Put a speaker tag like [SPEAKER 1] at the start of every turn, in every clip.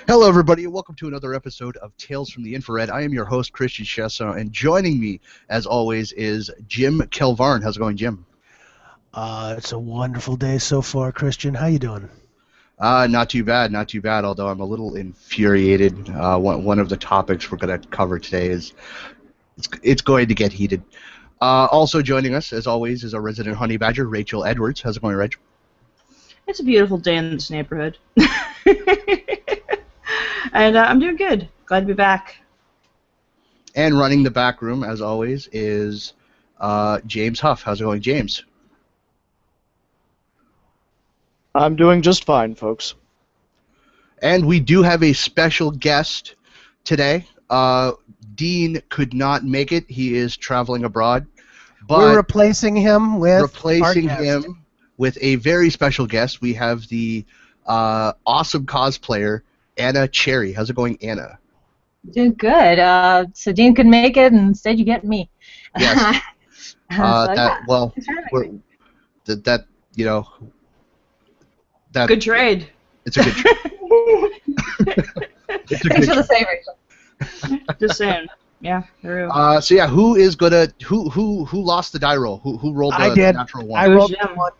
[SPEAKER 1] Hello, everybody, and welcome to another episode of Tales from the Infrared. I am your host, Christian Chesson, and joining me, as always, is Jim Kelvarn. How's it going, Jim?
[SPEAKER 2] It's a wonderful day so far, Christian. How you doing?
[SPEAKER 1] Not too bad, not too bad, although I'm a little infuriated. One of the topics we're going to cover today is it's going to get heated. Also joining us, as always, is our resident honey badger, Rachel Edwards. How's it going, Rachel?
[SPEAKER 3] It's a beautiful day in this neighborhood. And I'm doing good. Glad to be back.
[SPEAKER 1] And running the back room, as always, is James Huff. How's it going, James?
[SPEAKER 4] I'm doing just fine, folks.
[SPEAKER 1] And we do have a special guest today. Dean could not make it. He is traveling abroad. But
[SPEAKER 2] we're replacing him with
[SPEAKER 1] a very special guest. We have the awesome cosplayer, Anna Cherry. How's it going, Anna?
[SPEAKER 5] Doing good. So Dean couldn't make it, and instead you get me.
[SPEAKER 1] Yes.
[SPEAKER 3] Good trade.
[SPEAKER 1] It's a good trade.
[SPEAKER 5] Thanks for the save, Rachel.
[SPEAKER 3] Just saying. Yeah, there we
[SPEAKER 1] go. So yeah, who lost the die roll? Who rolled the natural one?
[SPEAKER 2] I rolled one.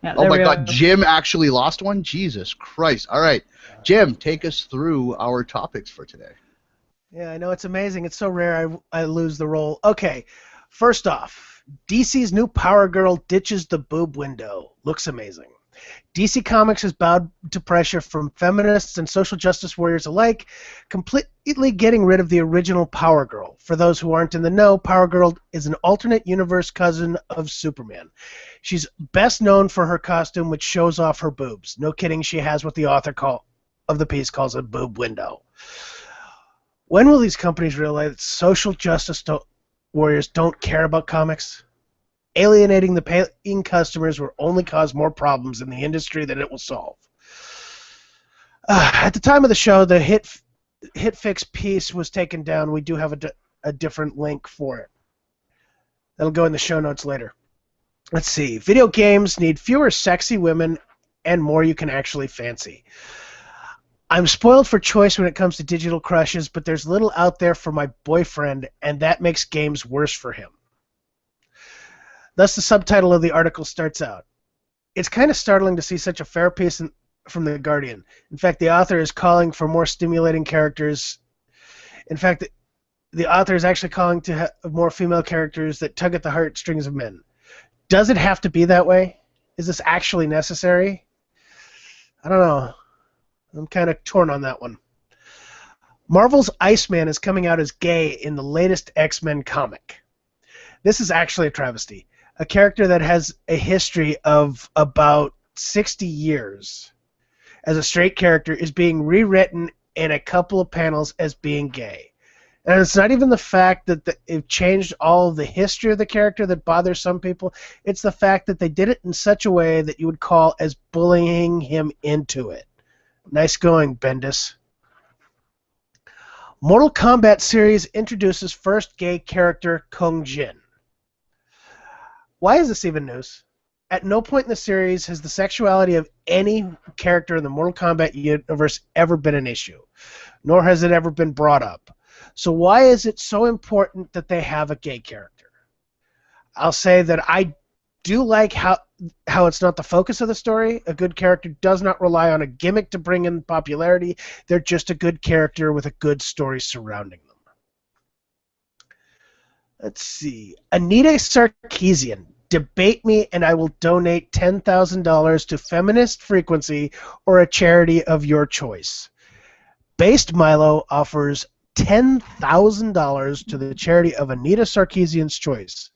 [SPEAKER 3] Yeah,
[SPEAKER 1] oh my God, Jim actually lost one? Jesus Christ. All right. Jim, take us through our topics for today.
[SPEAKER 2] Yeah, I know, it's amazing. It's so rare I lose the roll. Okay, first off, DC's new Power Girl ditches the boob window. Looks amazing. DC Comics has bowed to pressure from feminists and social justice warriors alike, completely getting rid of the original Power Girl. For those who aren't in the know, Power Girl is an alternate universe cousin of Superman. She's best known for her costume, which shows off her boobs. No kidding, she has what the author of the piece calls a boob window. When will these companies realize that social justice warriors don't care about comics? Alienating the paying customers will only cause more problems in the industry than it will solve. At the time of the show, the HitFix piece was taken down. We do have a different link for it. That'll go in the show notes later. Let's see. Video games need fewer sexy women and more you can actually fancy. I'm spoiled for choice when it comes to digital crushes, but there's little out there for my boyfriend, and that makes games worse for him. Thus, the subtitle of the article starts out. It's kind of startling to see such a fair piece from The Guardian. In fact, the author is calling for more stimulating characters. In fact, the author is actually calling to have more female characters that tug at the heartstrings of men. Does it have to be that way? Is this actually necessary? I don't know. I'm kind of torn on that one. Marvel's Iceman is coming out as gay in the latest X-Men comic. This is actually a travesty. A character that has a history of about 60 years as a straight character is being rewritten in a couple of panels as being gay. And it's not even the fact that it changed all of the history of the character that bothers some people. It's the fact that they did it in such a way that you would call as bullying him into it. Nice going, Bendis. Mortal Kombat series introduces first gay character Kung Jin. Why is this even news? At no point in the series has the sexuality of any character in the Mortal Kombat universe ever been an issue, nor has it ever been brought up. So why is it so important that they have a gay character? I'll say that I do like how it's not the focus of the story. A good character does not rely on a gimmick to bring in popularity. They're just a good character with a good story surrounding them. Let's see. Anita Sarkeesian. Debate me and I will donate $10,000 to Feminist Frequency or a charity of your choice. Based Milo offers $10,000 to the charity of Anita Sarkeesian's choice.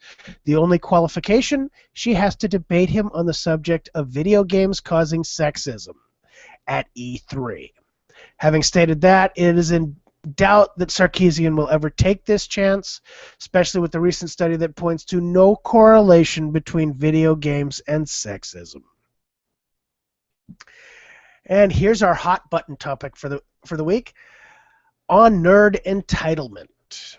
[SPEAKER 2] The only qualification, she has to debate him on the subject of video games causing sexism at E3. Having stated that, it is in doubt that Sarkeesian will ever take this chance, especially with the recent study that points to no correlation between video games and sexism. And here's our hot button topic for the week. On nerd entitlement.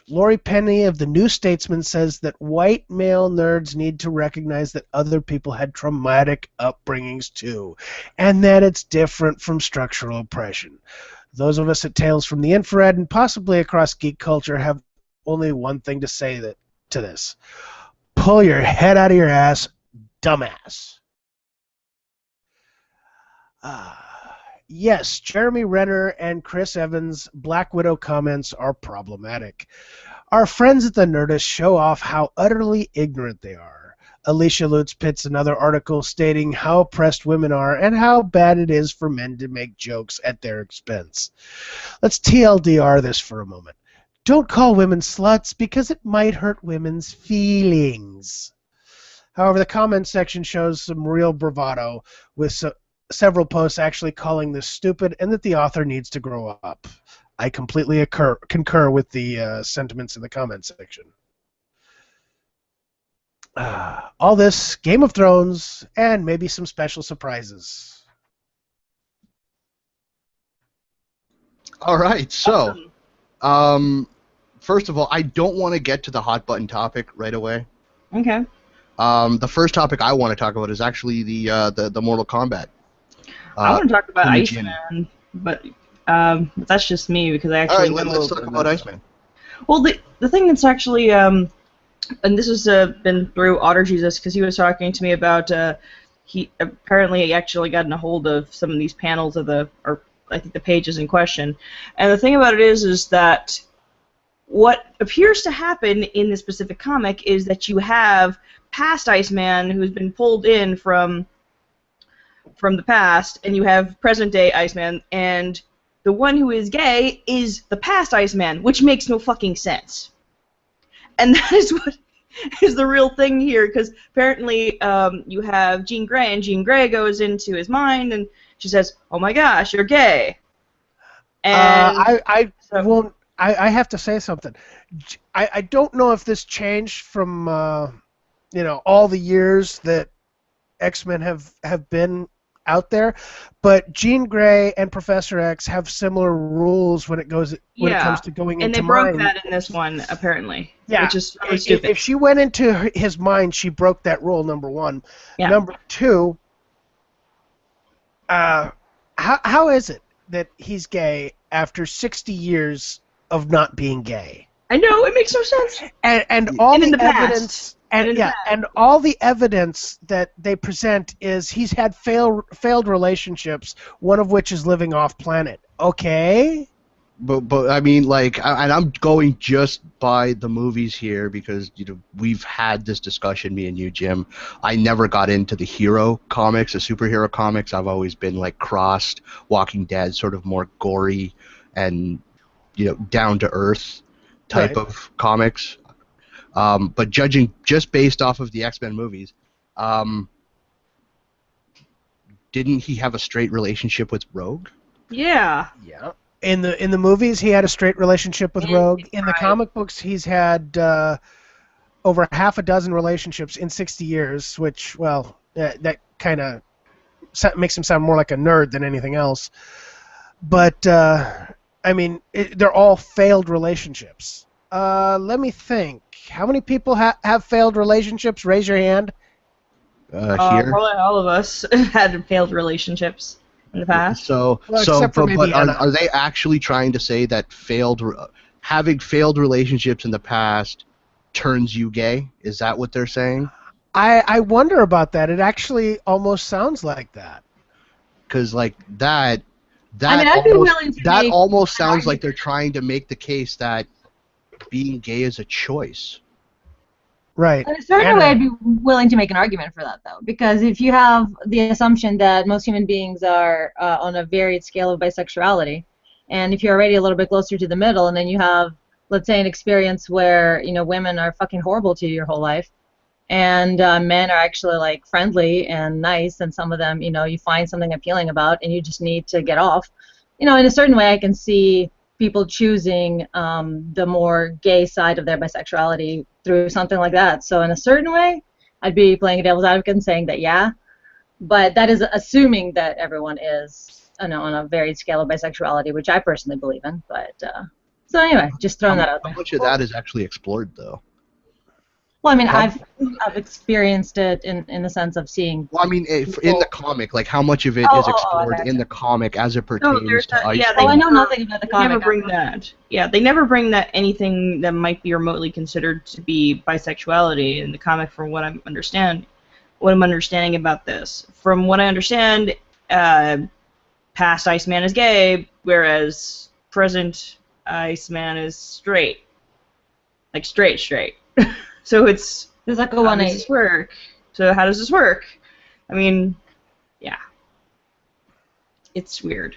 [SPEAKER 2] Lori Penny of The New Statesman says that white male nerds need to recognize that other people had traumatic upbringings too, and that it's different from structural oppression. Those of us at Tales from the Infrared and possibly across geek culture have only one thing to say to this. Pull your head out of your ass, dumbass. Yes, Jeremy Renner and Chris Evans' Black Widow comments are problematic. Our friends at the Nerdist show off how utterly ignorant they are. Alicia Lutz pits another article stating how oppressed women are and how bad it is for men to make jokes at their expense. Let's TLDR this for a moment. Don't call women sluts because it might hurt women's feelings. However, the comment section shows some real bravado with several posts actually calling this stupid and that the author needs to grow up. I completely concur with the sentiments in the comment section. All this, Game of Thrones, and maybe some special surprises.
[SPEAKER 1] All right, so, first of all, I don't want to get to the hot button topic right away.
[SPEAKER 3] Okay.
[SPEAKER 1] The first topic I want to talk about is actually the Mortal Kombat.
[SPEAKER 3] I want to talk about
[SPEAKER 1] Iceman.
[SPEAKER 3] Iceman, but that's just me because I actually.
[SPEAKER 1] All right, let's talk about Iceman.
[SPEAKER 3] Well, the thing that's actually and this has been through Otter Jesus because he was talking to me about he apparently actually gotten a hold of some of these panels of or I think the pages in question, and the thing about it is that what appears to happen in this specific comic is that you have past Iceman who's been pulled in from the past, and you have present-day Iceman, and the one who is gay is the past Iceman, which makes no fucking sense. And that is what is the real thing here, because apparently you have Jean Grey, and Jean Grey goes into his mind, and she says, "Oh my gosh, you're gay." And
[SPEAKER 2] I have to say something. I don't know if this changed from all the years that X-Men have been out there, but Jean Grey and Professor X have similar rules when it comes to going into mind. And
[SPEAKER 3] they broke that in this one, apparently.
[SPEAKER 2] Yeah.
[SPEAKER 3] Which is really stupid.
[SPEAKER 2] If she went into his mind, she broke that rule, number one. Yeah. Number two, how is it that he's gay after 60 years of not being gay?
[SPEAKER 3] I know, it makes no sense.
[SPEAKER 2] And all the evidence... And all the evidence that they present is he's had failed relationships, one of which is living off planet. Okay?
[SPEAKER 1] But I mean, like, and I'm going just by the movies here because, we've had this discussion, me and you, Jim. I never got into the hero comics, the superhero comics. I've always been, like, crossed, Walking Dead, sort of more gory and, down-to-earth type of comics. But judging just based off of the X-Men movies, didn't he have a straight relationship with Rogue?
[SPEAKER 3] Yeah.
[SPEAKER 2] Yeah. In the movies, he had a straight relationship with Rogue. In the comic books, he's had over half a dozen relationships in 60 years, which, well, that kind of makes him sound more like a nerd than anything else. But, I mean, they're all failed relationships. Let me think. How many people have failed relationships? Raise your hand.
[SPEAKER 1] Here.
[SPEAKER 3] Probably all of us had failed relationships in the past.
[SPEAKER 1] Are they actually trying to say that having failed relationships in the past turns you gay? Is that what they're saying?
[SPEAKER 2] I wonder about that. It actually almost sounds like that.
[SPEAKER 1] Because like that almost sounds like they're trying to make the case that being gay is a choice.
[SPEAKER 2] Right.
[SPEAKER 5] In a certain way, I'd be willing to make an argument for that, though, because if you have the assumption that most human beings are on a varied scale of bisexuality, and if you're already a little bit closer to the middle, and then you have, let's say, an experience where women are fucking horrible to you your whole life, and men are actually like friendly and nice, and some of them, you find something appealing about, and you just need to get off. In a certain way, I can see people choosing the more gay side of their bisexuality through something like that. So in a certain way, I'd be playing a devil's advocate and saying that yeah, but that is assuming that everyone is on a varied scale of bisexuality, which I personally believe in. But so anyway, just throwing that out there.
[SPEAKER 1] How much of that is actually explored, though?
[SPEAKER 5] Well, I mean, I've experienced it in the sense of seeing.
[SPEAKER 1] Well, I mean, in the comic, like how much of it is explored in the comic as it pertains to Iceman?
[SPEAKER 5] Oh, I know nothing about the comic.
[SPEAKER 3] Never bring that. Yeah, they never bring that anything that might be remotely considered to be bisexuality in the comic. From what I'm understanding about this, from what I understand, past Iceman is gay, whereas present Iceman is straight, like straight. So it's.
[SPEAKER 5] There's like a
[SPEAKER 3] How
[SPEAKER 5] 180.
[SPEAKER 3] does this work? So how does this work? I mean, yeah. It's weird.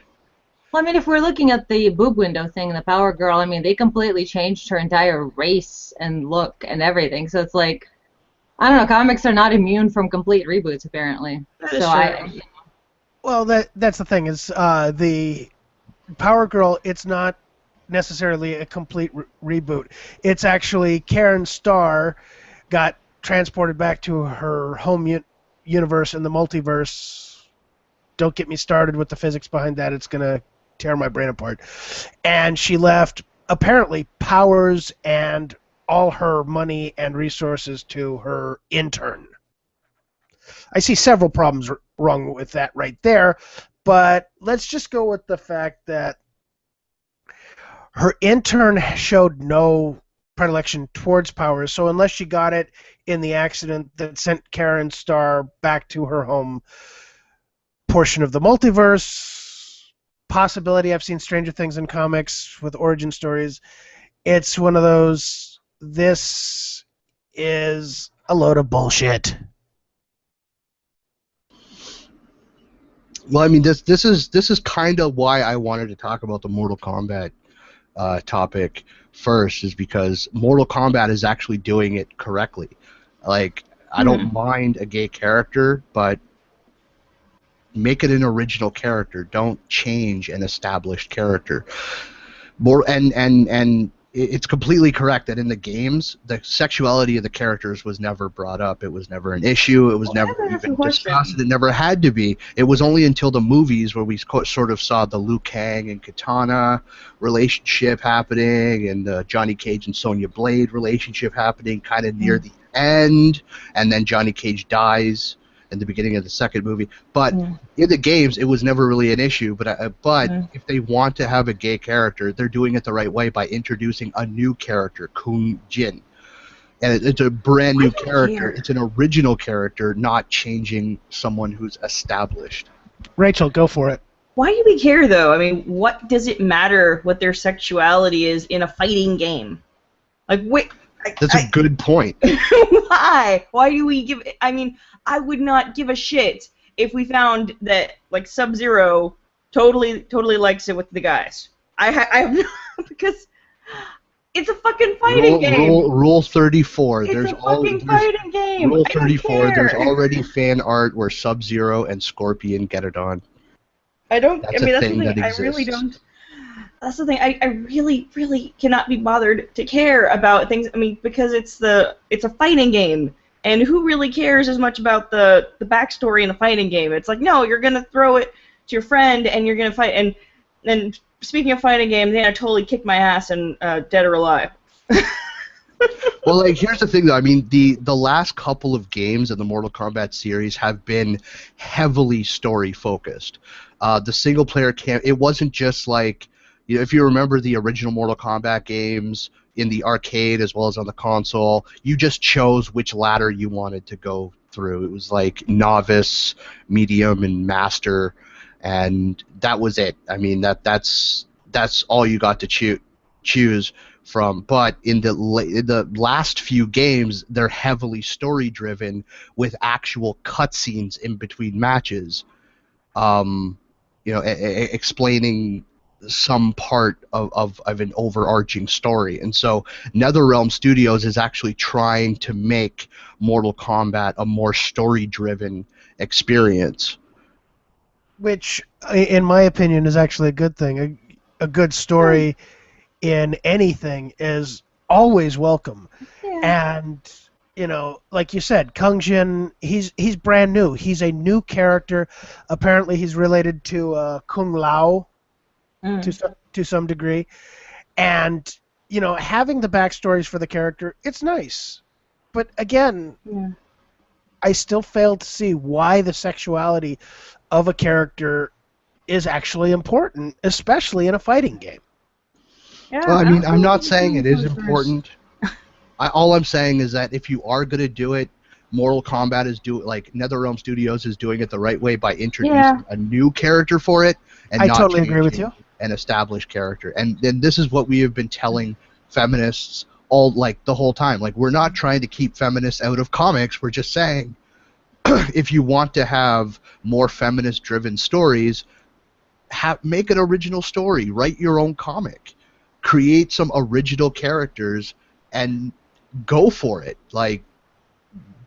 [SPEAKER 5] Well, I mean, if we're looking at the boob window thing, the Power Girl, I mean, they completely changed her entire race and look and everything. So it's like, I don't know, comics are not immune from complete reboots, apparently.
[SPEAKER 3] That is true.
[SPEAKER 2] Well, that's the thing is the Power Girl. It's not necessarily a complete reboot. It's actually Karen Starr got transported back to her home universe in the multiverse. Don't get me started with the physics behind that. It's going to tear my brain apart. And she left, apparently, powers and all her money and resources to her intern. I see several problems wrong with that right there, but let's just go with the fact that her intern showed no predilection towards powers, so unless she got it in the accident that sent Karen Starr back to her home portion of the multiverse, possibility. I've seen Stranger Things in comics with origin stories. It's one of those, this is a load of bullshit.
[SPEAKER 1] Well, I mean, this is kind of why I wanted to talk about the Mortal Kombat topic first, is because Mortal Kombat is actually doing it correctly. Like, I don't mind a gay character, but make it an original character. Don't change an established character. And it's completely correct that in the games, the sexuality of the characters was never brought up. It was never an issue. It was never even discussed. It never had to be. It was only until the movies where we sort of saw the Liu Kang and Katana relationship happening, and the Johnny Cage and Sonya Blade relationship happening kind of near the end, and then Johnny Cage dies in the beginning of the second movie. But in the games, it was never really an issue. But if they want to have a gay character, they're doing it the right way by introducing a new character, Kung Jin. And it's a brand new character. It's an original character, not changing someone who's established.
[SPEAKER 2] Rachel, go for it.
[SPEAKER 3] Why do we care, though? I mean, what does it matter what their sexuality is in a fighting game? Like, wait.
[SPEAKER 1] That's a good point.
[SPEAKER 3] Why? Why do we give... I mean, I would not give a shit if we found that, like, Sub-Zero totally likes it with the guys. I have no... because it's a fucking fighting game.
[SPEAKER 1] Rule 34.
[SPEAKER 3] It's a fucking fighting game.
[SPEAKER 1] Rule 34. There's already fan art where Sub-Zero and Scorpion get it on.
[SPEAKER 3] I don't...
[SPEAKER 1] That's
[SPEAKER 3] I mean,
[SPEAKER 1] a
[SPEAKER 3] that's
[SPEAKER 1] thing
[SPEAKER 3] the thing.
[SPEAKER 1] that
[SPEAKER 3] I
[SPEAKER 1] exists.
[SPEAKER 3] really don't... That's the thing. I really cannot be bothered to care about things. I mean, because it's a fighting game, and who really cares as much about the backstory in a fighting game? It's like, no, you're gonna throw it to your friend, and you're gonna fight. And speaking of fighting games, they totally kicked my ass in Dead or Alive.
[SPEAKER 1] Well, like, here's the thing, though. I mean, the last couple of games in the Mortal Kombat series have been heavily story focused. The single player it wasn't just like, you know, if you remember the original Mortal Kombat games in the arcade as well as on the console, you just chose which ladder you wanted to go through. It was like novice, medium, and master, and that was it. I mean, that's all you got to choose from. But in the last few games, they're heavily story driven with actual cutscenes in between matches, explaining some part of an overarching story. And so NetherRealm Studios is actually trying to make Mortal Kombat a more story-driven experience.
[SPEAKER 2] Which, in my opinion, is actually a good thing. A good story in anything is always welcome. Yeah. And, you know, like you said, Kung Jin, he's brand new. He's a new character. Apparently he's related to Kung Lao, to some degree, and you know, having the backstories for the character, it's nice. But again,
[SPEAKER 3] Yeah.
[SPEAKER 2] I still fail to see why the sexuality of a character is actually important, especially in a fighting game.
[SPEAKER 3] Yeah,
[SPEAKER 1] Well, I
[SPEAKER 3] don't
[SPEAKER 1] mean, I'm
[SPEAKER 3] think
[SPEAKER 1] not
[SPEAKER 3] it's
[SPEAKER 1] saying it is
[SPEAKER 3] controversial.
[SPEAKER 1] important. All I'm saying is that if you are going to do it, Mortal Kombat is like NetherRealm Studios is doing it the right way by
[SPEAKER 3] Yeah.
[SPEAKER 1] introducing a new character for it and
[SPEAKER 2] I
[SPEAKER 1] not
[SPEAKER 2] totally agree with
[SPEAKER 1] changing
[SPEAKER 2] you.
[SPEAKER 1] an established character. And then this is what we have been telling feminists all like the whole time. Like, we're not trying to keep feminists out of comics. We're just saying if you want to have more feminist-driven stories, make an original story, write your own comic, create some original characters, and go for it. Like,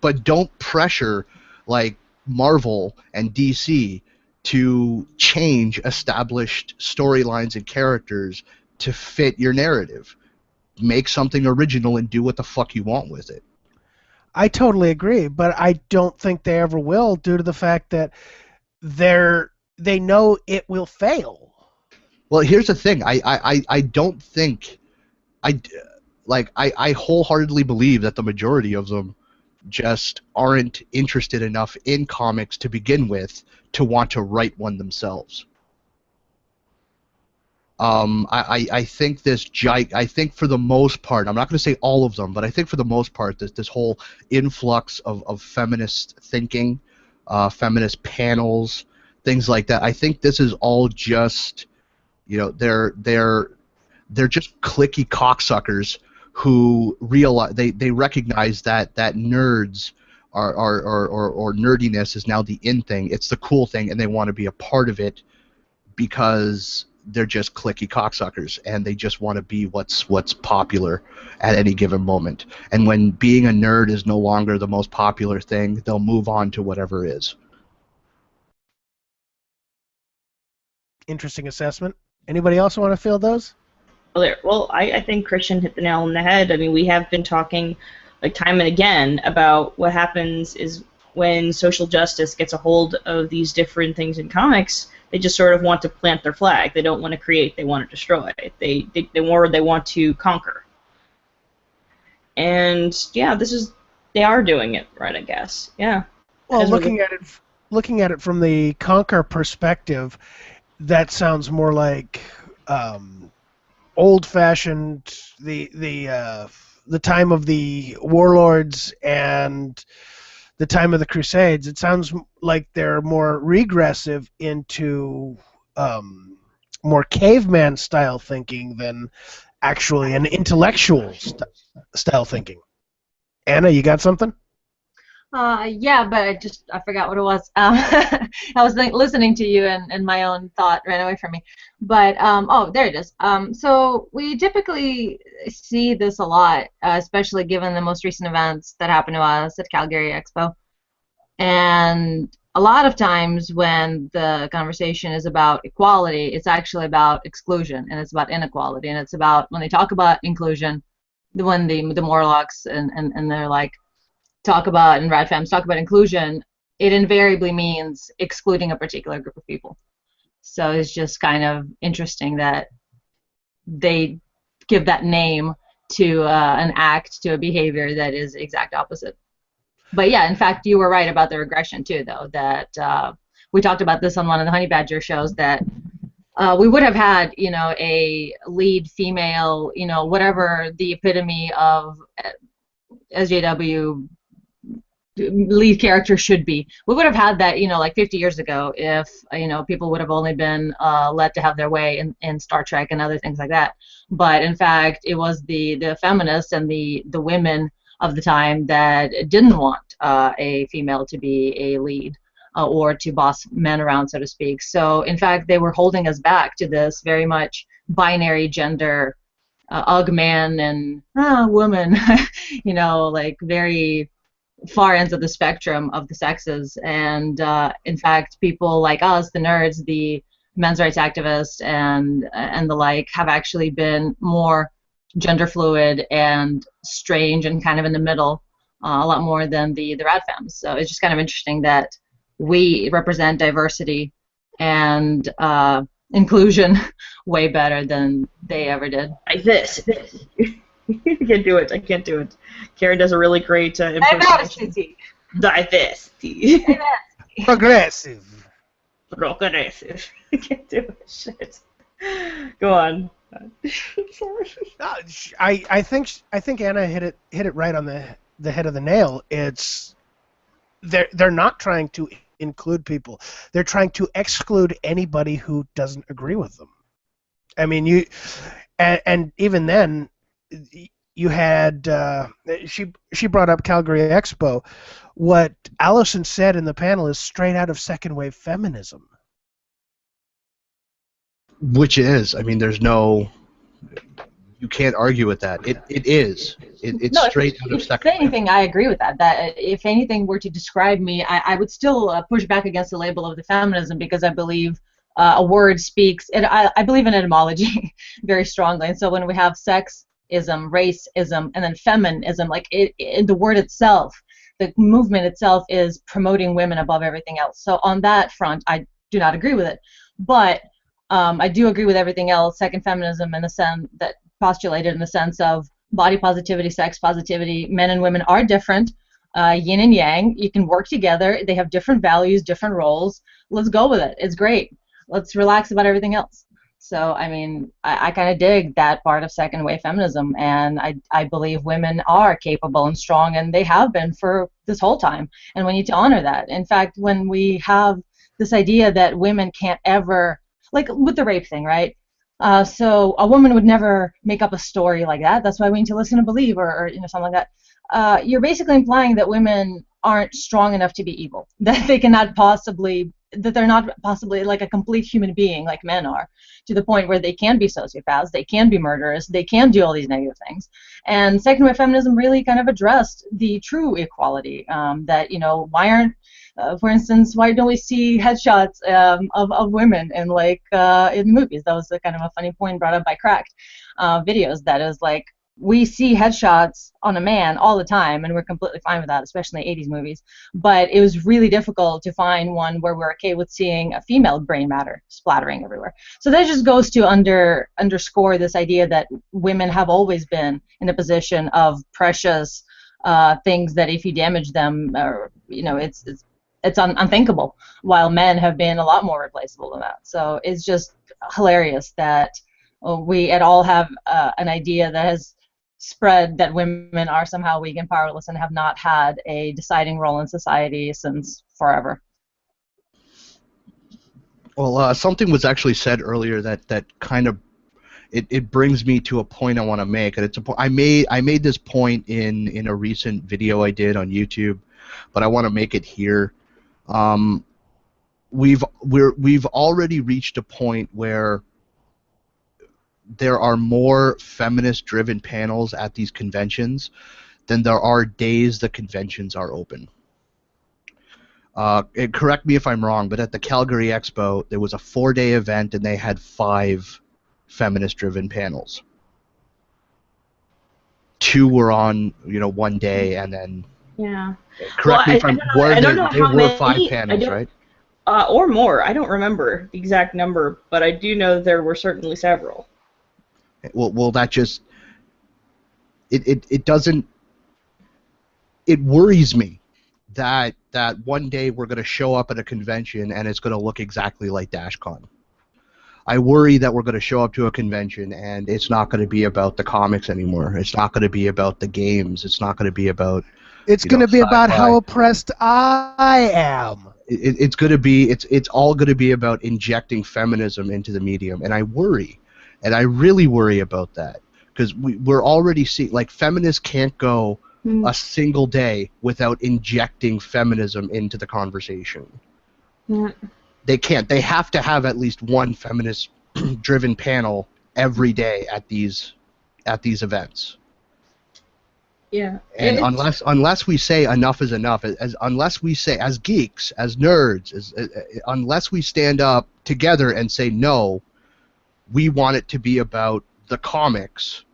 [SPEAKER 1] but don't pressure like Marvel and DC to change established storylines and characters to fit your narrative. Make something original and do what the fuck you want with it.
[SPEAKER 2] I totally agree, but I don't think they ever will due to the fact that they know it will fail.
[SPEAKER 1] Well, here's the thing. I don't think I wholeheartedly believe that the majority of them just aren't interested enough in comics to begin with to want to write one themselves. I think I think for the most part, I'm not going to say all of them, but I think for the most part, this whole influx of feminist thinking, feminist panels, things like that. I think this is all just, they're just cliquey cocksuckers who realize they recognize that nerds or nerdiness is now the in thing. It's the cool thing, and they want to be a part of it because they're just cliquey cocksuckers and they just want to be what's popular at any given moment. And when being a nerd is no longer the most popular thing, they'll move on to whatever is.
[SPEAKER 2] Interesting assessment. Anybody else want to field those?
[SPEAKER 3] Well, I think Christian hit the nail on the head. I mean, we have been talking like time and again about what happens is when social justice gets a hold of these different things in comics, they just sort of want to plant their flag. They don't want to create, they want to destroy. They want to conquer. And yeah, they are doing it right, I guess. Yeah.
[SPEAKER 2] Well, looking at it from the conquer perspective, that sounds more like old-fashioned, the time of the warlords and the time of the Crusades. It sounds like they're more regressive into more caveman style thinking than actually an intellectual style thinking. Anna, you got something?
[SPEAKER 5] Yeah, but I forgot what it was. I was listening to you and my own thought ran away from me. But oh, there it is. So we typically see this a lot, especially given the most recent events that happened to us at Calgary Expo. And a lot of times when the conversation is about equality, it's actually about exclusion and it's about inequality. And it's about when they talk about inclusion, when the Morlocks and they're like, talk about, and Radfams talk about inclusion, it invariably means excluding a particular group of people. So it's just kind of interesting that they give that name to an act, to a behavior that is exact opposite. But yeah, in fact, you were right about the regression too, though, that we talked about this on one of the Honey Badger shows, that we would have had, a lead female, whatever the epitome of SJW lead character should be. We would have had that, like 50 years ago if, people would have only been let to have their way in Star Trek and other things like that. But in fact, it was the feminists and the women of the time that didn't want a female to be a lead or to boss men around, so to speak. So in fact, they were holding us back to this very much binary gender, man and woman, like very far ends of the spectrum of the sexes. And in fact, people like us, the nerds, the men's rights activists, and the like, have actually been more gender fluid and strange and kind of in the middle, a lot more than the Radfams. So it's just kind of interesting that we represent diversity and inclusion way better than they ever did.
[SPEAKER 3] Like this. I can't do it. I can't do it. Karen does a really great impersonation. Diversity.
[SPEAKER 2] Progressive.
[SPEAKER 3] Progressive. I can't do it. Shit. Go on. Sorry.
[SPEAKER 2] I think Anna hit it right on the head of the nail. It's they're not trying to include people. They're trying to exclude anybody who doesn't agree with them. I mean, and even then, you had she brought up Calgary Expo. What Allison said in the panel is straight out of second wave feminism.
[SPEAKER 1] Which is, I mean, you can't argue with that. It is. It's
[SPEAKER 5] No,
[SPEAKER 1] straight out of
[SPEAKER 5] if
[SPEAKER 1] second wave.
[SPEAKER 5] anything, I agree with that. That if anything were to describe me, I would still push back against the label of the feminism because I believe a word speaks. I believe in etymology very strongly, and so when we have sexism, racism, and then feminism, like the word itself, the movement itself is promoting women above everything else. So on that front, I do not agree with it, but I do agree with everything else. Second feminism, in the sense that postulated in the sense of body positivity, sex positivity. Men and women are different, yin and yang. You can work together. They have different values, different roles. Let's go with it. It's great. Let's relax about everything else. So, I mean, I kind of dig that part of second wave feminism, and I believe women are capable and strong, and they have been for this whole time, and we need to honor that. In fact, when we have this idea that women can't ever, like with the rape thing, right? So a woman would never make up a story like that. That's why we need to listen and believe, or something like that. You're basically implying that women aren't strong enough to be evil, that they're not possibly like a complete human being like men are, to the point where they can be sociopaths, they can be murderers, they can do all these negative things. And second wave feminism really kind of addressed the true equality, that, why aren't, for instance, why don't we see headshots of women in in movies? That was kind of a funny point brought up by Cracked videos. That is like, we see headshots on a man all the time, and we're completely fine with that, especially in 80s movies. But it was really difficult to find one where we're okay with seeing a female brain matter splattering everywhere. So that just goes to underscore this idea that women have always been in a position of precious things that if you damage them, it's unthinkable, while men have been a lot more replaceable than that. So it's just hilarious that we at all have an idea that has spread that women are somehow weak and powerless and have not had a deciding role in society since forever.
[SPEAKER 1] Well, something was actually said earlier that kind of it brings me to a point I want to make, and it's a point I made this point in a recent video I did on YouTube, but I want to make it here. We've already reached a point where there are more feminist-driven panels at these conventions than there are days the conventions are open. Correct me if I'm wrong, but at the Calgary Expo, there was a 4-day event, and they had 5 feminist-driven panels. 2 were on, one day, and then.
[SPEAKER 3] Yeah.
[SPEAKER 1] Correct me if I'm wrong. There were 5
[SPEAKER 3] many,
[SPEAKER 1] panels, right?
[SPEAKER 3] Or more. I don't remember the exact number, but I do know there were certainly several.
[SPEAKER 1] Well, that just it doesn't. It worries me that one day we're going to show up at a convention and it's going to look exactly like DashCon. I worry that we're going to show up to a convention and it's not going to be about the comics anymore. It's not going to be about the games. It's not going to be about.
[SPEAKER 2] It's going to be about how oppressed I am.
[SPEAKER 1] It's going to be. It's all going to be about injecting feminism into the medium, and I worry, and I really worry about that, because we're already seeing, like, feminists can't go a single day without injecting feminism into the conversation.
[SPEAKER 3] Yeah.
[SPEAKER 1] They can't. They have to have at least one feminist-driven panel every day at these events.
[SPEAKER 3] Yeah.
[SPEAKER 1] And unless we say enough is enough, unless we say, as geeks, as nerds, unless we stand up together and say, no, we want it to be about the comics,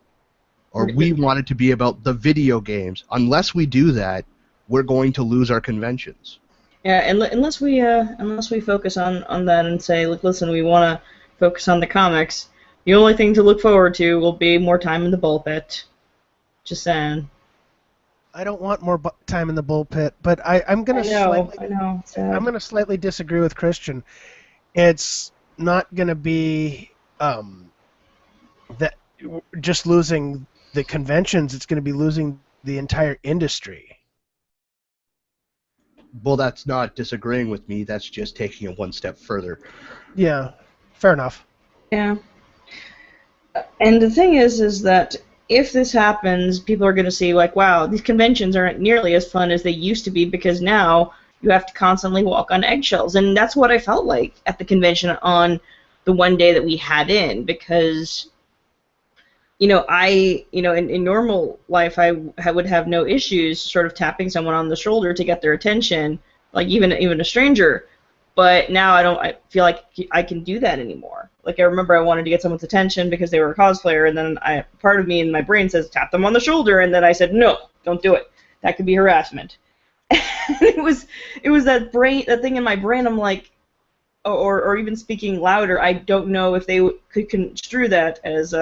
[SPEAKER 1] or we want it to be about the video games, unless we do that, we're going to lose our conventions.
[SPEAKER 3] Yeah, and unless we focus on that and say, look, listen, we want to focus on the comics, the only thing to look forward to will be more time in the bull pit. Just saying.
[SPEAKER 2] I don't want more time in the bullpit, but I'm gonna
[SPEAKER 3] I know.
[SPEAKER 2] I'm gonna slightly disagree with Christian. It's not gonna be that just losing the conventions. It's gonna be losing the entire industry.
[SPEAKER 1] Well, that's not disagreeing with me. That's just taking it one step further.
[SPEAKER 2] Yeah, fair enough.
[SPEAKER 3] Yeah. And the thing is that if this happens, people are going to see, like, wow, these conventions aren't nearly as fun as they used to be because now you have to constantly walk on eggshells. And that's what I felt like at the convention on the one day that we had in, because, in normal life, I would have no issues sort of tapping someone on the shoulder to get their attention, like even a stranger. But now I feel like I can do that anymore. Like, I remember I wanted to get someone's attention because they were a cosplayer, and then part of me in my brain says, tap them on the shoulder, and then I said, no, don't do it. That could be harassment. it was that thing in my brain. I'm like, or even speaking louder, I don't know if they could construe that as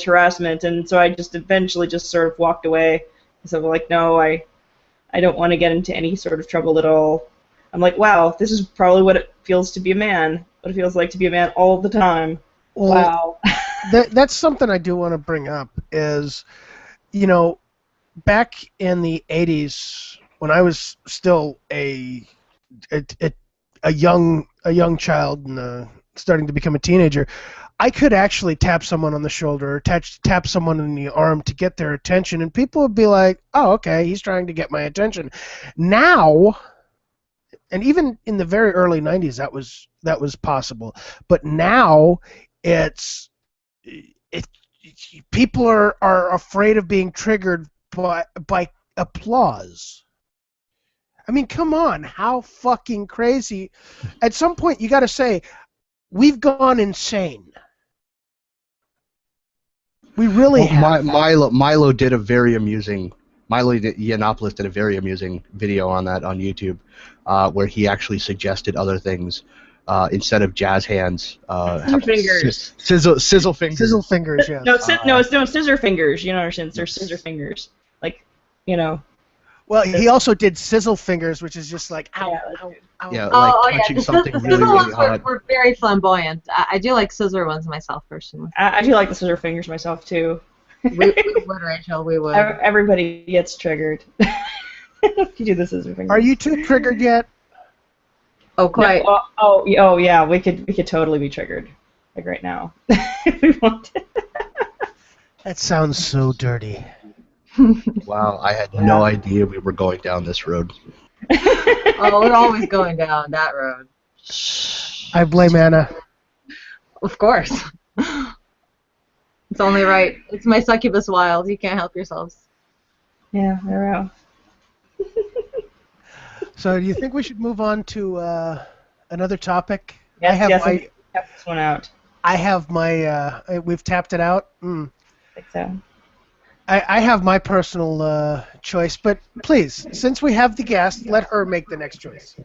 [SPEAKER 3] harassment, and so I just eventually just sort of walked away. So like, no, I don't want to get into any sort of trouble at all. I'm like, wow, this is probably what it feels to be a man. What it feels like to be a man all the time.
[SPEAKER 2] Well,
[SPEAKER 3] Wow.
[SPEAKER 2] that's something I do want to bring up is, back in the 80s when I was still a young child and starting to become a teenager, I could actually tap someone on the shoulder or tap someone in the arm to get their attention, and people would be like, oh, okay, he's trying to get my attention. Now, and even in the very early 90s, that was possible. But now, people are afraid of being triggered by applause. I mean, come on, how fucking crazy! At some point, you got to say, we've gone insane. We really have.
[SPEAKER 1] Milo did a very amusing. Milo Yiannopoulos did a very amusing video on that on YouTube, where he actually suggested other things instead of jazz hands.
[SPEAKER 3] Fingers.
[SPEAKER 1] Sizzle fingers.
[SPEAKER 2] Sizzle fingers, yeah.
[SPEAKER 3] No, scissor fingers. You know what I'm saying? They're scissor fingers. Like,
[SPEAKER 2] Well, he also did sizzle fingers, which is just like, ow,
[SPEAKER 3] Yeah,
[SPEAKER 2] ow, ow.
[SPEAKER 1] Yeah, like touching
[SPEAKER 5] The
[SPEAKER 1] something
[SPEAKER 5] scissor
[SPEAKER 1] really, really
[SPEAKER 5] ones
[SPEAKER 1] hot.
[SPEAKER 5] were very flamboyant. I do like scissor ones myself, personally.
[SPEAKER 3] I do like the scissor fingers myself too.
[SPEAKER 5] We would, Rachel, we would.
[SPEAKER 3] Everybody gets triggered. You do the scissor fingers.
[SPEAKER 2] Are you too triggered yet?
[SPEAKER 5] Oh, quite.
[SPEAKER 3] No, oh, yeah. We could totally be triggered, like right now, if we wanted.
[SPEAKER 2] That sounds so dirty.
[SPEAKER 1] Wow, I had no idea we were going down this road.
[SPEAKER 5] Oh, we're always going down that road.
[SPEAKER 2] I blame Anna.
[SPEAKER 5] Of course. It's only right. It's my succubus wild. You can't help yourselves.
[SPEAKER 3] Yeah, I know.
[SPEAKER 2] So, do you think we should move on to another topic?
[SPEAKER 3] Yes,
[SPEAKER 2] I
[SPEAKER 3] tap this one out.
[SPEAKER 2] I have my. We've tapped it out.
[SPEAKER 3] I think so.
[SPEAKER 2] I have my personal choice, but please, since we have the guest, let her make the next choice.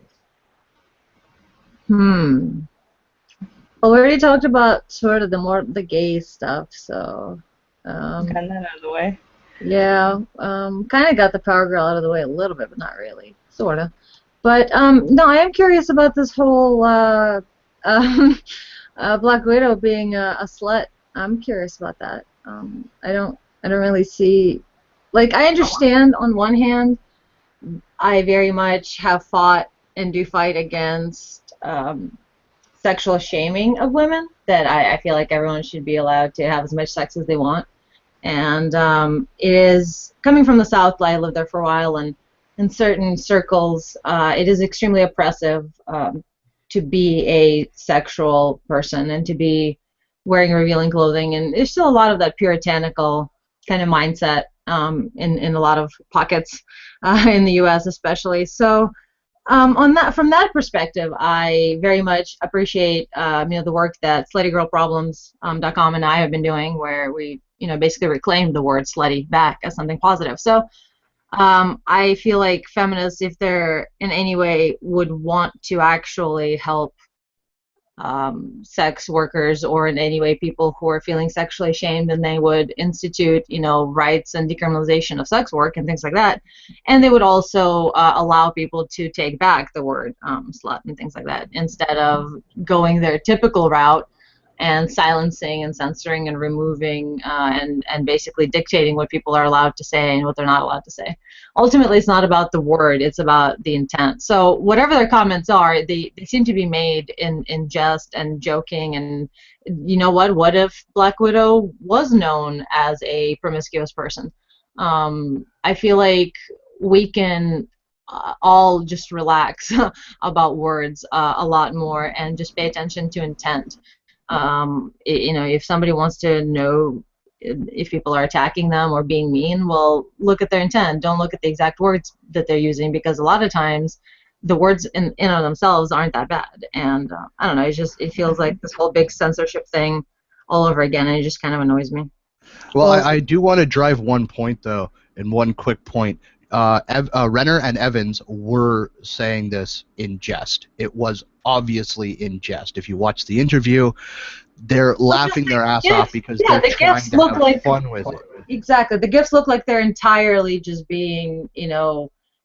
[SPEAKER 5] Well, we already talked about sort of the gay stuff, so.
[SPEAKER 3] Kind of out of the way.
[SPEAKER 5] Yeah, kind of got the Power Girl out of the way a little bit, but not really, sort of. But no, I am curious about this whole Black Widow being a slut. I'm curious about that. I don't really see, like, I understand on one hand, I very much have fought and do fight against sexual shaming of women, that I feel like everyone should be allowed to have as much sex as they want. And it is, coming from the South, I lived there for a while, and in certain circles, it is extremely oppressive to be a sexual person and to be wearing revealing clothing. And there's still a lot of that puritanical kind of mindset in a lot of pockets in the U.S. especially. So from that perspective, I very much appreciate the work that SluttyGirlProblems.com and I have been doing, where we basically reclaimed the word slutty back as something positive. So I feel like feminists, if they're in any way would want to actually help sex workers or in any way people who are feeling sexually shamed, and they would institute, rights and decriminalization of sex work and things like that. And they would also allow people to take back the word slut and things like that instead of going their typical route and silencing and censoring and removing and basically dictating what people are allowed to say and what they're not allowed to say. Ultimately, it's not about the word, it's about the intent. So whatever their comments are, they seem to be made in jest and joking. And you know what if Black Widow was known as a promiscuous person? I feel like we can all just relax about words a lot more and just pay attention to intent. If somebody wants to know if people are attacking them or being mean, well, look at their intent. Don't look at the exact words that they're using, because a lot of times the words in and of themselves aren't that bad. And I don't know, it feels like this whole big censorship thing all over again, and it just kind of annoys me.
[SPEAKER 1] Well, I do want to drive one point, though, and one quick point. Renner and Evans were saying this in jest. It was obviously in jest. If you watch the interview, they're laughing their ass off because they're trying to have fun with it.
[SPEAKER 5] Exactly. The gifts look like they're entirely just being,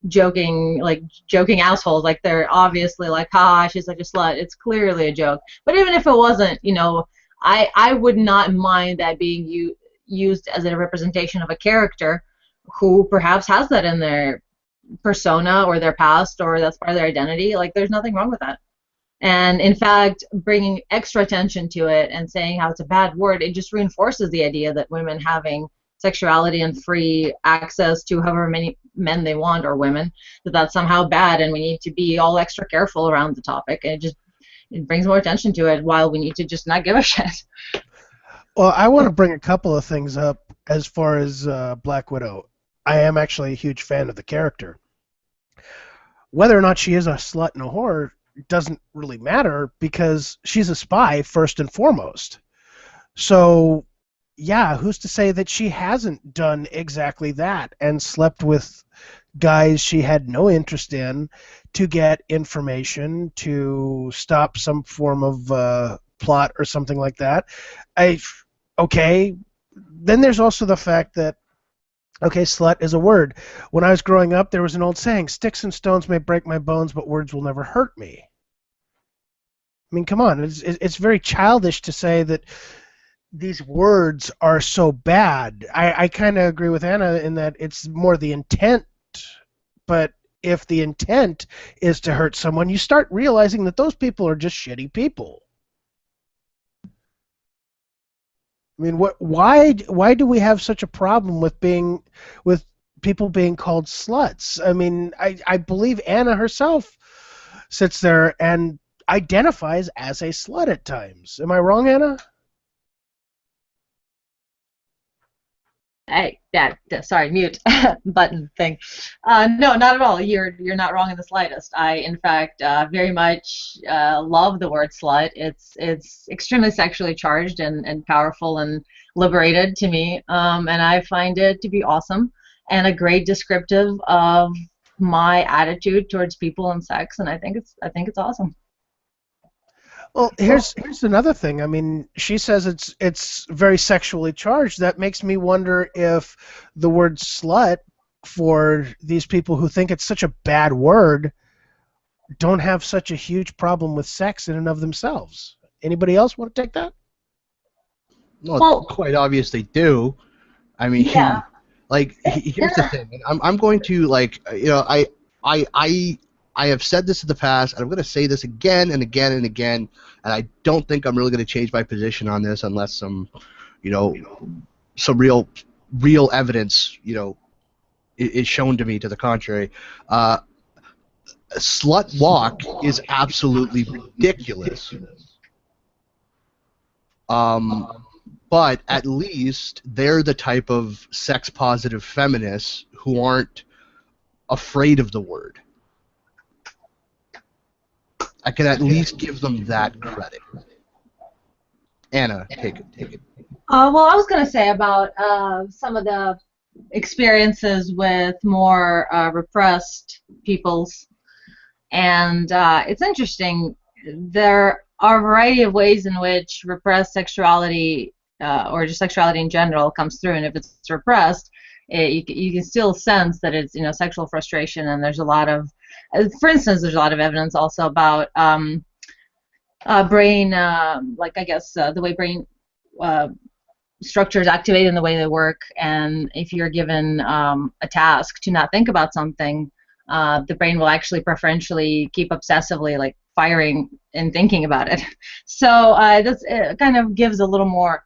[SPEAKER 5] joking assholes. Like they're obviously like, ha, she's like a slut. It's clearly a joke. But even if it wasn't, I would not mind that being used as a representation of a character who perhaps has that in their persona or their past, or that's part of their identity. Like, there's nothing wrong with that. And in fact, bringing extra attention to it and saying how it's a bad word, it just reinforces the idea that women having sexuality and free access to however many men they want, or women, that's somehow bad, and we need to be all extra careful around the topic. And it brings more attention to it, while we need to just not give a shit.
[SPEAKER 2] Well, I want to bring a couple of things up as far as Black Widow. I am actually a huge fan of the character. Whether or not she is a slut and a whore doesn't really matter, because she's a spy first and foremost. So, yeah, who's to say that she hasn't done exactly that and slept with guys she had no interest in to get information to stop some form of plot or something like that? Okay. Then there's also the fact that, okay, slut is a word. When I was growing up, there was an old saying, sticks and stones may break my bones, but words will never hurt me. I mean, come on. It's very childish to say that these words are so bad. I kind of agree with Anna in that it's more the intent. But if the intent is to hurt someone, you start realizing that those people are just shitty people. I mean, why do we have such a problem with people being called sluts? I mean, I believe Anna herself sits there and identifies as a slut at times. Am I wrong, Anna?
[SPEAKER 5] Sorry, mute button thing. No, not at all. You're not wrong in the slightest. I, in fact, very much love the word slut. It's extremely sexually charged and powerful and liberated to me, and I find it to be awesome and a great descriptive of my attitude towards people and sex, and I think it's awesome.
[SPEAKER 2] Well, here's another thing. I mean, she says it's very sexually charged. That makes me wonder if the word slut, for these people who think it's such a bad word, don't have such a huge problem with sex in and of themselves. Anybody else want to take that?
[SPEAKER 1] Well, quite obvious they do. I mean,
[SPEAKER 5] yeah.
[SPEAKER 1] Like, here's the thing. I'm going to, like, I have said this in the past, and I'm going to say this again and again and again, and I don't think I'm really going to change my position on this unless some real evidence, is shown to me to the contrary. Slut walk is absolutely ridiculous. But at least they're the type of sex-positive feminists who aren't afraid of the word. I can at least give them that credit. Anna, take it.
[SPEAKER 5] Well, I was going to say about some of the experiences with more repressed peoples, and it's interesting. There are a variety of ways in which repressed sexuality or just sexuality in general comes through, and if it's repressed, you can still sense that it's sexual frustration, and there's a lot of, for instance, there's a lot of evidence also about brain, like I guess the way brain structures activate in the way they work, and if you're given a task to not think about something, the brain will actually preferentially keep obsessively like firing and thinking about it. So it kind of gives a little more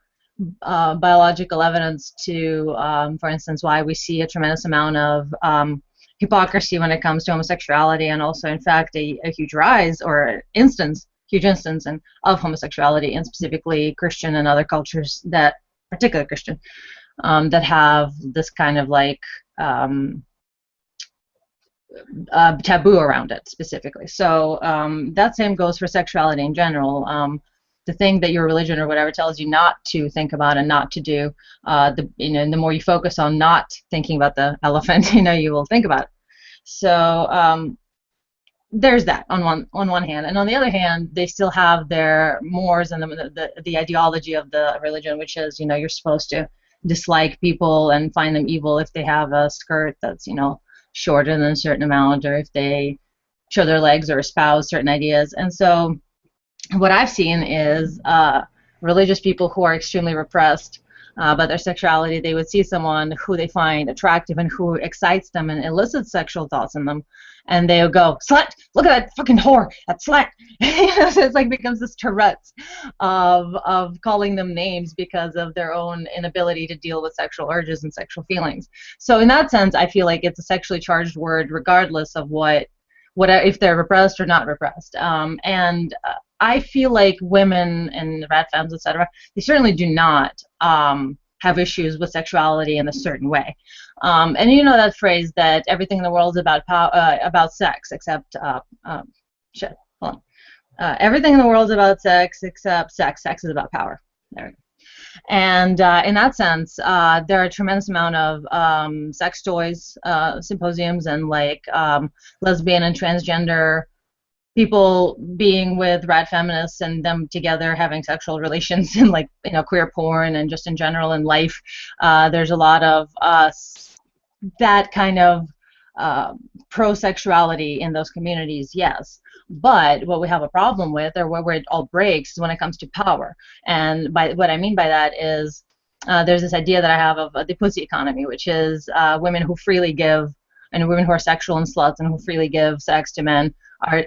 [SPEAKER 5] biological evidence to, for instance, why we see a tremendous amount of hypocrisy when it comes to homosexuality, and also, in fact, a huge rise or huge instance of homosexuality, and specifically Christian and other cultures that, particularly Christian, that have this kind of like taboo around it specifically. So that same goes for sexuality in general. The thing that your religion or whatever tells you not to think about and not to do, the more you focus on not thinking about the elephant, you will think about it. So there's that on one hand, and on the other hand, they still have their mores and the ideology of the religion, which is you're supposed to dislike people and find them evil if they have a skirt that's shorter than a certain amount, or if they show their legs or espouse certain ideas. And so what I've seen is religious people who are extremely repressed about their sexuality, they would see someone who they find attractive and who excites them and elicits sexual thoughts in them, and they would go, "Slut! Look at that fucking whore! That slut!" So it's like becomes this Tourette's of calling them names because of their own inability to deal with sexual urges and sexual feelings. So in that sense, I feel like it's a sexually charged word, regardless of what if they're repressed or not repressed. And I feel like women and rat femmes, etc., they certainly do not have issues with sexuality in a certain way. And that phrase that everything in the world is about sex except shit. Hold on. Everything in the world is about sex except sex. Sex is about power. There we go. And in that sense, there are a tremendous amount of sex toys symposiums and like lesbian and transgender people being with rad feminists and them together having sexual relations and like queer porn and just in general in life. There's a lot of that kind of pro-sexuality in those communities, yes. But what we have a problem with, or where it all breaks, is when it comes to power. And what I mean by that is there's this idea that I have of the pussy economy, which is women who freely give, and women who are sexual and sluts and who freely give sex to men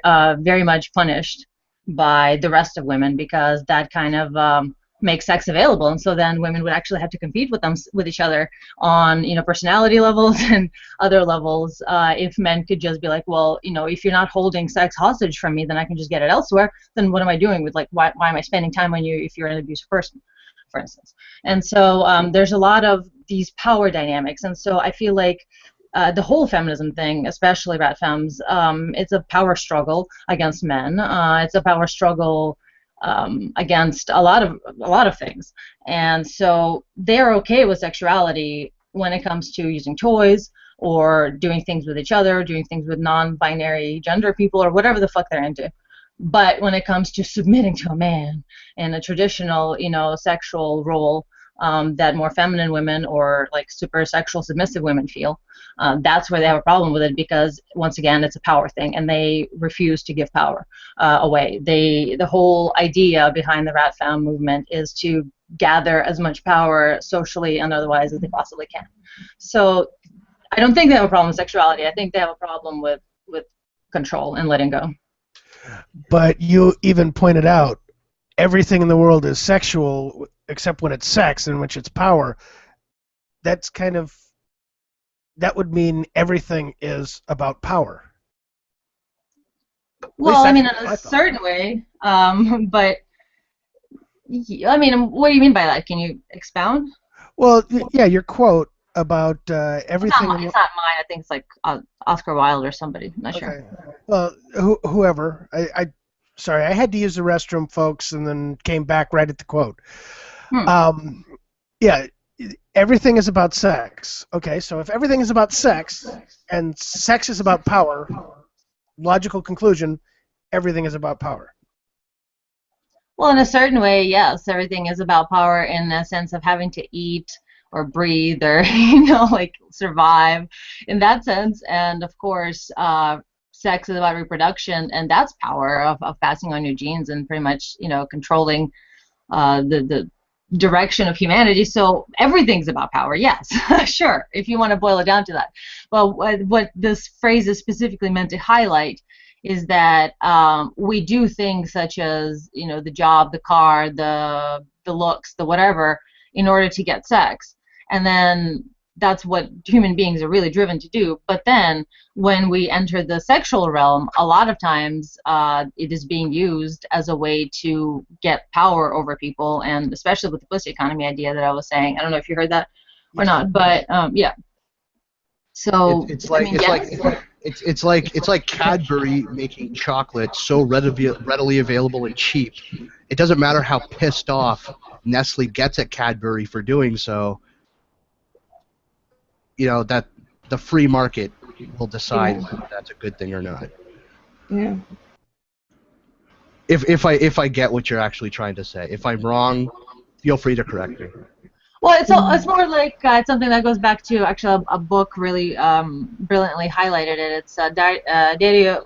[SPEAKER 5] are very much punished by the rest of women, because that kind of makes sex available, and so then women would actually have to compete with each other on personality levels and other levels. If men could just be like, well, if you're not holding sex hostage from me, then I can just get it elsewhere. Then what am I doing with why am I spending time on you if you're an abusive person, for instance? And so there's a lot of these power dynamics, and so I feel like the whole feminism thing, especially rat femmes, it's a power struggle against men. It's a power struggle against a lot of things, and so they're okay with sexuality when it comes to using toys or doing things with each other, doing things with non-binary gender people or whatever the fuck they're into. But when it comes to submitting to a man in a traditional, sexual role that more feminine women or like super sexual submissive women feel, that's where they have a problem with it, because once again it's a power thing and they refuse to give power away. The whole idea behind the rat femme movement is to gather as much power socially and otherwise as they possibly can. So I don't think they have a problem with sexuality. I think they have a problem with control and letting go.
[SPEAKER 2] But you even pointed out everything in the world is sexual except when it's sex, in which it's power. That would mean everything is about power.
[SPEAKER 5] Well, I mean, in a certain way, but I mean, what do you mean by that? Can you expound?
[SPEAKER 2] Well, yeah, your quote about everything.
[SPEAKER 5] It's not mine. I think it's like Oscar Wilde or somebody. I'm not sure.
[SPEAKER 2] Well, whoever. Sorry, I had to use the restroom, folks, and then came back right at the quote. Yeah, everything is about sex. Okay, so if everything is about sex and sex is about power, logical conclusion, everything is about power.
[SPEAKER 5] Well, in a certain way, yes, everything is about power in the sense of having to eat or breathe or, like survive in that sense. And of course, sex is about reproduction, and that's power of passing on your genes and pretty much, controlling the direction of humanity. So everything's about power, yes, sure, if you want to boil it down to that. Well, what this phrase is specifically meant to highlight is that we do things such as, the job, the car, the looks, the whatever, in order to get sex. And then that's what human beings are really driven to do. But then when we enter the sexual realm, a lot of times it is being used as a way to get power over people, and especially with the pussy economy idea that I was saying. I don't know if you heard that or not, but yeah. So
[SPEAKER 1] it's like Cadbury making chocolate so readily available and cheap. It doesn't matter how pissed off Nestle gets at Cadbury for doing so. That the free market will decide whether that's a good thing or not.
[SPEAKER 3] Yeah.
[SPEAKER 1] If I get what you're actually trying to say. If I'm wrong, feel free to correct me.
[SPEAKER 5] Well, it's more like it's something that goes back to actually a book really brilliantly highlighted it. It's Dario,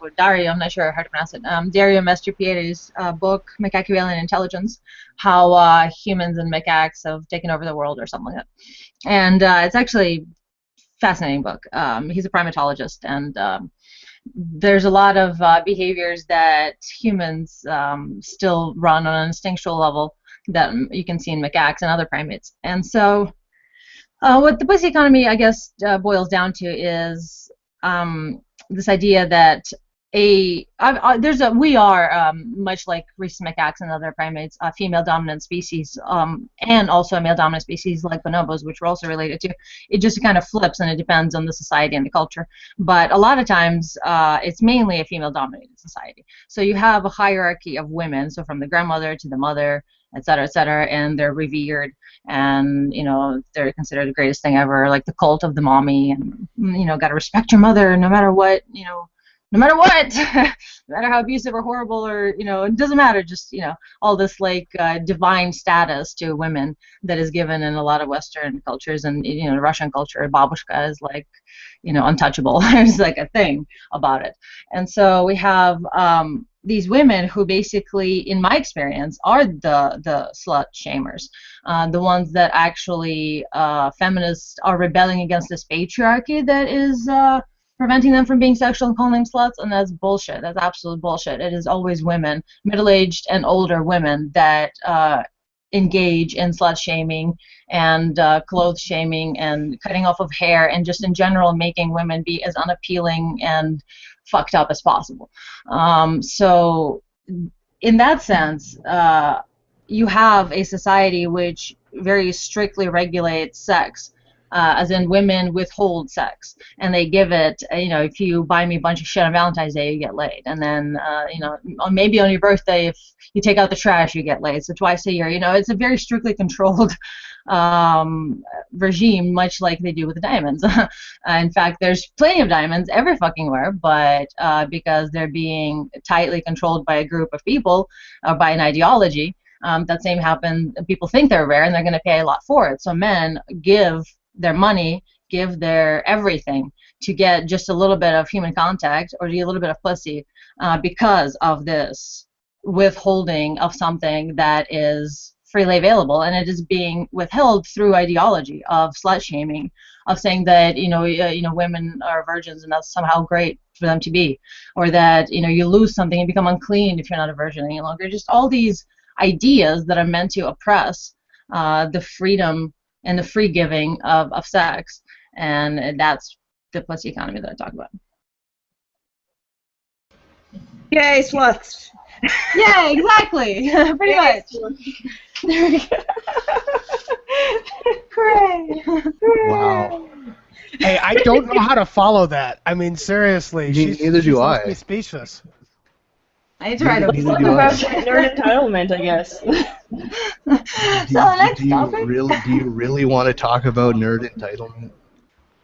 [SPEAKER 5] I'm not sure how to pronounce it. Dario Mastropietti's book, Macaquean Intelligence, how humans and macaques have taken over the world or something like that. And it's actually fascinating book. He's a primatologist, and there's a lot of behaviors that humans still run on an instinctual level that you can see in macaques and other primates. And so what the pussy economy, I guess, boils down to is this idea that we are, much like rhesus macaques and other primates, a female-dominant species, and also a male-dominant species like bonobos, which we're also related to. It just kind of flips, and it depends on the society and the culture. But a lot of times, it's mainly a female-dominated society. So you have a hierarchy of women, so from the grandmother to the mother, et cetera, and they're revered, and they're considered the greatest thing ever, like the cult of the mommy, and got to respect your mother no matter what, no matter what, no matter how abusive or horrible, or it doesn't matter, just all this like divine status to women that is given in a lot of Western cultures, and Russian culture, babushka is like untouchable. There's like a thing about it. And so we have these women who basically, in my experience, are the slut shamers, the ones that actually feminists are rebelling against this patriarchy that is preventing them from being sexual and calling them sluts, and that's bullshit. That's absolute bullshit. It is always women, middle-aged and older women, that engage in slut shaming and clothes shaming and cutting off of hair, and just in general making women be as unappealing and fucked up as possible. So in that sense, you have a society which very strictly regulates sex. As in, women withhold sex, and they give it, if you buy me a bunch of shit on Valentine's Day, you get laid. And then, maybe on your birthday, if you take out the trash, you get laid. So twice a year, it's a very strictly controlled regime, much like they do with the diamonds. In fact, there's plenty of diamonds every fucking where, but because they're being tightly controlled by a group of people, by an ideology, that same happens. People think they're rare, and they're going to pay a lot for it. So men give their money, give their everything to get just a little bit of human contact or a little bit of pussy, because of this withholding of something that is freely available, and it is being withheld through ideology of slut shaming, of saying that women are virgins and that's somehow great for them to be, or that you lose something and become unclean if you're not a virgin any longer. Just all these ideas that are meant to oppress the freedom and the free giving of sex, and that's the pussy economy that I talk about.
[SPEAKER 3] Yay, sluts!
[SPEAKER 5] Yeah, exactly. Pretty much. Hooray!
[SPEAKER 1] Wow.
[SPEAKER 2] Hey, I don't know how to follow that. I mean, seriously.
[SPEAKER 1] Neither do I.
[SPEAKER 2] She's speechless.
[SPEAKER 5] I need to write a book
[SPEAKER 3] about nerd entitlement, I guess.
[SPEAKER 1] Do you really want to talk about nerd entitlement?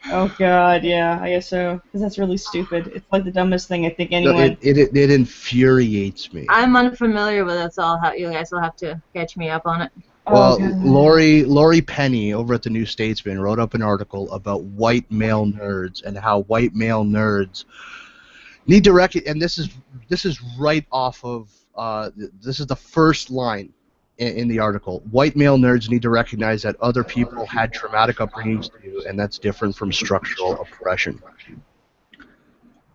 [SPEAKER 3] Oh God, yeah, I guess so. Because that's really stupid. It's like the dumbest thing I think
[SPEAKER 1] No,
[SPEAKER 3] anyone.
[SPEAKER 1] it infuriates me.
[SPEAKER 5] I'm unfamiliar with it, so you guys will have to catch me up on it.
[SPEAKER 3] Oh
[SPEAKER 1] Well,
[SPEAKER 3] God.
[SPEAKER 1] Lori Penny over at the New Statesman wrote up an article about white male nerds and how white male nerds need to and this is right off of this is the first line in the article. White male nerds need to recognize that other people had traumatic upbringings too, and that's different from structural oppression.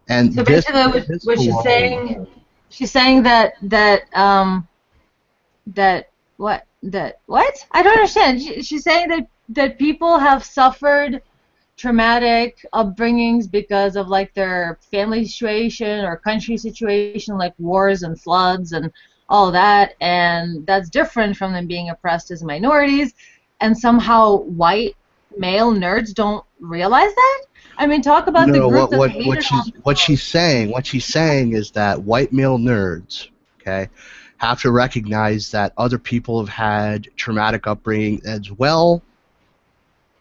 [SPEAKER 1] And
[SPEAKER 5] So
[SPEAKER 1] this
[SPEAKER 5] basically,
[SPEAKER 1] this
[SPEAKER 5] what
[SPEAKER 1] alone,
[SPEAKER 5] she's saying that what? I don't understand. She's saying that people have suffered traumatic upbringings because of like their family situation or country situation, like wars and floods and all that, and that's different from them being oppressed as minorities, and somehow white male nerds don't realize that. I mean, talk about the
[SPEAKER 1] no,
[SPEAKER 5] group that's hated on.
[SPEAKER 1] what she's saying is that white male nerds, okay, have to recognize that other people have had traumatic upbringing as well,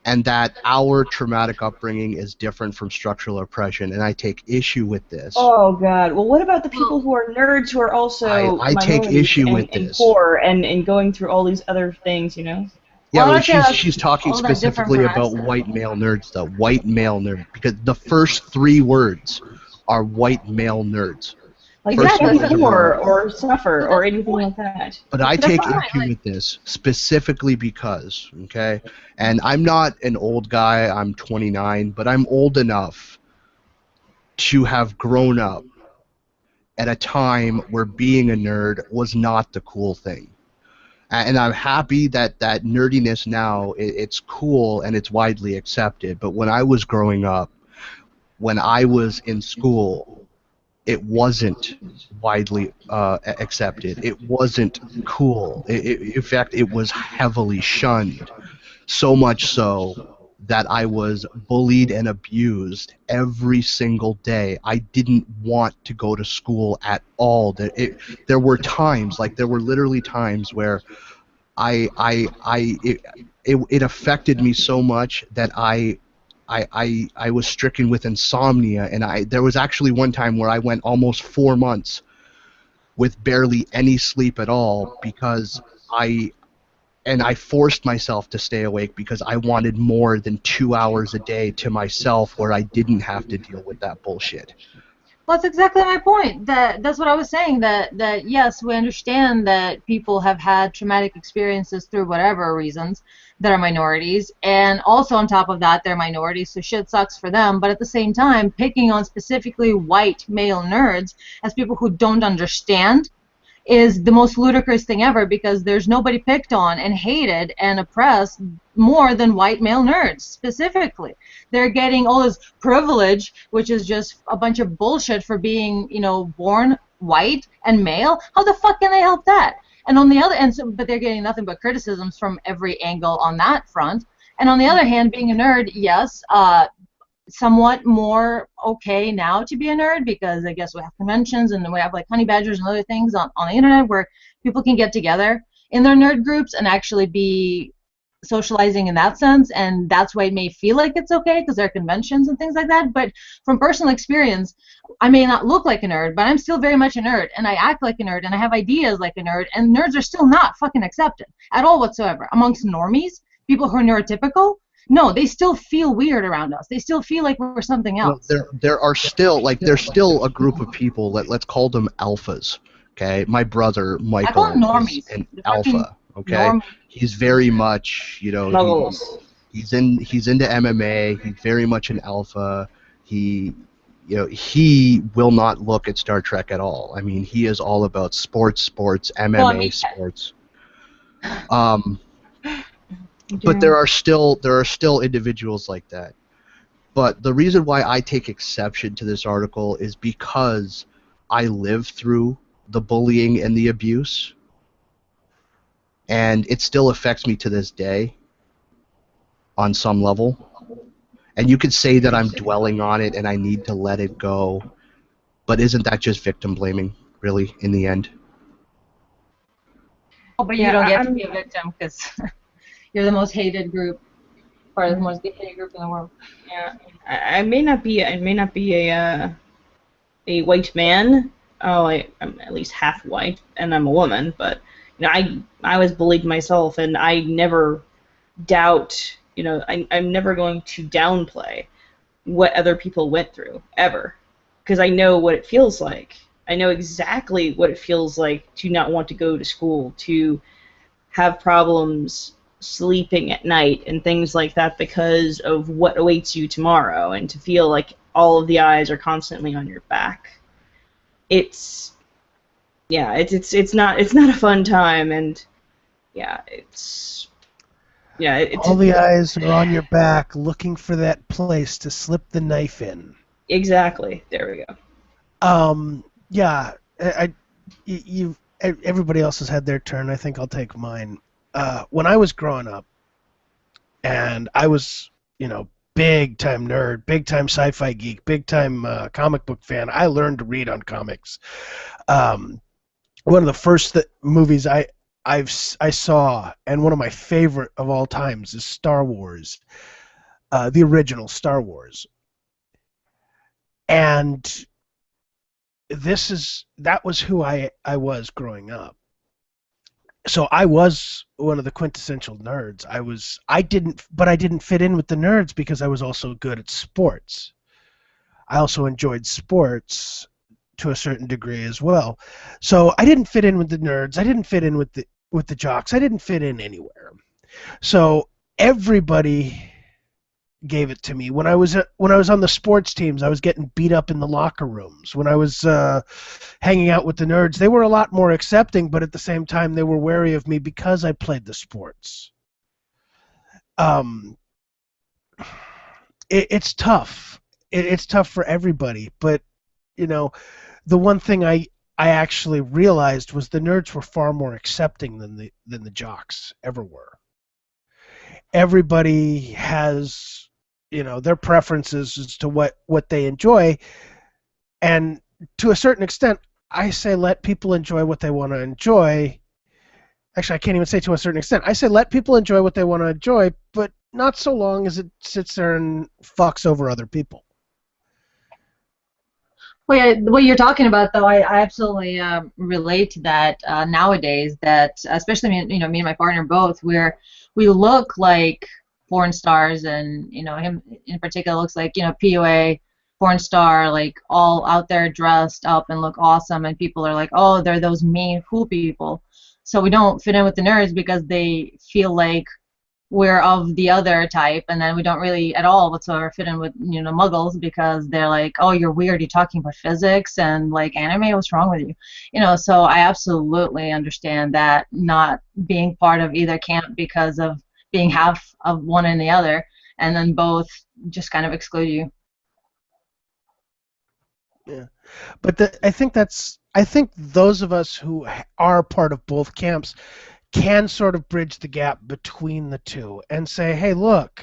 [SPEAKER 1] and that our traumatic upbringing is different from structural oppression, and I take issue with this.
[SPEAKER 3] Oh God. Well, what about the people
[SPEAKER 5] Well,
[SPEAKER 3] who are nerds who are also
[SPEAKER 1] I take
[SPEAKER 3] minorities
[SPEAKER 1] issue
[SPEAKER 3] and,
[SPEAKER 1] with
[SPEAKER 3] and
[SPEAKER 1] this.
[SPEAKER 3] poor and going through all these other things, you know?
[SPEAKER 1] Yeah,
[SPEAKER 5] well, I
[SPEAKER 1] but
[SPEAKER 5] don't say that's
[SPEAKER 1] she's talking
[SPEAKER 5] all that different
[SPEAKER 1] specifically
[SPEAKER 5] from
[SPEAKER 1] about
[SPEAKER 5] us.
[SPEAKER 1] white male nerds, though. White male nerd, because the first three words are white male nerds.
[SPEAKER 3] Like they
[SPEAKER 1] First
[SPEAKER 5] Exactly.
[SPEAKER 1] three
[SPEAKER 3] can't be
[SPEAKER 1] words
[SPEAKER 5] So,
[SPEAKER 1] are
[SPEAKER 3] poor
[SPEAKER 1] white.
[SPEAKER 3] or suffer
[SPEAKER 5] so
[SPEAKER 3] or
[SPEAKER 5] that's the
[SPEAKER 3] anything
[SPEAKER 5] point.
[SPEAKER 3] like that.
[SPEAKER 1] But I
[SPEAKER 5] That's
[SPEAKER 1] take
[SPEAKER 5] the point.
[SPEAKER 1] issue
[SPEAKER 5] Like,
[SPEAKER 1] with this specifically because, okay, and I'm not an old guy, I'm 29, but I'm old enough to have grown up at a time where being a nerd was not the cool thing. And I'm happy that that nerdiness now, it's cool and it's widely accepted. But when I was growing up, when I was in school, it wasn't widely accepted. It wasn't cool. In fact, it was heavily shunned. So much so that I was bullied and abused every single day. I didn't want to go to school at all. There were times, like there were literally times where it affected me so much that I was stricken with insomnia, and there was actually one time where I went almost 4 months with barely any sleep at all because I forced myself to stay awake because I wanted more than 2 hours a day to myself where I didn't have to deal with that bullshit.
[SPEAKER 5] well, that's exactly my point. That's what I was saying. That yes, we understand that people have had traumatic experiences through whatever reasons that are minorities, and also on top of that, they're minorities, so shit sucks for them. But at the same time, picking on specifically white male nerds as people who don't understand is the most ludicrous thing ever, because there's nobody picked on and hated and oppressed more than white male nerds specifically. They're getting all this privilege, which is just a bunch of bullshit for being, born white and male. How the fuck can they help that? And on the other end, but they're getting nothing but criticisms from every angle on that front. And on the other hand, being a nerd, yes, somewhat more okay now to be a nerd, because I guess we have conventions and we have like honey badgers and other things on the internet where people can get together in their nerd groups and actually be socializing in that sense, and that's why it may feel like it's okay because there are conventions and things like that. But from personal experience, I may not look like a nerd, but I'm still very much a nerd, and I act like a nerd, and I have ideas like a nerd, and nerds are still not fucking accepted at all whatsoever amongst normies, people who are neurotypical. No, they still feel weird around us. They still feel like we're something
[SPEAKER 1] Well,
[SPEAKER 5] else.
[SPEAKER 1] there are still there's still a group of people let's call them alphas. Okay, my brother
[SPEAKER 5] I call them
[SPEAKER 1] Michael is
[SPEAKER 5] normies.
[SPEAKER 1] an
[SPEAKER 5] The fucking
[SPEAKER 1] alpha. Okay,
[SPEAKER 5] normies.
[SPEAKER 1] he's very much
[SPEAKER 3] Smuggles.
[SPEAKER 1] he's into MMA. He's very much an alpha. He he will not look at Star Trek at all. I mean, he is all about sports,
[SPEAKER 5] Well, I
[SPEAKER 1] MMA,
[SPEAKER 5] mean,
[SPEAKER 1] sports. Um, but
[SPEAKER 3] Yeah.
[SPEAKER 1] there are still individuals like that. But the reason why I take exception to this article is because I lived through the bullying and the abuse, and it still affects me to this day on some level. And you could say that I'm dwelling on it and I need to let it go, but isn't that just victim blaming, really, in the end?
[SPEAKER 5] oh, but you
[SPEAKER 3] Yeah,
[SPEAKER 5] don't get to
[SPEAKER 3] I'm
[SPEAKER 5] be a victim because you're the most hated group. Part of the most gay group in the world.
[SPEAKER 3] Yeah, I may not be. I may not be a white man. Oh, I'm at least half white, and I'm a woman. But I was bullied myself, and I never doubt. I'm never going to downplay what other people went through ever, because I know what it feels like. I know exactly what it feels like to not want to go to school, to have problems sleeping at night and things like that because of what awaits you tomorrow, and to feel like all of the eyes are constantly on your back. It's yeah, it's not a fun time, and yeah,
[SPEAKER 2] All the eyes are on your back, looking for that place to slip the knife in.
[SPEAKER 3] exactly. There we go.
[SPEAKER 2] Yeah, everybody else has had their turn. I think I'll take mine. When I was growing up, and I was, big time nerd, big time sci-fi geek, big time comic book fan. I learned to read on comics. One of the first movies I saw, and one of my favorite of all times, is Star Wars, the original Star Wars. And that was who I was growing up. So I was one of the quintessential nerds. I didn't fit in with the nerds because I was also good at sports. I also enjoyed sports to a certain degree as well. So I didn't fit in with the nerds. I didn't fit in with the jocks. I didn't fit in anywhere. So everybody gave it to me. When I was on the sports teams, I was getting beat up in the locker rooms. When I was hanging out with the nerds, they were a lot more accepting, but at the same time, they were wary of me because I played the sports. It's tough. It's tough for everybody, but the one thing I actually realized was the nerds were far more accepting than the jocks ever were. Everybody has their preferences as to what they enjoy, and to a certain extent, I say let people enjoy what they want to enjoy. Actually, I can't even say to a certain extent. I say let people enjoy what they want to enjoy, but not so long as it sits there and fucks over other people.
[SPEAKER 5] Well, yeah, what you're talking about, though, I absolutely relate to that nowadays. That especially me and my partner both, where we look like porn stars, and him in particular looks like POA porn star, like all out there dressed up and look awesome, and people are like, oh, they're those mean cool people. So we don't fit in with the nerds because they feel like we're of the other type, and then we don't really at all whatsoever fit in with muggles because they're like, oh, you're weird, you're talking about physics and like anime, what's wrong with you? So I absolutely understand that, not being part of either camp because of being half of one and the other, and then both just kind of exclude you.
[SPEAKER 2] Yeah, but I think those of us who are part of both camps can sort of bridge the gap between the two and say, hey, look,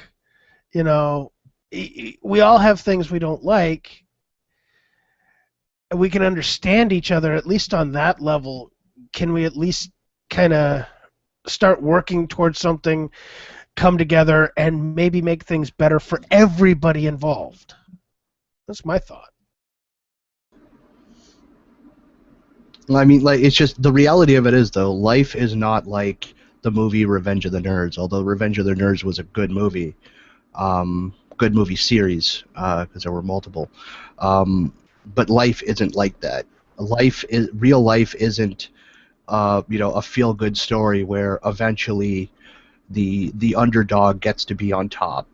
[SPEAKER 2] we all have things we don't like. We can understand each other, at least on that level. Can we at least kind of start working towards something, come together, and maybe make things better for everybody involved? That's my thought.
[SPEAKER 1] I mean, like, it's just the reality of it is, though, life is not like the movie Revenge of the Nerds. Although Revenge of the Nerds was a good movie series, because there were multiple. But life isn't like that. Real life isn't, a feel-good story where eventually the underdog gets to be on top.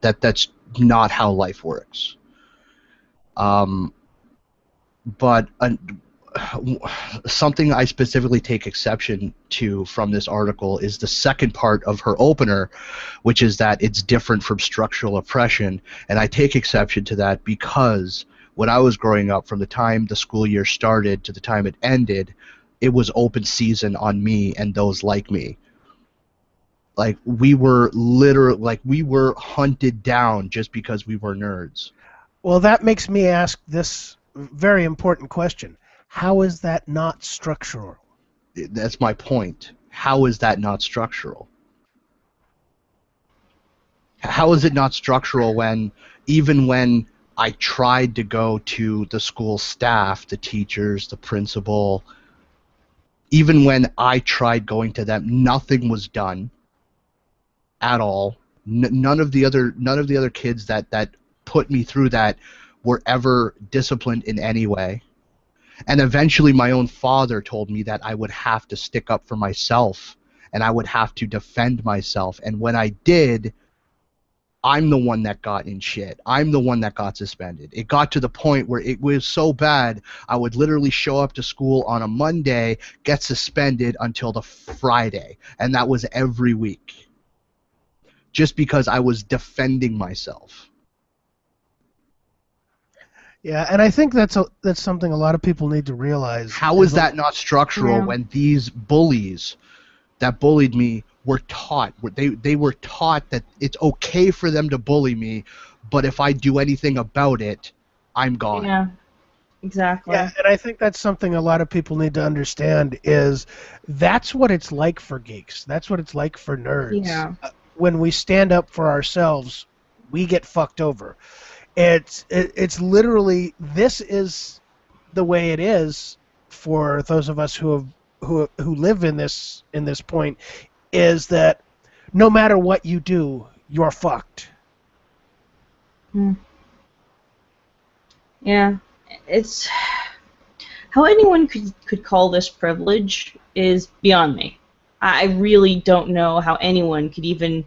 [SPEAKER 1] That's not how life works. But something I specifically take exception to from this article is the second part of her opener, which is that it's different from structural oppression. And I take exception to that because when I was growing up, from the time the school year started to the time it ended, it was open season on me and those like me. Like, we were hunted down just because we were nerds.
[SPEAKER 2] Well, that makes me ask this very important question. How is that not structural?
[SPEAKER 1] That's my point. How is that not structural? How is it not structural when, even when I tried to go to the school staff, the teachers, the principal, even when I tried going to them, nothing was done at all. None of the other kids that put me through that were ever disciplined in any way. And eventually my own father told me that I would have to stick up for myself and I would have to defend myself. And when I did, I'm the one that got in shit. I'm the one that got suspended. It got to the point where it was so bad, I would literally show up to school on a Monday, get suspended until the Friday. And that was every week. Just because I was defending myself.
[SPEAKER 2] Yeah, and I think that's something a lot of people need to realize.
[SPEAKER 1] How is that not structural when these bullies that bullied me were taught? They were taught that it's okay for them to bully me, but if I do anything about it, I'm gone.
[SPEAKER 3] Yeah, exactly.
[SPEAKER 2] Yeah, and I think that's something a lot of people need to understand is that's what it's like for geeks. That's what it's like for nerds.
[SPEAKER 3] Yeah.
[SPEAKER 2] When we stand up for ourselves, we get fucked over. It's literally, this is the way it is for those of us who live in this point, is that no matter what you do, you're fucked.
[SPEAKER 3] Yeah, it's how anyone could call this privilege is beyond me. I really don't know how anyone could even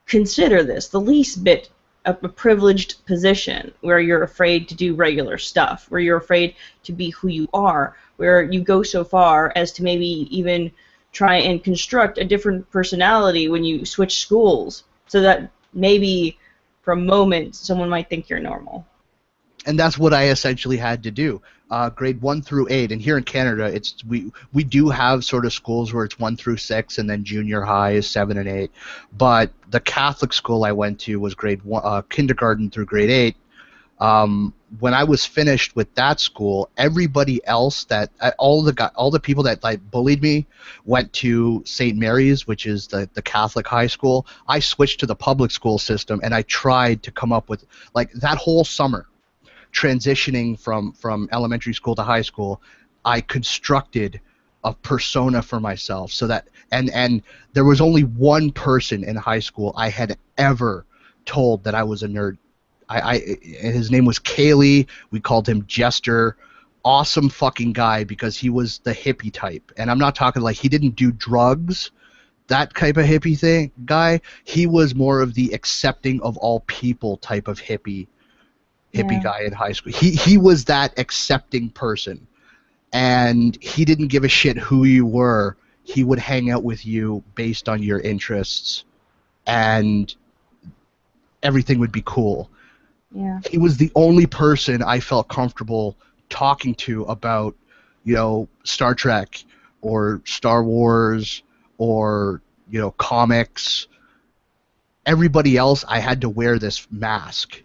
[SPEAKER 3] consider this the least bit a privileged position where you're afraid to do regular stuff, where you're afraid to be who you are, where you go so far as to maybe even try and construct a different personality when you switch schools, so that maybe for a moment someone might think you're normal.
[SPEAKER 1] And that's what I essentially had to do. Grade 1 through 8, and here in Canada, we do have sort of schools where it's 1 through 6, and then junior high is 7 and 8. But the Catholic school I went to was kindergarten through grade 8. When I was finished with that school, everybody else all the people that like bullied me went to St. Mary's, which is the Catholic high school. I switched to the public school system, and I tried to come up with, like, that whole summer, transitioning from elementary school to high school, I constructed a persona for myself, so that and there was only one person in high school I had ever told that I was a nerd. His name was Kaylee. We called him Jester. Awesome fucking guy, because he was the hippie type, and I'm not talking like he didn't do drugs, that type of hippie guy. He was more of the accepting of all people type of hippie guy in high school. He was that accepting person, and he didn't give a shit who you were. He would hang out with you based on your interests, and everything would be cool.
[SPEAKER 3] Yeah.
[SPEAKER 1] He was the only person I felt comfortable talking to about, Star Trek or Star Wars or, comics. Everybody else, I had to wear this mask.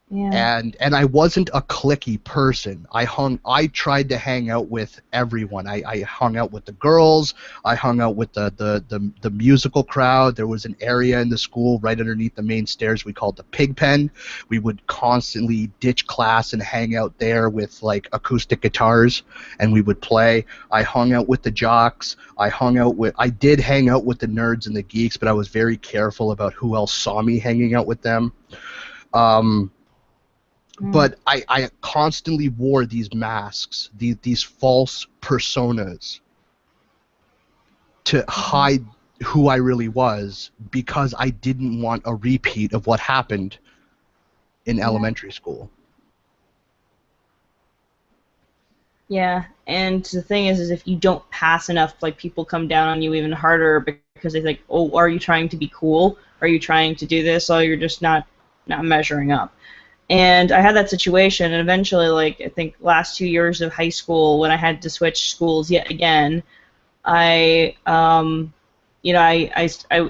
[SPEAKER 3] Yeah.
[SPEAKER 1] And I wasn't a cliquey person. I tried to hang out with everyone. I hung out with the girls. I hung out with the musical crowd. There was an area in the school right underneath the main stairs we called the pig pen. We would constantly ditch class and hang out there with like acoustic guitars, and we would play. I hung out with the jocks. I did hang out with the nerds and the geeks, but I was very careful about who else saw me hanging out with them. But I constantly wore these masks, these false personas, to hide who I really was, because I didn't want a repeat of what happened in elementary school.
[SPEAKER 3] Yeah, and the thing is if you don't pass enough, like, people come down on you even harder because they think, oh, are you trying to be cool? Are you trying to do this? Oh, you're just not measuring up. And I had that situation, and eventually, like, I think last 2 years of high school, when I had to switch schools yet again, I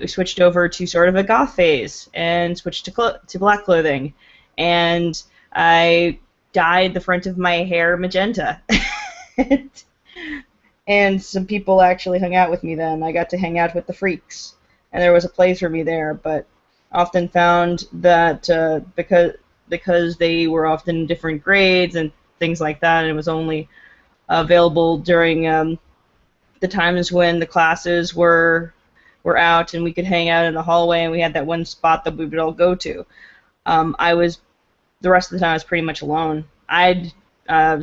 [SPEAKER 3] switched over to sort of a goth phase and switched to black clothing, and I dyed the front of my hair magenta. And some people actually hung out with me then. I got to hang out with the freaks, and there was a place for me there, but often found that because they were often in different grades and things like that, and it was only available during the times when the classes were out and we could hang out in the hallway and we had that one spot that we would all go to. The rest of the time I was pretty much alone. I'd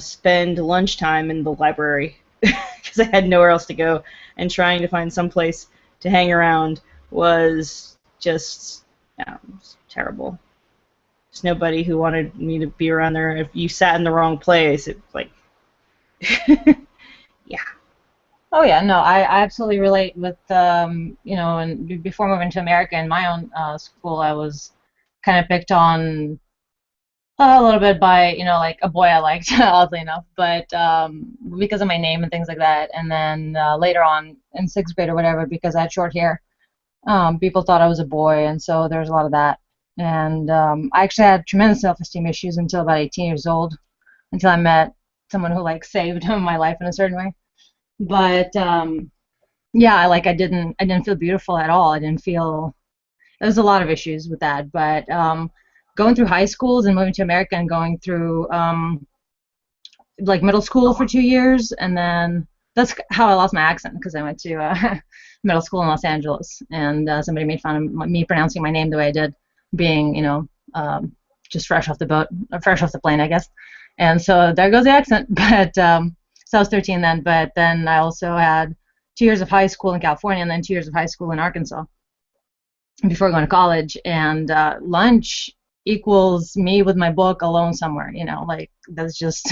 [SPEAKER 3] spend lunchtime in the library because I had nowhere else to go, and trying to find some place to hang around was just was terrible. There's nobody who wanted me to be around there. If you sat in the wrong place, it like yeah.
[SPEAKER 5] Oh yeah, no, I absolutely relate with you know, and before moving to America in my own school, I was kind of picked on a little bit by, you know, like a boy I liked, oddly enough, but because of my name and things like that. And then later on in 6th grade or whatever, because I had short hair, people thought I was a boy, and so there was a lot of that. And I actually had tremendous self-esteem issues until about 18 years old, until I met someone who like saved my life in a certain way. But yeah, I didn't feel beautiful at all. I didn't feel. There's a lot of issues with that, but going through high schools and moving to America and going through like middle school for 2 years, and then that's how I lost my accent, because I went to middle school in Los Angeles, and somebody made fun of me pronouncing my name the way I did, being, you know, just fresh off the plane, I guess. And so there goes the accent. But so I was 13 then, but then I also had 2 years of high school in California and then 2 years of high school in Arkansas before going to college. And lunch equals me with my book alone somewhere, you know, like that's just,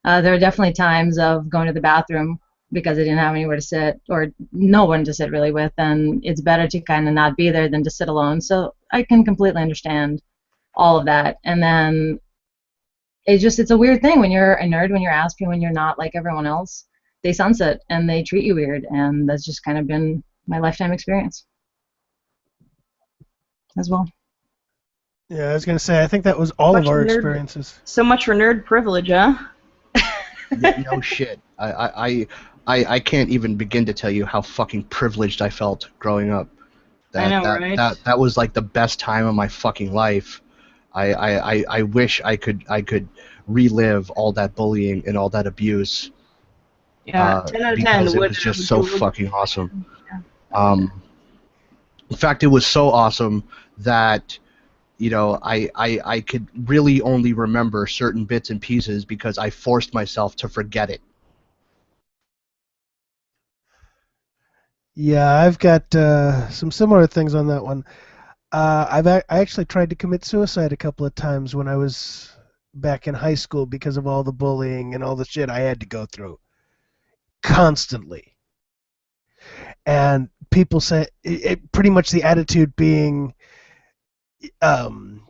[SPEAKER 5] there are definitely times of going to the bathroom because I didn't have anywhere to sit, or no one to sit really with, and it's better to kind of not be there than to sit alone. So I can completely understand all of that. And then it's a weird thing when you're a nerd, when you're Aspie, when you're not like everyone else. They sunset and they treat you weird, and that's just kind of been my lifetime experience as well.
[SPEAKER 2] Yeah, I was gonna say, I think that was all of our experiences.
[SPEAKER 3] So much for nerd privilege, huh?
[SPEAKER 1] No shit. I can't even begin to tell you how fucking privileged I felt growing up.
[SPEAKER 3] I know, right?
[SPEAKER 1] That was like the best time of my fucking life. I wish I could relive all that bullying and all that abuse.
[SPEAKER 3] Yeah, 10 out of 10.
[SPEAKER 1] Because it was just so fucking awesome. In fact, it was so awesome that, you know, I could really only remember certain bits and pieces because I forced myself to forget it.
[SPEAKER 2] Yeah, I've got some similar things on that one. I actually tried to commit suicide a couple of times when I was back in high school because of all the bullying and all the shit I had to go through constantly. And people say pretty much the attitude being, no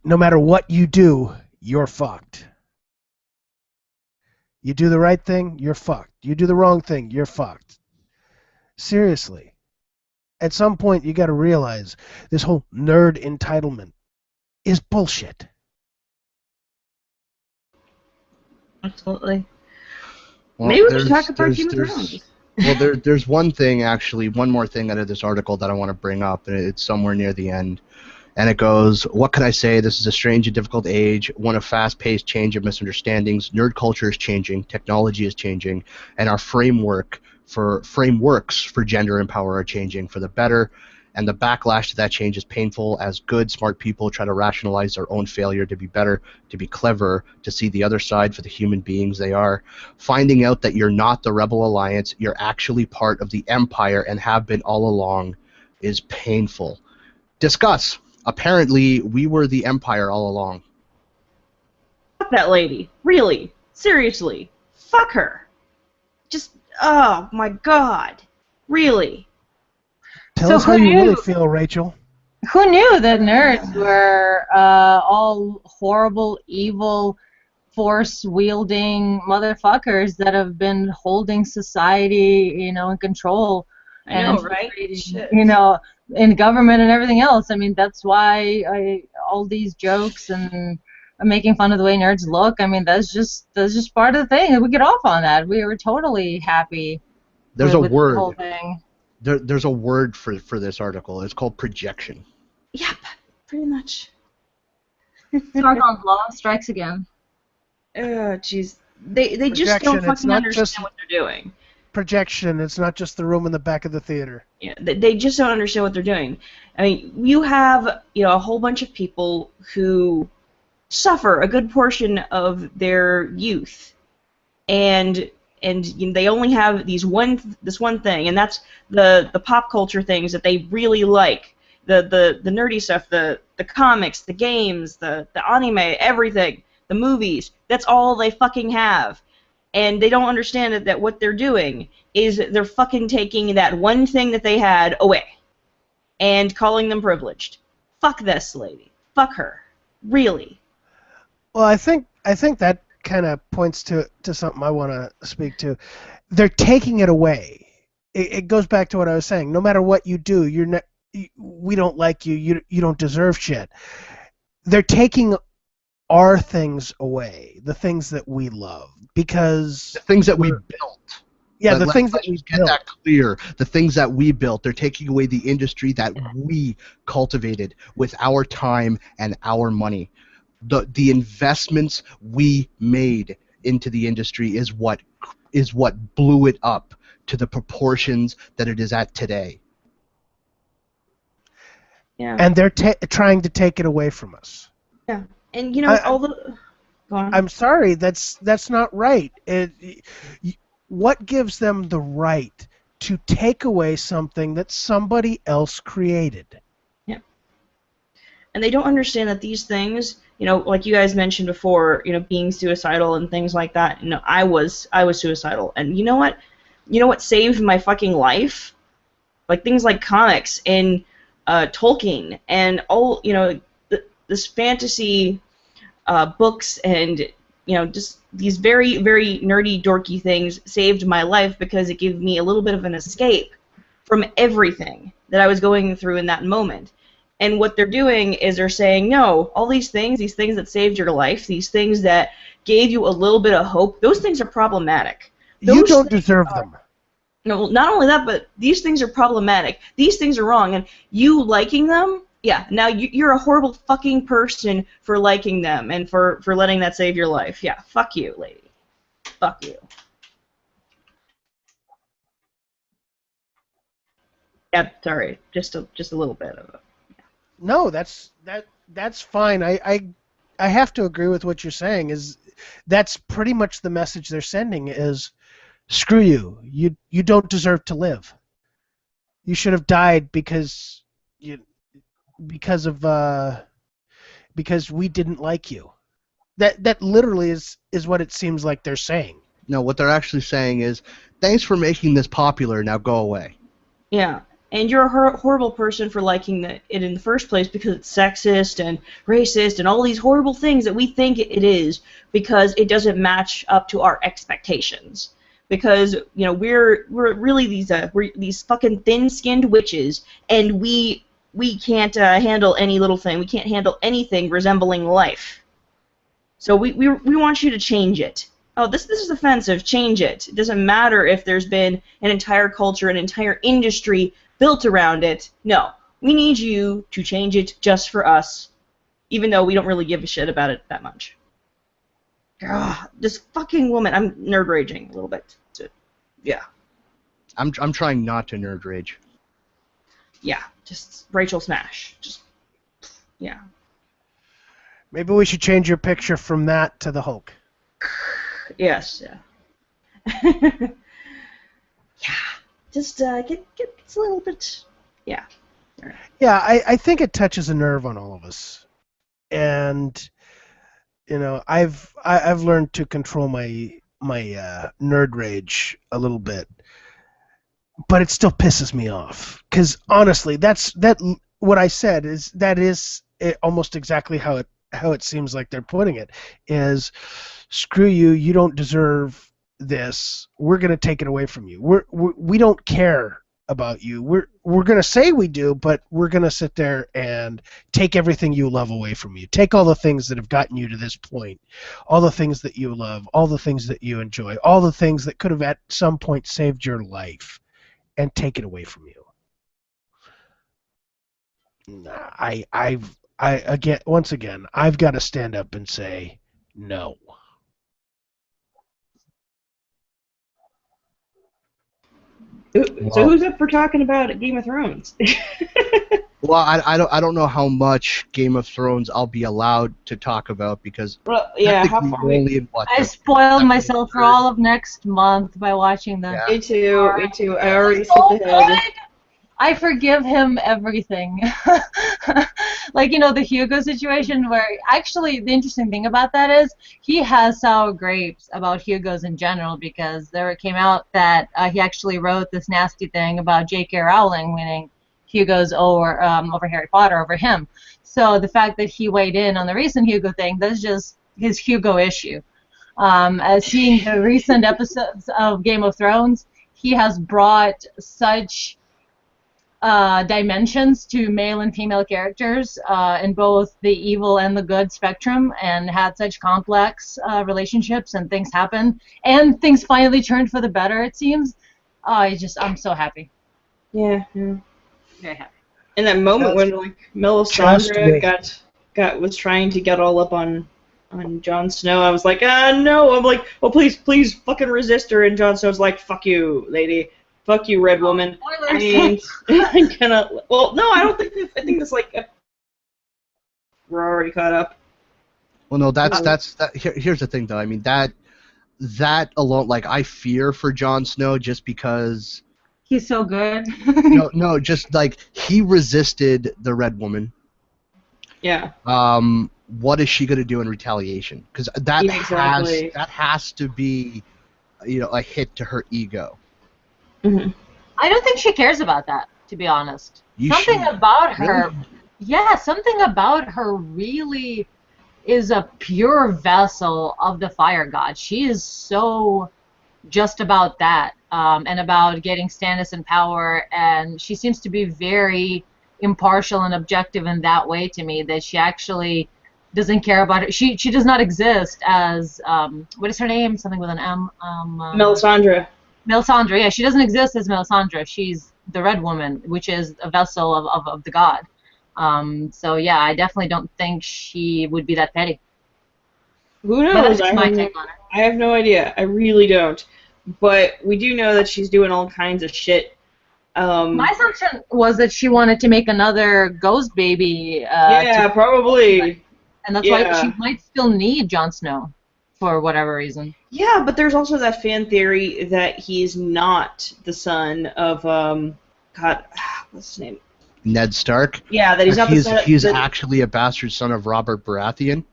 [SPEAKER 2] matter what you do, you're fucked. You do the right thing, you're fucked. You do the wrong thing, you're fucked. Seriously. At some point, you got to realize this whole nerd entitlement is bullshit.
[SPEAKER 3] Absolutely.
[SPEAKER 1] Well,
[SPEAKER 3] maybe we should talk about Game of Thrones.
[SPEAKER 1] Well, there's one more thing out of this article that I want to bring up, and it's somewhere near the end. And it goes, what can I say? This is a strange and difficult age, one of fast-paced change of misunderstandings. Nerd culture is changing, technology is changing, and our frameworks for gender and power are changing for the better. And the backlash to that change is painful as good, smart people try to rationalize their own failure to be better, to be clever, to see the other side for the human beings they are. Finding out that you're not the Rebel Alliance, you're actually part of the Empire and have been all along is painful. Discuss. Apparently, we were the Empire all along.
[SPEAKER 3] Fuck that lady. Really. Seriously. Fuck her. Just, oh my god. Really.
[SPEAKER 2] Tell us how you really feel, Rachel.
[SPEAKER 5] Who knew that nerds were all horrible, evil, force-wielding motherfuckers that have been holding society, you know, in control?
[SPEAKER 3] I know, right?
[SPEAKER 5] You know, in government and everything else. I mean, that's why all these jokes and making fun of the way nerds look. I mean, that's just part of the thing. We get off on that. We were totally happy.
[SPEAKER 1] There's a
[SPEAKER 5] with
[SPEAKER 1] word.
[SPEAKER 5] the whole thing.
[SPEAKER 1] There's a word for this article. It's called projection.
[SPEAKER 3] Yep, pretty much.
[SPEAKER 5] Sargon's law strikes again.
[SPEAKER 3] Oh, jeez. They just
[SPEAKER 2] Projection,
[SPEAKER 3] don't
[SPEAKER 2] it's
[SPEAKER 3] fucking
[SPEAKER 2] not
[SPEAKER 3] understand
[SPEAKER 2] just
[SPEAKER 3] what they're doing.
[SPEAKER 2] projection. It's not just the room in the back of the theater.
[SPEAKER 3] Yeah, they just don't understand what they're doing. I mean, you have, a whole bunch of people who suffer a good portion of their youth, and they only have this one thing, and that's the pop culture things that they really like, the nerdy stuff, the comics, the games, the anime, everything, the movies. That's all they fucking have, and they don't understand that what they're doing is they're fucking taking that one thing that they had away, and calling them privileged. Fuck this lady. Fuck her. Really.
[SPEAKER 2] Well, I think that kind of points to something I want to speak to. They're taking it away. It goes back to what I was saying. No matter what you do, we don't like you. You don't deserve shit. They're taking our things away, the things that we love, because
[SPEAKER 1] the things that we built.
[SPEAKER 2] Yeah, the things that we
[SPEAKER 1] built. Get that clear. The things that we built. They're taking away the industry that we cultivated with our time and our money. The investments we made into the industry is what blew it up to the proportions that it is at today.
[SPEAKER 3] Yeah.
[SPEAKER 2] And they're trying to take it away from us.
[SPEAKER 3] Yeah. And Go on.
[SPEAKER 2] I'm sorry, that's not right. What gives them the right to take away something that somebody else created?
[SPEAKER 3] Yeah. And they don't understand that these things, like you guys mentioned before, being suicidal and things like that. I was suicidal, and you know what? You know what saved my fucking life? Like things like comics and Tolkien and all, this fantasy books and just these very, very nerdy, dorky things saved my life because it gave me a little bit of an escape from everything that I was going through in that moment. And what they're doing is they're saying, no, all these things that saved your life, these things that gave you a little bit of hope, those things are problematic.
[SPEAKER 2] You don't deserve them.
[SPEAKER 3] No, not only that, but these things are problematic. These things are wrong, and you liking them, yeah, now you're a horrible fucking person for liking them and for letting that save your life. Yeah, fuck you, lady. Fuck you. Yeah, sorry, just a little bit of it. Yeah.
[SPEAKER 2] No, that's fine. I have to agree with what you're saying. That's pretty much the message they're sending is, screw you. You don't deserve to live. You should have died because we didn't like you. That literally is what it seems like they're saying.
[SPEAKER 1] No, what they're actually saying is, thanks for making this popular, now go away.
[SPEAKER 3] Yeah, and you're a horrible person for liking it in the first place because it's sexist and racist and all these horrible things that we think it is because it doesn't match up to our expectations. Because we're really these fucking thin-skinned witches, and we can't handle any little thing. We can't handle anything resembling life. So we want you to change it. Oh, this is offensive. Change it. It doesn't matter if there's been an entire culture, an entire industry built around it. No, we need you to change it just for us, even though we don't really give a shit about it that much. Ugh, this fucking woman. I'm nerd raging a little bit. Yeah.
[SPEAKER 1] I'm trying not to nerd rage.
[SPEAKER 3] Yeah, just Rachel smash. Just yeah.
[SPEAKER 2] Maybe we should change your picture from that to the Hulk.
[SPEAKER 3] Yes. Yeah. Yeah. Just get a little bit. Yeah. Right.
[SPEAKER 2] Yeah, I think it touches a nerve on all of us, and I've learned to control my nerd rage a little bit, but it still pisses me off because honestly, what I said is almost exactly how it seems like they're putting it is, screw you, you don't deserve this. We're gonna take it away from you. We don't care about you. We're gonna say we do, but we're gonna sit there and take everything you love away from you. Take all the things that have gotten you to this point, all the things that you love, all the things that you enjoy, all the things that could have at some point saved your life, and take it away from you. Once again, I've got to stand up and say no.
[SPEAKER 3] So who's up for talking about Game of Thrones?
[SPEAKER 1] Well, I don't know how much Game of Thrones I'll be allowed to talk about because
[SPEAKER 3] Well, yeah, how
[SPEAKER 1] technically
[SPEAKER 3] far
[SPEAKER 1] we're only in
[SPEAKER 5] I spoiled myself for all of next month by watching the.
[SPEAKER 1] Yeah.
[SPEAKER 3] Me too. Me too. I already
[SPEAKER 5] So
[SPEAKER 3] skipped ahead.
[SPEAKER 5] good. I forgive him everything. Like, the Hugo situation where actually the interesting thing about that is he has sour grapes about Hugos in general because there it came out that he actually wrote this nasty thing about J.K. Rowling winning Hugos over Harry Potter over him. So the fact that he weighed in on the recent Hugo thing, that's just his Hugo issue. As seeing the recent episodes of Game of Thrones, he has brought such dimensions to male and female characters in both the evil and the good spectrum, and had such complex relationships, and things happen, and things finally turned for the better, it seems. I'm so happy.
[SPEAKER 3] Yeah.
[SPEAKER 5] Very happy.
[SPEAKER 3] In that moment when like Melisandre was trying to get all up on Jon Snow, I was like, no. I'm like, oh please fucking resist her, and Jon Snow's like, fuck you, lady. Fuck you, red woman.
[SPEAKER 5] Spoilers.
[SPEAKER 3] I cannot. Well, no, I don't think. I think that's like we're already caught up.
[SPEAKER 1] Well, no, here's the thing, though. I mean, that alone, like, I fear for Jon Snow just because.
[SPEAKER 5] He's so good.
[SPEAKER 1] No, just like he resisted the Red Woman.
[SPEAKER 3] Yeah.
[SPEAKER 1] What is she gonna do in retaliation? Because
[SPEAKER 3] Exactly.
[SPEAKER 1] that has to be, a hit to her ego.
[SPEAKER 3] Mm-hmm.
[SPEAKER 5] I don't think she cares about that, to be honest. Something
[SPEAKER 1] Really?
[SPEAKER 5] about her really is a pure vessel of the fire god. She is so just about that, and about getting Stannis in power, and she seems to be very impartial and objective in that way to me, that she actually doesn't care about it. She does not exist as, what is her name? Something with an M.
[SPEAKER 3] Melisandre.
[SPEAKER 5] Melisandre, yeah, she doesn't exist as Melisandre. She's the Red Woman, which is a vessel of the god. So yeah, I definitely don't think she would be that petty.
[SPEAKER 3] Who knows?
[SPEAKER 5] But that's my take on her.
[SPEAKER 3] I have no idea. I really don't. But we do know that she's doing all kinds of shit.
[SPEAKER 5] My assumption was that she wanted to make another ghost baby.
[SPEAKER 3] Yeah, probably.
[SPEAKER 5] And that's why she might still need Jon Snow, for whatever reason.
[SPEAKER 3] Yeah, but there's also that fan theory that he's not the son of God, what's his name?
[SPEAKER 1] Ned Stark.
[SPEAKER 3] Yeah, that he's not the son.
[SPEAKER 1] He's actually a bastard son of Robert Baratheon.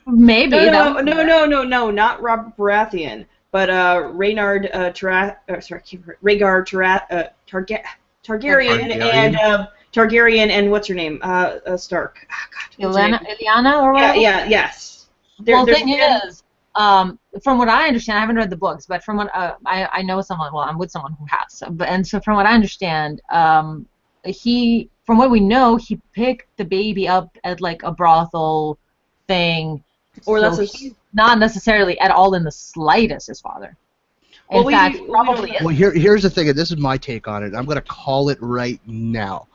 [SPEAKER 5] Maybe.
[SPEAKER 3] No, not Robert Baratheon, but Rhaegar Targaryen and Targaryen and what's her name? Stark. Oh, God,
[SPEAKER 5] Ileana or whatever.
[SPEAKER 3] Yeah, yes.
[SPEAKER 5] The thing is, from what I understand, I haven't read the books, but from what I know someone. Well, I'm with someone who has. And so from what I understand, from what we know, he picked the baby up at like a brothel thing. Or so he's not necessarily at all in the slightest his father. In fact, probably is.
[SPEAKER 1] Well, here's the thing, and this is my take on it. I'm going to call it right now.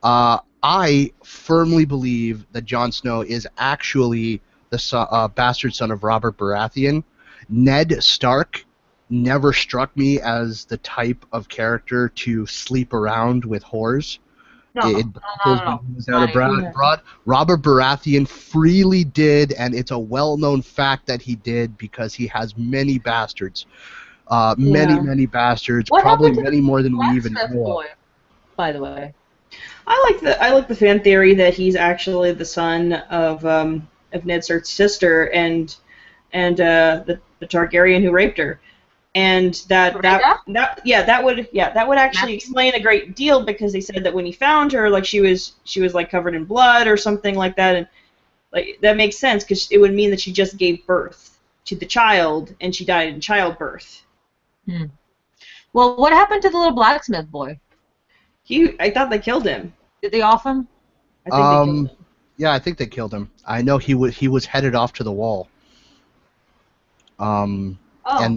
[SPEAKER 1] I firmly believe that Jon Snow is actually the bastard son of Robert Baratheon. Ned Stark never struck me as the type of character to sleep around with whores.
[SPEAKER 5] No.
[SPEAKER 1] Robert Baratheon freely did, and it's a well-known fact that he did because he has many bastards. Many bastards, probably many more than we even know.
[SPEAKER 5] Boy, by the way.
[SPEAKER 3] I like the fan theory that he's actually the son of Ned Stark's sister and the Targaryen who raped her. And that would actually explain a great deal, because they said that when he found her, like she was like covered in blood or something like that, and like that makes sense because it would mean that she just gave birth to the child and she died in childbirth.
[SPEAKER 5] Well, what happened to the little blacksmith boy?
[SPEAKER 3] I thought they killed him.
[SPEAKER 5] Did they off him?
[SPEAKER 3] I think they killed him.
[SPEAKER 1] Yeah, I think they killed him. I know he was headed off to the wall. And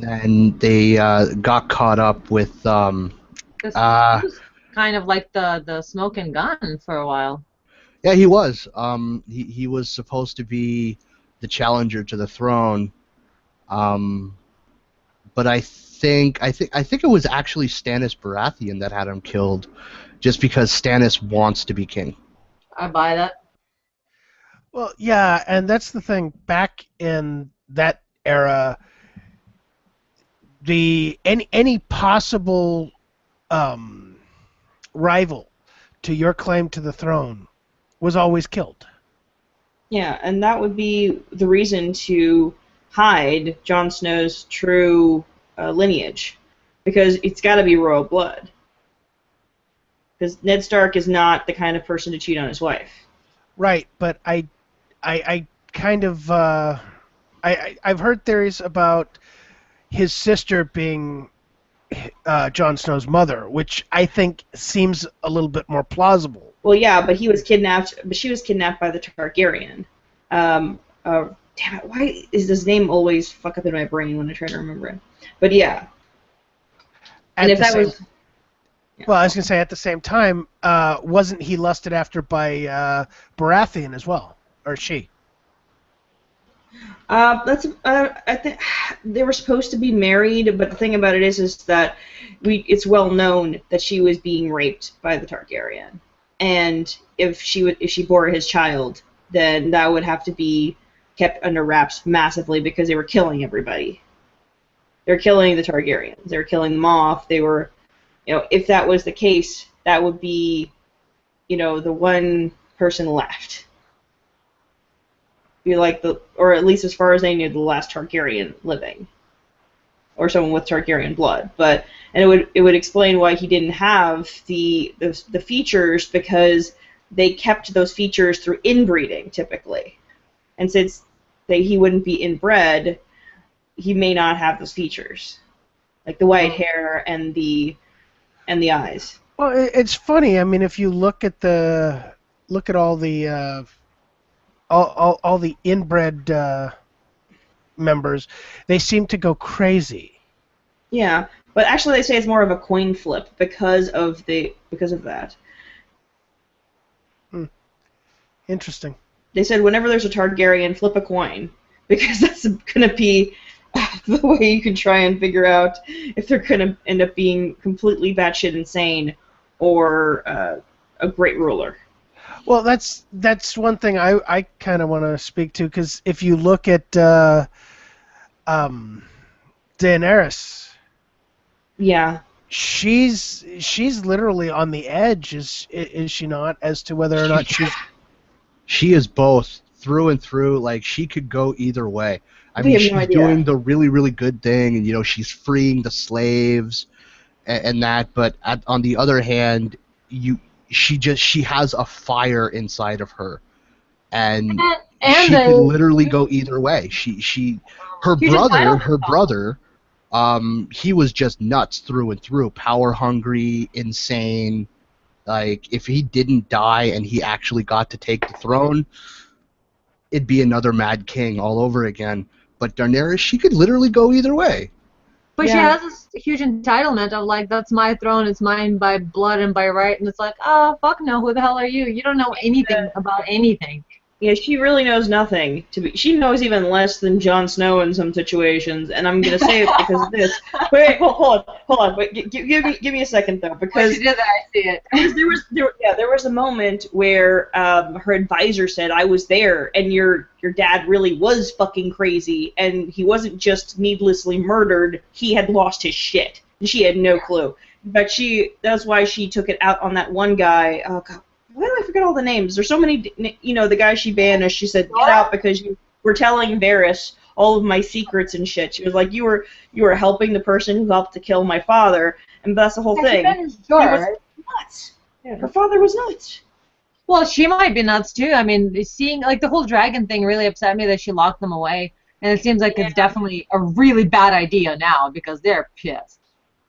[SPEAKER 1] then they got caught up with.
[SPEAKER 5] This was kind of like the smoking gun for a while.
[SPEAKER 1] Yeah, he was. He was supposed to be the challenger to the throne. But I think it was actually Stannis Baratheon that had him killed, just because Stannis wants to be king.
[SPEAKER 5] I buy that.
[SPEAKER 2] Well, yeah, and that's the thing. Back in that era, any possible rival to your claim to the throne was always killed.
[SPEAKER 3] Yeah, and that would be the reason to hide Jon Snow's true lineage, because it's got to be royal blood. Because Ned Stark is not the kind of person to cheat on his wife.
[SPEAKER 2] Right, but I kind of I've heard theories about his sister being Jon Snow's mother, which I think seems a little bit more plausible.
[SPEAKER 3] Well, yeah, but he was kidnapped. But she was kidnapped by the Targaryen. Damn it! Why is his name always fuck up in my brain when I try to remember it? But yeah. And if that was. Yeah.
[SPEAKER 2] Well, I was gonna say at the same time, wasn't he lusted after by Baratheon as well, or she?
[SPEAKER 3] I think they were supposed to be married, but the thing about it is that it's well known that she was being raped by the Targaryen, and if she bore his child, then that would have to be kept under wraps massively, because they were killing everybody. They were killing the Targaryens. They were killing them off. They were, if that was the case, that would be, the one person left. Be like or at least as far as they knew, the last Targaryen living, or someone with Targaryen blood. And it would explain why he didn't have the features, because they kept those features through inbreeding typically, and since he wouldn't be inbred, he may not have those features, like the white hair and the eyes.
[SPEAKER 2] Well, it's funny. I mean, if you look at all the all the inbred members, they seem to go crazy.
[SPEAKER 3] Yeah, but actually they say it's more of a coin flip because of that.
[SPEAKER 2] Interesting.
[SPEAKER 3] They said whenever there's a Targaryen, flip a coin, because that's going to be the way you can try and figure out if they're going to end up being completely batshit insane or a great ruler. Well,
[SPEAKER 2] that's one thing I kind of want to speak to, because if you look at Daenerys,
[SPEAKER 3] yeah,
[SPEAKER 2] she's literally on the edge, is she not, as to whether or not she's.
[SPEAKER 1] She is both through and through. Like, she could go either way. I mean, she's doing the really, really good thing, and she's freeing the slaves and that. But on the other hand, she has a fire inside of her, and she could literally go either way. Her brother, he was just nuts through and through, power hungry, insane. Like, if he didn't die and he actually got to take the throne, it'd be another Mad King all over again. But Daenerys, she could literally go either way.
[SPEAKER 5] But she has this huge entitlement of, like, that's my throne, it's mine by blood and by right, and it's like, oh, fuck no, who the hell are you? You don't know anything about anything.
[SPEAKER 3] Yeah, she really knows nothing. She knows even less than Jon Snow in some situations, and I'm gonna say it because of this. Wait, hold on. Wait, give me a second though, because
[SPEAKER 5] she did that, I see it.
[SPEAKER 3] There was a moment where her advisor said, "I was there, and your dad really was fucking crazy, and he wasn't just needlessly murdered. He had lost his shit, and she had no clue." But that's why she took it out on that one guy. Oh God. Why do I forget all the names? There's so many, the guy she banished, she said, get out because you were telling Varys all of my secrets and shit. She was like, you were helping the person who helped to kill my father, and that's the whole thing. It was nuts. Yeah. Her father was nuts.
[SPEAKER 5] Well, she might be nuts too. I mean, seeing, like, the whole dragon thing really upset me that she locked them away, and it seems like it's definitely a really bad idea now because they're pissed.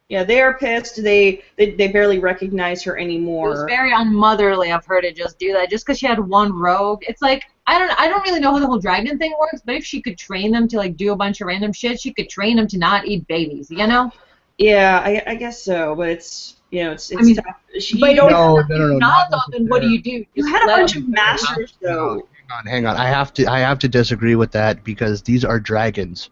[SPEAKER 3] Yeah, they are pissed. They barely recognize her anymore.
[SPEAKER 5] It was very unmotherly of her to just do that, just because she had one rogue. It's like, I don't really know how the whole dragon thing works, but if she could train them to, like, do a bunch of random shit, she could train them to not eat babies,
[SPEAKER 3] Yeah, I guess so, but it's You know, it's
[SPEAKER 5] I mean,
[SPEAKER 3] tough.
[SPEAKER 5] but you don't
[SPEAKER 1] No,
[SPEAKER 5] have
[SPEAKER 1] no,
[SPEAKER 5] to
[SPEAKER 1] no, no,
[SPEAKER 5] not
[SPEAKER 1] not
[SPEAKER 5] though, then what do you do?
[SPEAKER 3] You
[SPEAKER 5] Just
[SPEAKER 3] had a
[SPEAKER 5] let
[SPEAKER 3] bunch
[SPEAKER 5] them
[SPEAKER 3] of masters though.
[SPEAKER 1] Hang on. I have to disagree with that because these are dragons.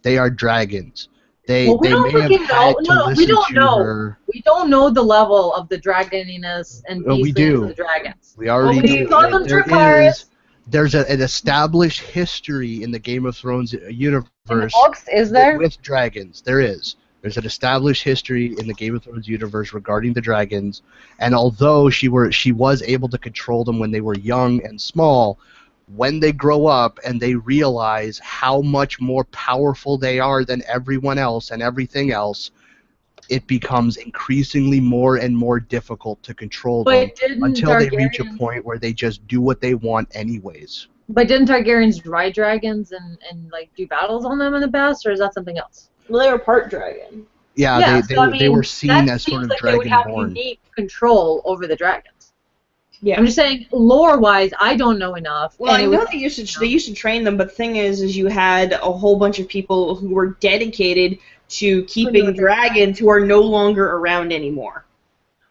[SPEAKER 1] They are dragons.
[SPEAKER 5] Well, we
[SPEAKER 1] They
[SPEAKER 5] don't
[SPEAKER 1] may have
[SPEAKER 5] fucking know.
[SPEAKER 1] had to
[SPEAKER 5] No, we
[SPEAKER 1] listen
[SPEAKER 5] don't
[SPEAKER 1] to
[SPEAKER 5] know.
[SPEAKER 1] her.
[SPEAKER 5] We don't know the level of the dragoniness and
[SPEAKER 1] We
[SPEAKER 5] beastliness
[SPEAKER 1] do.
[SPEAKER 5] of the dragons.
[SPEAKER 1] We already
[SPEAKER 5] Well, we
[SPEAKER 1] do.
[SPEAKER 5] call them
[SPEAKER 1] There
[SPEAKER 5] Dracarys.
[SPEAKER 1] is there's an established history in the Game of Thrones universe
[SPEAKER 5] In the books, is there?
[SPEAKER 1] with dragons. There is. There's an established history in the Game of Thrones universe regarding the dragons, and although she was able to control them when they were young and small, when they grow up and they realize how much more powerful they are than everyone else and everything else, it becomes increasingly more and more difficult to control them
[SPEAKER 5] But didn't
[SPEAKER 1] until they reach a
[SPEAKER 5] Targaryens?
[SPEAKER 1] point where they just do what they want anyways.
[SPEAKER 5] But didn't Targaryens ride dragons and like do battles on them in the past, or is that something else?
[SPEAKER 3] Well, they were part dragon.
[SPEAKER 1] Yeah,
[SPEAKER 5] So, I mean,
[SPEAKER 1] they were seen
[SPEAKER 5] that
[SPEAKER 1] as sort
[SPEAKER 5] seems
[SPEAKER 1] of
[SPEAKER 5] like they would have
[SPEAKER 1] dragonborn.
[SPEAKER 5] unique control over the dragons.
[SPEAKER 3] Yeah.
[SPEAKER 5] I'm just saying, lore-wise, I don't know enough.
[SPEAKER 3] Well,
[SPEAKER 5] and
[SPEAKER 3] I
[SPEAKER 5] it
[SPEAKER 3] know
[SPEAKER 5] was-
[SPEAKER 3] they used to train them, but the thing is you had a whole bunch of people who were dedicated to keeping dragons who are no longer around anymore.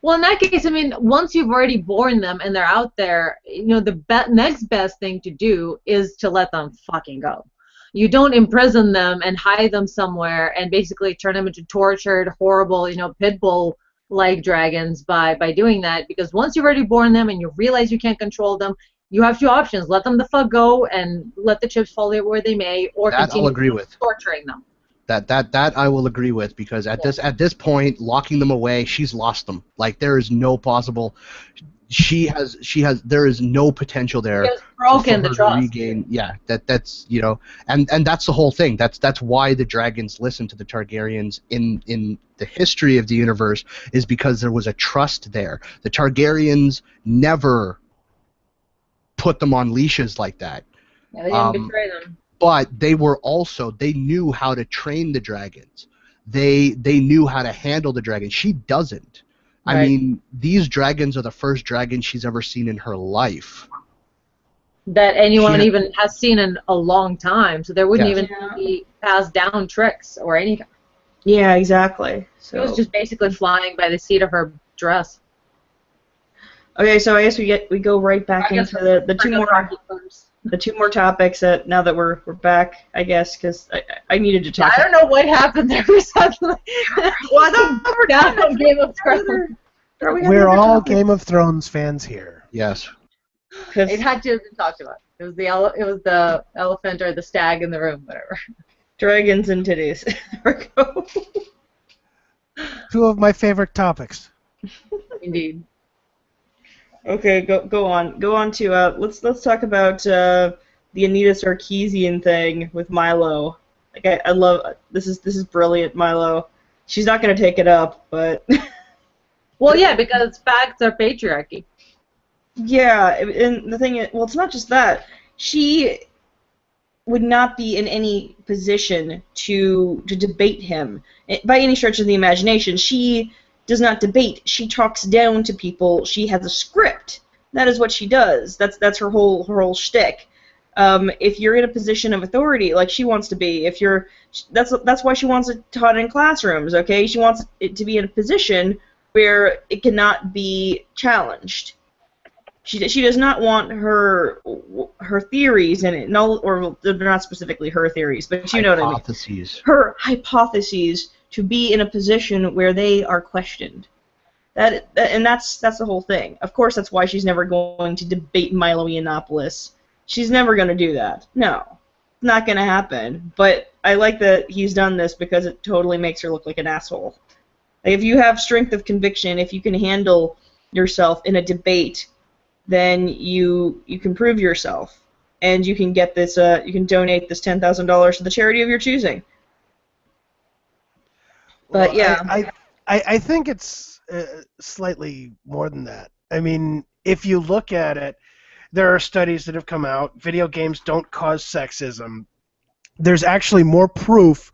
[SPEAKER 5] Well, in that case, I mean, once you've already born them and they're out there, you know, the next best thing to do is to let them fucking go. You don't imprison them and hide them somewhere and basically turn them into tortured, horrible, you know, pit bull-like dragons by doing that, because once you've already born them and you realize you can't control them, you have two options: let them the fuck go and let the chips fall where they may, or
[SPEAKER 1] That I'll
[SPEAKER 5] continue
[SPEAKER 1] agree with.
[SPEAKER 5] torturing them.
[SPEAKER 1] That I will agree with, because at this point, locking them away, she's lost them. Like, there is no possible. There is no potential there.
[SPEAKER 5] She has broken
[SPEAKER 1] for
[SPEAKER 5] the
[SPEAKER 1] her to
[SPEAKER 5] trust.
[SPEAKER 1] regain. Yeah, that's you know, and that's the whole thing. That's why the dragons listen to the Targaryens in the history of the universe, is because there was a trust there. The Targaryens never put them on leashes like that.
[SPEAKER 5] Yeah, they didn't betray them.
[SPEAKER 1] But they knew how to train the dragons. They knew how to handle the dragons. She doesn't. I
[SPEAKER 5] Right.
[SPEAKER 1] mean, these dragons are the first dragons she's ever seen in her life.
[SPEAKER 5] That anyone
[SPEAKER 1] She-
[SPEAKER 5] even has seen in a long time, so there wouldn't
[SPEAKER 1] Yes.
[SPEAKER 5] even be passed down tricks or anything.
[SPEAKER 3] Yeah, exactly.
[SPEAKER 5] It was just basically flying by the seat of her dress.
[SPEAKER 3] Okay, so I guess we go right back
[SPEAKER 5] I guess
[SPEAKER 3] into the two more topics that now that we're back, I guess, because I needed to talk.
[SPEAKER 5] I don't know what happened there suddenly.
[SPEAKER 3] Well, I thought we're
[SPEAKER 5] Down
[SPEAKER 3] done.
[SPEAKER 5] on Game of Thrones.
[SPEAKER 2] We're all Game of Thrones fans here.
[SPEAKER 1] Yes.
[SPEAKER 5] It had to have been talked about. It was the elephant or the stag in the room, whatever.
[SPEAKER 3] Dragons and titties. There we go.
[SPEAKER 2] Two of my favorite topics.
[SPEAKER 5] Indeed.
[SPEAKER 3] Okay, go on to let's talk about the Anita Sarkeesian thing with Milo. Like I love this is brilliant, Milo. She's not gonna take it up, but
[SPEAKER 5] Well, yeah, because facts are patriarchy.
[SPEAKER 3] yeah, and the thing is, well, it's not just that. She would not be in any position to debate him by any stretch of the imagination. She does not debate. She talks down to people. She has a script. That is what she does. That's her whole shtick. If you're in a position of authority, like she wants to be, that's why she wants it taught in classrooms. Okay, she wants it to be in a position where it cannot be challenged. She does not want her theories in it. No, or they're not specifically her theories, but you know what I mean.
[SPEAKER 1] Hypotheses.
[SPEAKER 3] Her hypotheses to be in a position where they are questioned. And that's the whole thing. Of course, that's why she's never going to debate Milo Yiannopoulos. She's never going to do that. No, it's not going to happen. But I like that he's done this because it totally makes her look like an asshole. Like, if you have strength of conviction, if you can handle yourself in a debate, then you can prove yourself, and you can get this. You can donate this $10,000 to the charity of your choosing. But
[SPEAKER 2] Well,
[SPEAKER 3] yeah,
[SPEAKER 2] I think it's slightly more than that. I mean, if you look at it, there are studies that have come out. Video games don't cause sexism. There's actually more proof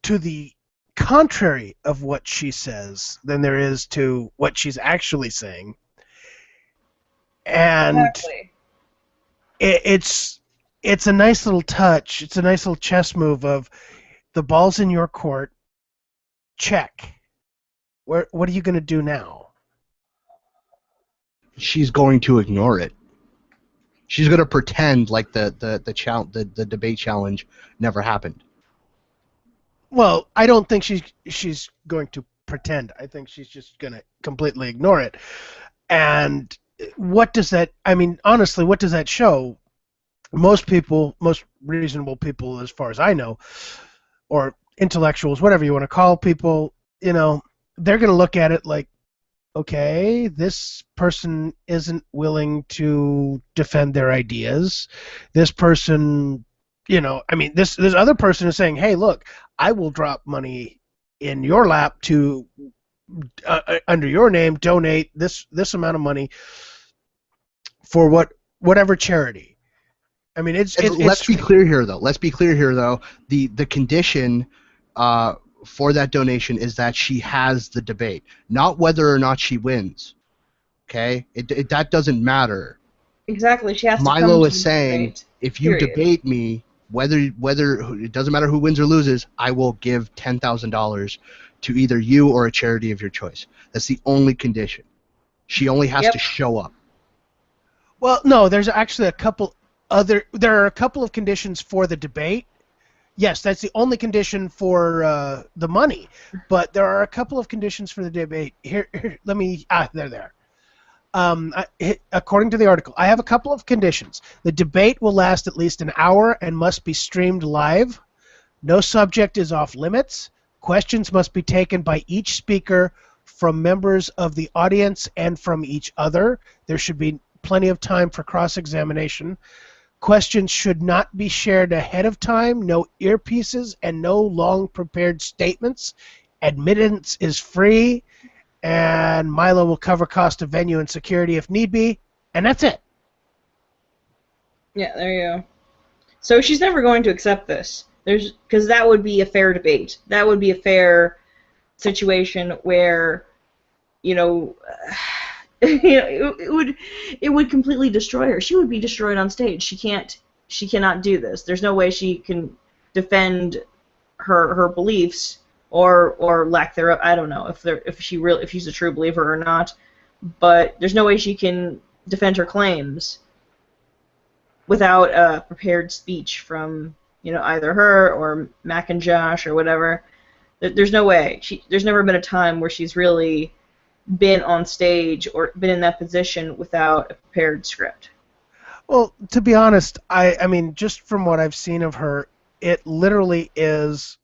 [SPEAKER 2] to the contrary of what she says than there is to what she's actually saying. And
[SPEAKER 3] exactly.
[SPEAKER 2] it's a nice little touch. It's a nice little chess move of the ball's in your court. Check. what are you going to do now?
[SPEAKER 1] She's going to ignore it. She's going to pretend like the debate challenge never happened.
[SPEAKER 2] Well, I don't think she's going to pretend. I think she's just going to completely ignore it. And what does that? I mean, honestly, what does that show? Most people, most reasonable people, as far as I know, or intellectuals, whatever you want to call people, you know, they're going to look at it like, okay, this person isn't willing to defend their ideas. This person, you know, I mean, this other person is saying, hey, look, I will drop money in your lap to under your name, donate this amount of money for whatever charity. I mean,
[SPEAKER 1] let's be clear here, though. The condition for that donation is that she has the debate, not whether or not she wins. Okay, that doesn't matter.
[SPEAKER 3] Exactly, she has to.
[SPEAKER 1] Milo is saying, if you debate me, whether it doesn't matter who wins or loses, I will give $10,000 to either you or a charity of your choice. That's the only condition. She only has to show up.
[SPEAKER 2] Well, no, there's actually there are a couple of conditions for the debate. Yes, that's the only condition for the money, but there are a couple of conditions for the debate. Here let me there. According to the article, I have a couple of conditions. The debate will last at least an hour and must be streamed live. No subject is off limits. Questions must be taken by each speaker from members of the audience and from each other. There should be plenty of time for cross-examination. Questions should not be shared ahead of time, no earpieces, and no long prepared statements. Admittance is free, and Milo will cover cost of venue and security if need be, and that's it.
[SPEAKER 3] Yeah, there you go. So she's never going to accept this. Because that would be a fair debate. That would be a fair situation where, it would completely destroy her. She would be destroyed on stage. She cannot do this. There's no way she can defend her beliefs or lack thereof. I don't know if she's a true believer or not, but there's no way she can defend her claims without a prepared speech from either her or Mac and Josh or whatever. There's no way. There's never been a time where she's really been on stage or been in that position without a prepared script.
[SPEAKER 2] Well, to be honest, I mean, just from what I've seen of her, it literally is,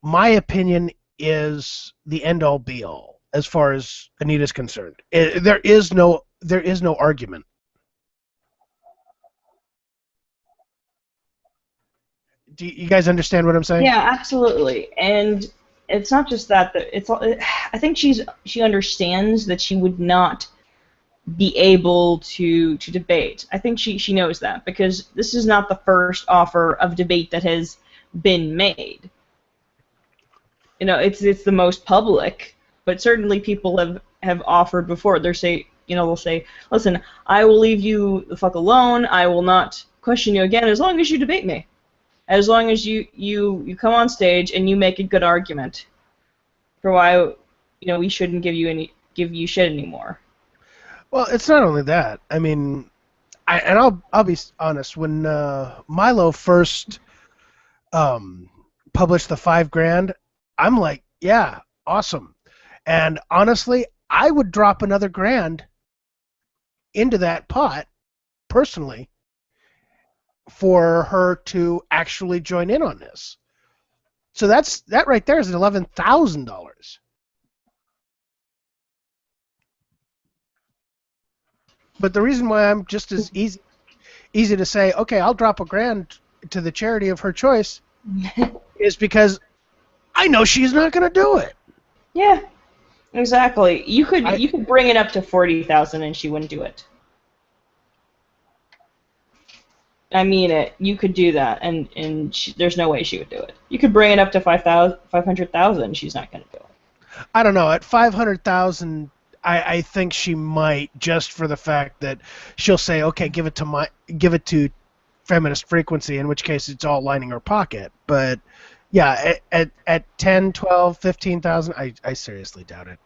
[SPEAKER 2] my opinion is the end-all be-all as far as Anita's concerned. There is no argument. Do you guys understand what I'm saying?
[SPEAKER 3] Yeah, absolutely. And it's not just that. I think she understands that she would not be able to debate. I think she knows that, because this is not the first offer of debate that has been made. It's the most public, but certainly people have offered before. They'll say, listen, I will leave you the fuck alone. I will not question you again as long as you debate me. As long as you come on stage and you make a good argument for why we shouldn't give you shit anymore.
[SPEAKER 2] Well, it's not only that. I mean, I'll be honest. When Milo first published the $5,000, I'm like, yeah, awesome. And honestly, I would drop another $1,000 into that pot personally for her to actually join in on this. So that right there is $11,000. But the reason why I'm just as easy to say, okay, I'll drop $1,000 to the charity of her choice is because I know she's not going to do it.
[SPEAKER 3] Yeah, exactly. You could bring it up to 40,000 and she wouldn't do it. I mean it. You could do that, and there's no way she would do it. You could bring it up to 500,000. She's not going to do it.
[SPEAKER 2] I don't know. At 500,000, I think she might, just for the fact that she'll say, okay, give it to Feminist Frequency, in which case it's all lining her pocket. But Yeah, at 10, 12, 15,000, I seriously doubt it.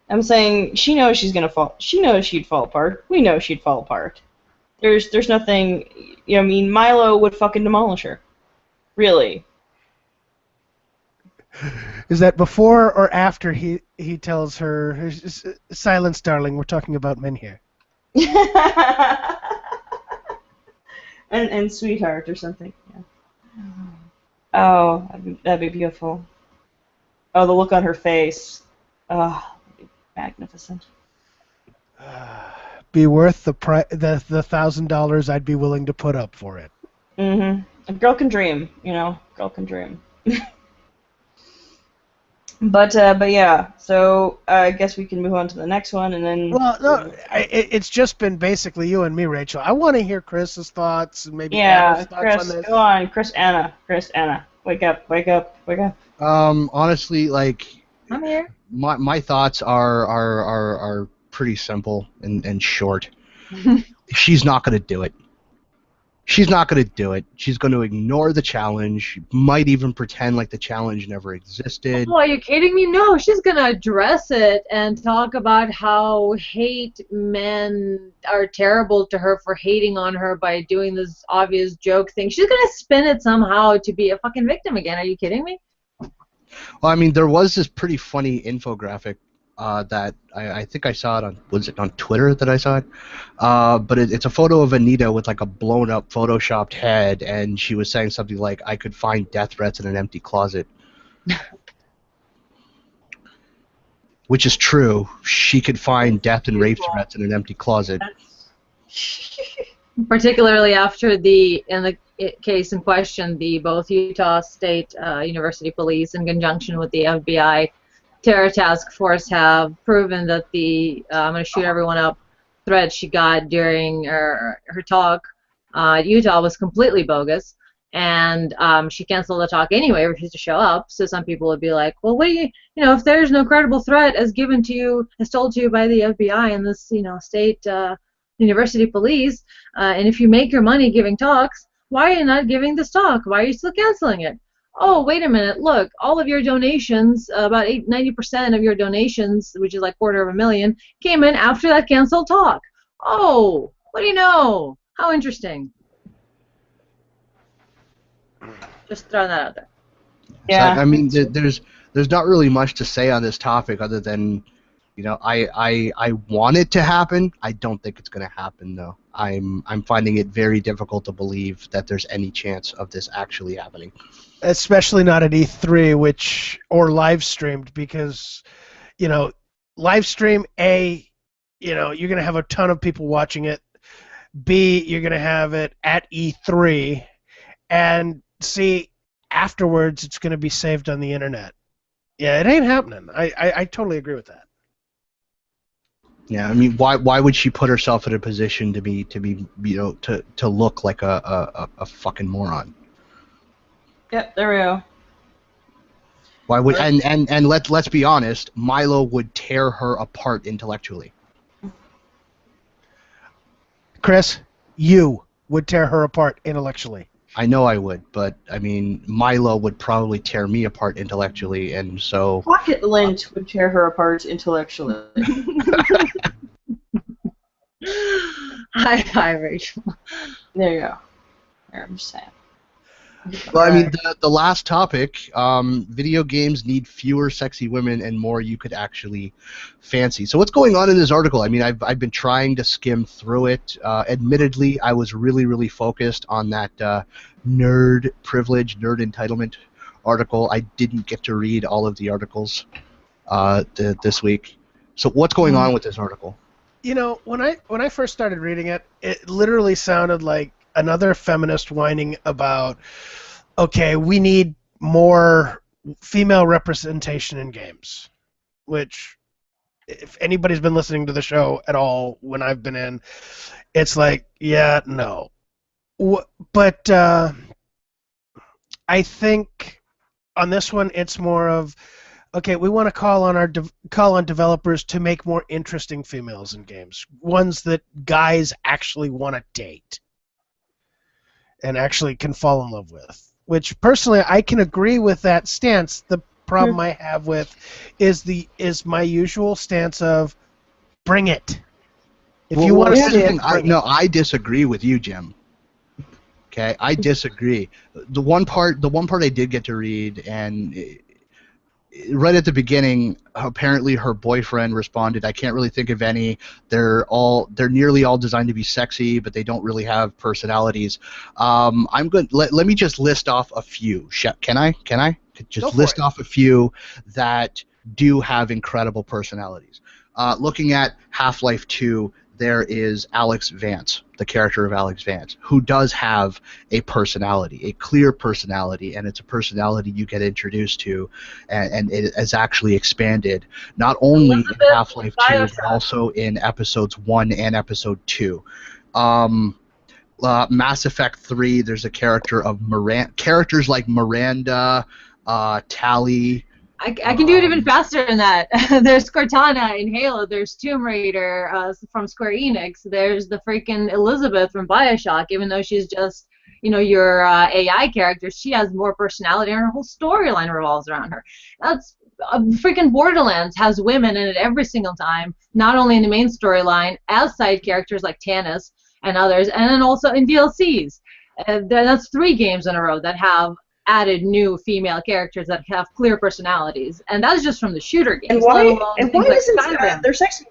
[SPEAKER 3] I'm saying she knows she's gonna fall. She knows she'd fall apart. We know she'd fall apart. There's nothing. You know, I mean, Milo would fucking demolish her. Really.
[SPEAKER 2] Is that before or after he tells her, "Silence, darling, we're talking about men here."
[SPEAKER 3] and sweetheart or something. Yeah. Oh, that'd be beautiful. Oh, the look on her face. Oh, that'd be magnificent.
[SPEAKER 2] Be worth the $1,000 I'd be willing to put up for it.
[SPEAKER 3] Mm-hmm. A girl can dream, you know. Girl can dream. But yeah. So I guess we can move on to the next one, and then.
[SPEAKER 2] Well, no, it's just been basically you and me, Rachel. I want to hear Chris's thoughts and maybe
[SPEAKER 3] Yeah,
[SPEAKER 2] Anna's thoughts
[SPEAKER 3] Chris,
[SPEAKER 2] on this.
[SPEAKER 3] go on, Chris, Anna, wake up.
[SPEAKER 1] Honestly, like,
[SPEAKER 5] I'm here.
[SPEAKER 1] my thoughts are pretty simple and short. She's not going to do it. She's not going to do it. She's going to ignore the challenge. Might even pretend like the challenge never existed.
[SPEAKER 5] Oh, are you kidding me? No, she's going to address it and talk about how hate men are terrible to her for hating on her by doing this obvious joke thing. She's going to spin it somehow to be a fucking victim again. Are you kidding me?
[SPEAKER 1] Well, I mean, there was this pretty funny infographic that I think I saw it on, was it on Twitter that I saw it? But it's a photo of Anita with like a blown up photoshopped head, and she was saying something like, "I could find death threats in an empty closet." Which is true. She could find death and rape threats in an empty closet.
[SPEAKER 5] Particularly after in the case in question, both Utah State University Police in conjunction with the FBI Terror Task Force have proven that the "I'm going to shoot everyone up" threat she got during her talk at Utah was completely bogus, and she canceled the talk anyway, refused to show up. So some people would be like, well, what do you if there's no credible threat as given to you, as told to you by the FBI and this state university police, and if you make your money giving talks, why are you not giving this talk? Why are you still canceling it? Oh, wait a minute, look, all of your donations, about 90% of your donations, which is like $250,000, came in after that canceled talk. Oh, what do you know? How interesting. Just throwing that out there.
[SPEAKER 3] Yeah.
[SPEAKER 1] So, I mean, there's not really much to say on this topic other than, I want it to happen. I don't think it's going to happen, though. I'm finding it very difficult to believe that there's any chance of this actually happening.
[SPEAKER 2] Especially not at E3, or live streamed, because, live stream, A, you're going to have a ton of people watching it. B, you're going to have it at E3. And C, afterwards, it's going to be saved on the internet. Yeah, it ain't happening. I totally agree with that.
[SPEAKER 1] Yeah, I mean, why would she put herself in a position to be to look like a fucking moron?
[SPEAKER 3] Yep, there we go.
[SPEAKER 1] Why would and let's be honest, Milo would tear her apart intellectually.
[SPEAKER 2] Chris, you would tear her apart intellectually.
[SPEAKER 1] I know I would, but I mean, Milo would probably tear me apart intellectually, and so.
[SPEAKER 3] Pocket Lint would tear her apart intellectually.
[SPEAKER 5] Hi, Rachel.
[SPEAKER 3] There you go. There, I'm just saying.
[SPEAKER 1] Well, I mean, the last topic, video games need fewer sexy women and more you could actually fancy. So what's going on in this article? I mean, I've been trying to skim through it. Admittedly, I was really focused on that nerd privilege, nerd entitlement article. I didn't get to read all of the articles this week. So what's going on with this article?
[SPEAKER 2] When I first started reading it, it literally sounded like another feminist whining about, okay, we need more female representation in games, which, if anybody's been listening to the show at all when I've been in, it's like, yeah, no. But I think on this one, it's more of, okay, we want to call on developers to make more interesting females in games, ones that guys actually want to date and actually can fall in love with. which personally I can agree with that stance. The problem I have with is my usual stance of bring it. If you want to
[SPEAKER 1] here's
[SPEAKER 2] see
[SPEAKER 1] the
[SPEAKER 2] it,
[SPEAKER 1] thing. I disagree with you, Jim. Okay, I disagree. The one part I did get to read, and right at the beginning, apparently her boyfriend responded, "I can't really think of any. They're nearly all designed to be sexy, but they don't really have personalities." I'm good. Let me just list off a few. Can I? Just list off a few that do have incredible personalities. Looking at Half-Life 2, there is Alex Vance, the character of Alex Vance, who does have a personality, a clear personality, and it's a personality you get introduced to, and it is actually expanded, not only in Half-Life 2, but also in Episodes 1 and Episode 2. Mass Effect 3, there's a character of characters like Miranda, Tali.
[SPEAKER 5] I can do it even faster than that. There's Cortana in Halo. There's Tomb Raider from Square Enix. There's the freaking Elizabeth from Bioshock. Even though she's just, your AI character, she has more personality, and her whole storyline revolves around her. That's freaking Borderlands has women in it every single time, not only in the main storyline, as side characters like Tannis and others, and then also in DLCs. That's 3 games in a row that have added new female characters that have clear personalities, and that's just from the shooter games.
[SPEAKER 3] And why isn't their sexy?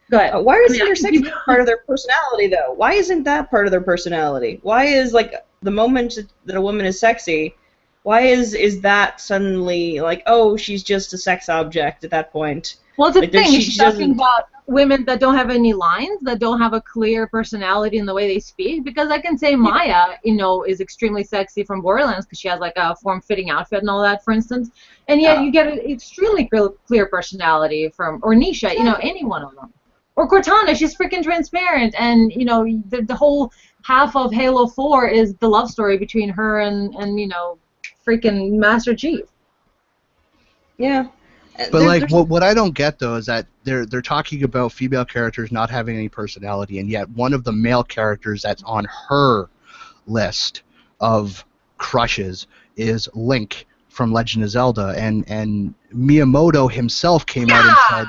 [SPEAKER 5] Go ahead.
[SPEAKER 3] Why isn't their sexy part of their personality though? Why isn't that part of their personality? Why is the moment that a woman is sexy? Why is that suddenly oh, she's just a sex object at that point?
[SPEAKER 5] Well, it's a thing. She's talking about women that don't have any lines, that don't have a clear personality in the way they speak. Because I can say Maya, is extremely sexy from Borderlands because she has a form-fitting outfit and all that, for instance. And yet you get an extremely clear personality from, or Nisha, any one of them. Or Cortana, she's freaking transparent, and the whole half of Halo 4 is the love story between her and freaking Master Chief.
[SPEAKER 3] Yeah.
[SPEAKER 1] But what I don't get though is that they're talking about female characters not having any personality, and yet one of the male characters that's on her list of crushes is Link from Legend of Zelda, and Miyamoto himself came out and said,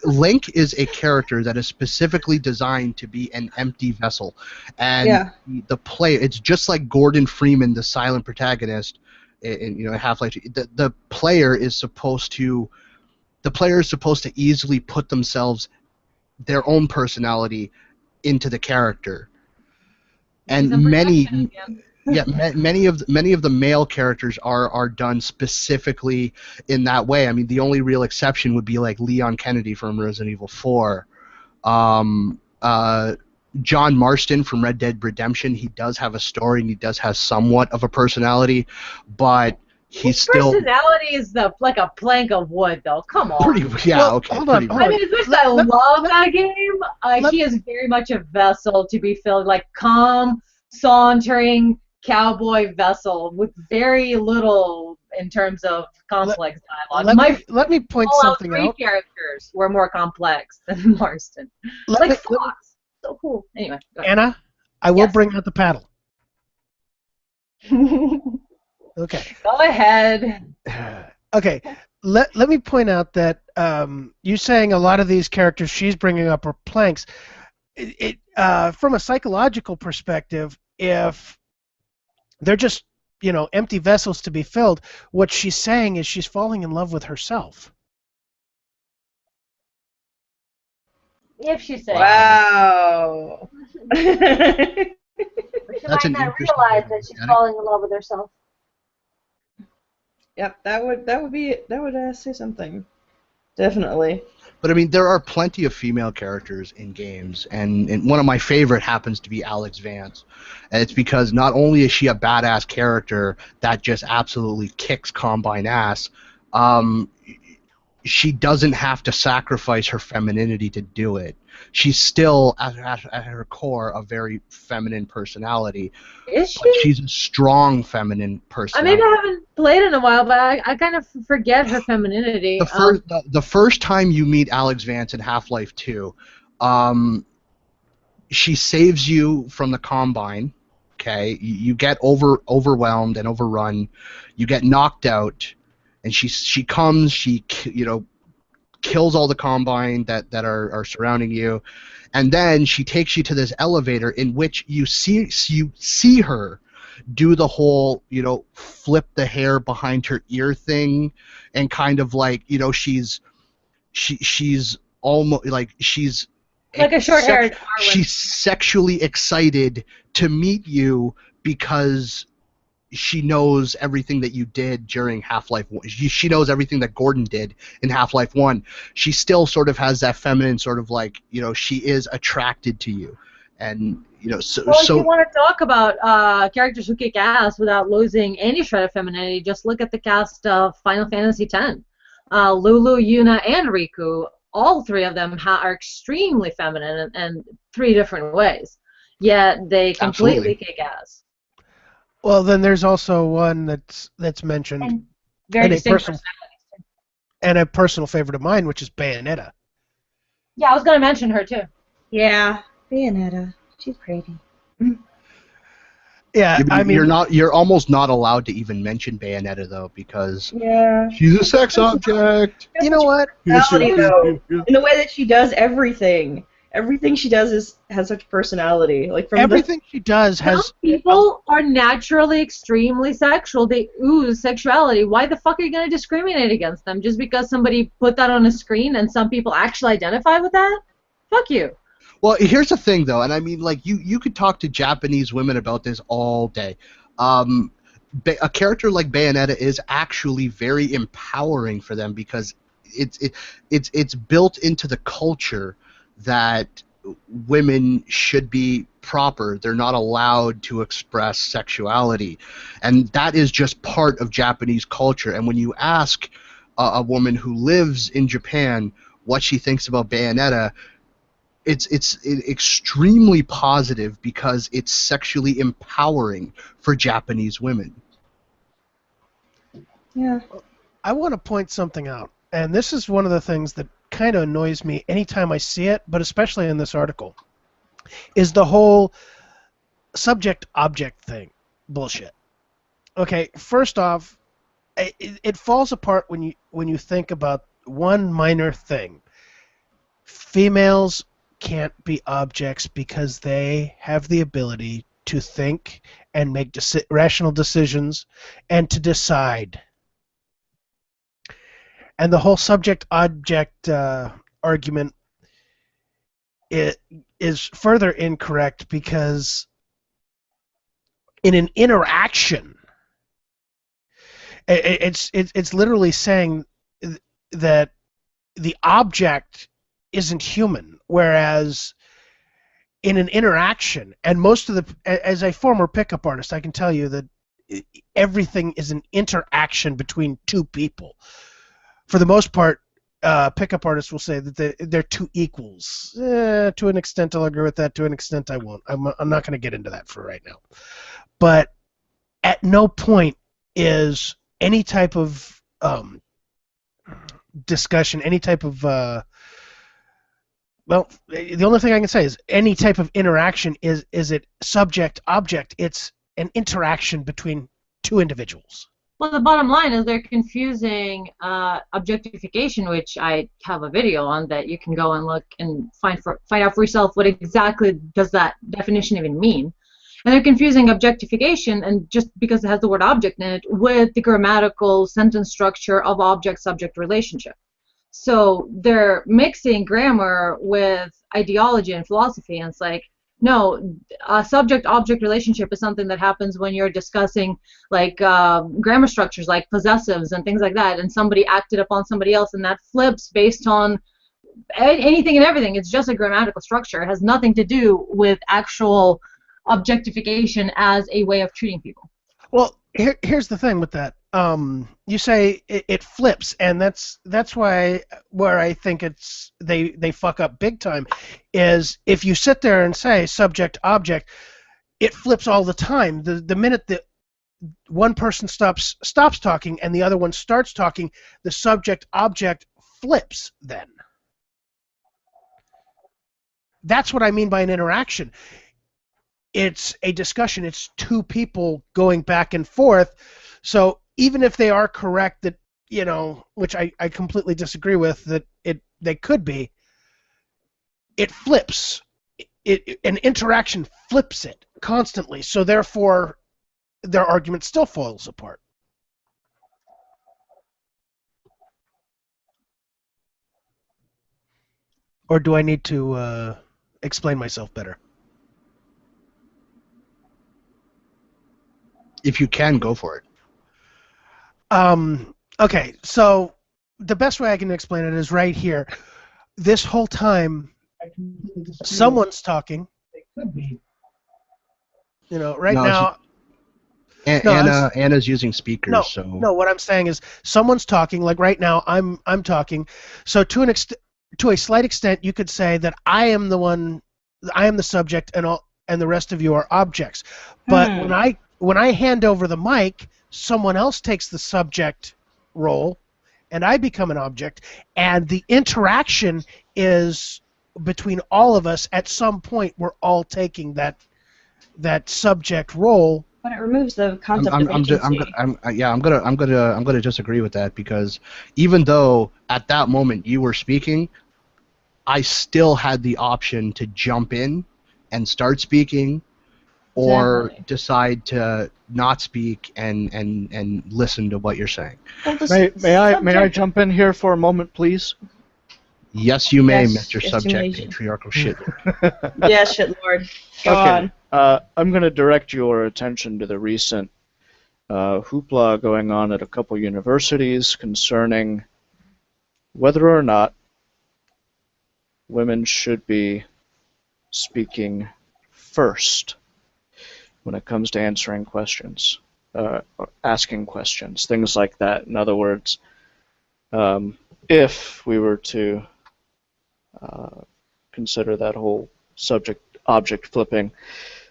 [SPEAKER 1] Link is a character that is specifically designed to be an empty vessel, and the player, it's just like Gordon Freeman, the silent protagonist. In Half-Life 2, the player is supposed to easily put their own personality into the character, and many of the male characters are done specifically in that way. I mean, the only real exception would be like Leon Kennedy from Resident Evil 4. John Marston from Red Dead Redemption, he does have a story and he does have somewhat of a personality, but his
[SPEAKER 5] personality is like a plank of wood, though. Come on.
[SPEAKER 2] Hold on.
[SPEAKER 5] I mean, as much as I love that game, he is very much a vessel to be filled, like calm, sauntering cowboy vessel with very little in terms of complex dialogue.
[SPEAKER 2] Let me point something out.
[SPEAKER 5] 3 characters were more complex than Marston. Fox. So cool. Anyway,
[SPEAKER 2] Anna, I will bring out the paddle. Okay.
[SPEAKER 5] Go ahead.
[SPEAKER 2] Okay. Let me point out that you saying a lot of these characters she's bringing up are planks. From a psychological perspective, if they're just empty vessels to be filled, what she's saying is she's falling in love with herself.
[SPEAKER 5] If she's saying.
[SPEAKER 3] Wow.
[SPEAKER 5] She might not realize that she's falling in love with herself.
[SPEAKER 3] Yep, that would say something. Definitely.
[SPEAKER 1] But I mean, there are plenty of female characters in games, and one of my favorite happens to be Alex Vance, and it's because not only is she a badass character that just absolutely kicks Combine ass, she doesn't have to sacrifice her femininity to do it. She's still, at her core, a very feminine personality.
[SPEAKER 5] Is she?
[SPEAKER 1] But she's a strong feminine personality.
[SPEAKER 5] Maybe I haven't played in a while, but I kind of forget her femininity.
[SPEAKER 1] The first time you meet Alex Vance in Half-Life 2, she saves you from the Combine, Okay, you get overwhelmed and overrun, you get knocked out, and she comes, kills all the Combine that are surrounding you, and then she takes you to this elevator in which you see her do the whole, flip the hair behind her ear thing, and kind of like, she's almost like
[SPEAKER 5] Like a short-haired Arwen.
[SPEAKER 1] she's sexually excited to meet you because she knows everything that you did during Half-Life 1. She knows everything that Gordon did in Half-Life 1. She still sort of has that feminine sort of like, she is attracted to you. And,
[SPEAKER 5] Well, if you want to talk about characters who kick ass without losing any shred of femininity, just look at the cast of Final Fantasy X. Lulu, Yuna, and Riku, all three of them are extremely feminine in three different ways. Yet they completely kick ass.
[SPEAKER 2] Well, then there's also one that's mentioned,
[SPEAKER 5] And very distinct personalities.
[SPEAKER 2] and a personal favorite of mine, which is Bayonetta.
[SPEAKER 5] Yeah, I was going to mention her too.
[SPEAKER 3] Yeah, Bayonetta. She's pretty.
[SPEAKER 2] Yeah, I mean,
[SPEAKER 1] you're almost not allowed to even mention Bayonetta though, because
[SPEAKER 3] Yeah.
[SPEAKER 1] she's a sex object.
[SPEAKER 2] you know what?
[SPEAKER 3] Personality, though, in the way that she does everything. Everything she does has such personality. Like from
[SPEAKER 2] Everything she does
[SPEAKER 5] Some
[SPEAKER 2] has.
[SPEAKER 5] people are naturally extremely sexual. They ooze sexuality. Why the fuck are you going to discriminate against them just because somebody put that on a screen and some people actually identify with that? Fuck you.
[SPEAKER 1] Well, here's the thing, though, and I mean, like, you could talk to Japanese women about this all day. A character like Bayonetta is actually very empowering for them because it's built into the culture that women should be proper. They're not allowed to express sexuality, and that is just part of Japanese culture. And when you ask a woman who lives in Japan what she thinks about Bayonetta, it's extremely positive because it's sexually empowering for Japanese women.
[SPEAKER 3] Yeah.
[SPEAKER 2] I want to point something out, and this is one of the things that kind of annoys me anytime I see it, but especially in this article, is the whole subject-object thing bullshit. Okay, first off, it falls apart when you think about one minor thing. Females can't be objects because they have the ability to think and make rational decisions and to decide. And the whole subject-object argument is further incorrect because in an interaction, it's literally saying that the object isn't human, whereas in an interaction, and as a former pickup artist, I can tell you that everything is an interaction between two people. For the most part, pickup artists will say that they're two equals. To an extent, I'll agree with that. To an extent, I won't. I'm not going to get into that for right now. But at no point is any type of discussion, any type of well, the only thing I can say is any type of interaction is it subject-object. It's an interaction between two individuals.
[SPEAKER 5] Well, the bottom line is they're confusing objectification, which I have a video on that you can go and look and find out for yourself what exactly does that definition even mean. And they're confusing objectification, and just because it has the word object in it, with the grammatical sentence structure of object-subject relationship. So they're mixing grammar with ideology and philosophy, and it's like, no, a subject-object relationship is something that happens when you're discussing like grammar structures like possessives and things like that, and somebody acted upon somebody else, and that flips based on anything and everything. It's just a grammatical structure. It has nothing to do with actual objectification as a way of treating people.
[SPEAKER 2] Well, here's the thing with that. You say it flips, and that's why where I think they fuck up big time is if you sit there and say subject object, it flips all the time. The minute that one person stops talking and the other one starts talking, the subject object flips then. That's what I mean by an interaction. it's a discussion. It's two people going back and forth. So even if they are correct that, which I completely disagree with, that they could be, it flips. An interaction flips it constantly. So therefore, their argument still falls apart. Or do I need to explain myself better?
[SPEAKER 1] If you can, go for it.
[SPEAKER 2] Okay, so the best way I can explain it is right here. This whole time, someone's talking. It could be. Right now.
[SPEAKER 1] Anna's using speakers.
[SPEAKER 2] No, what I'm saying is someone's talking. Like right now, I'm talking. So to a slight extent, you could say that I am the subject, and the rest of you are objects. But when I hand over the mic, someone else takes the subject role, and I become an object, and the interaction is between all of us. At some point, we're all taking that subject role.
[SPEAKER 3] But it removes the concept of agency.
[SPEAKER 1] I'm gonna disagree with that, because even though at that moment you were speaking, I still had the option to jump in and start speaking, or decide to not speak and listen to what you're saying.
[SPEAKER 3] Well,
[SPEAKER 4] may I jump in here for a moment, please?
[SPEAKER 1] Yes, you may,
[SPEAKER 3] Yes,
[SPEAKER 1] Mr.
[SPEAKER 3] yes,
[SPEAKER 1] Subject,
[SPEAKER 3] you may.
[SPEAKER 1] patriarchal shit.
[SPEAKER 3] Yeah, shit, Lord. Go on.
[SPEAKER 4] I'm going to direct your attention to the recent hoopla going on at a couple universities concerning whether or not women should be speaking first when it comes to answering questions, or asking questions, things like that. In other words, if we were to consider that whole subject-object flipping,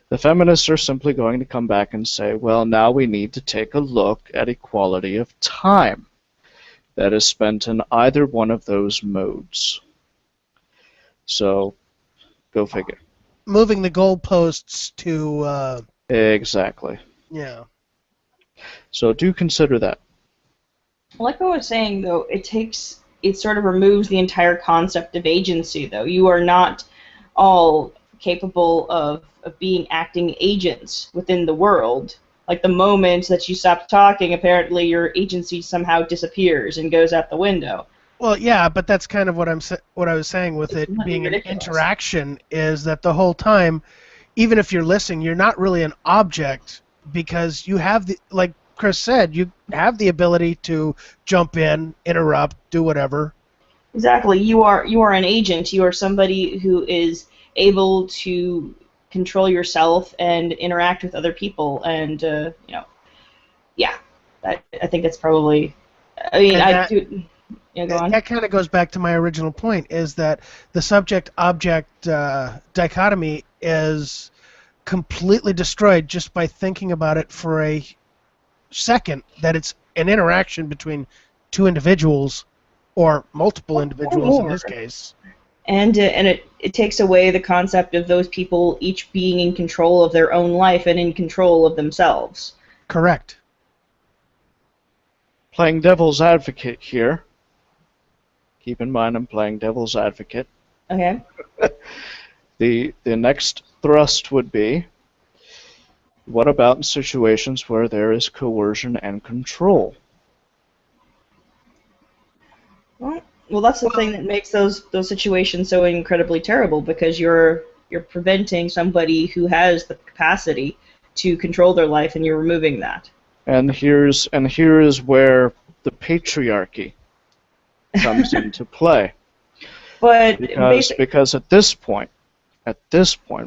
[SPEAKER 4] the feminists are simply going to come back and say, well, now we need to take a look at equality of time that is spent in either one of those modes. So, go figure.
[SPEAKER 2] Moving the goalposts to...
[SPEAKER 4] Exactly.
[SPEAKER 2] Yeah.
[SPEAKER 4] So do consider that.
[SPEAKER 3] Like I was saying, though, it sort of removes the entire concept of agency, though. You are not all capable of being acting agents within the world. Like the moment that you stop talking, apparently your agency somehow disappears and goes out the window.
[SPEAKER 2] Well, yeah, but that's kind of what I was saying with it being an interaction, is that the whole time, even if you're listening, you're not really an object, because you have like Chris said, you have the ability to jump in, interrupt, do whatever.
[SPEAKER 3] Exactly. You are an agent. You are somebody who is able to control yourself and interact with other people, and yeah, I think that's probably. I mean, go on.
[SPEAKER 2] That kind of goes back to my original point, is that the subject-object dichotomy is completely destroyed just by thinking about it for a second, that it's an interaction between two individuals, or multiple individuals in this case.
[SPEAKER 3] And it takes away the concept of those people each being in control of their own life and in control of themselves.
[SPEAKER 2] Correct.
[SPEAKER 4] Playing devil's advocate here. Keep in mind I'm playing devil's advocate.
[SPEAKER 3] Okay.
[SPEAKER 4] The next thrust would be, what about in situations where there is coercion and control?
[SPEAKER 3] Well, that's the thing that makes those situations so incredibly terrible, because you're preventing somebody who has the capacity to control their life, and you're removing that.
[SPEAKER 4] And here is where the patriarchy comes into play.
[SPEAKER 3] But
[SPEAKER 4] because at this point,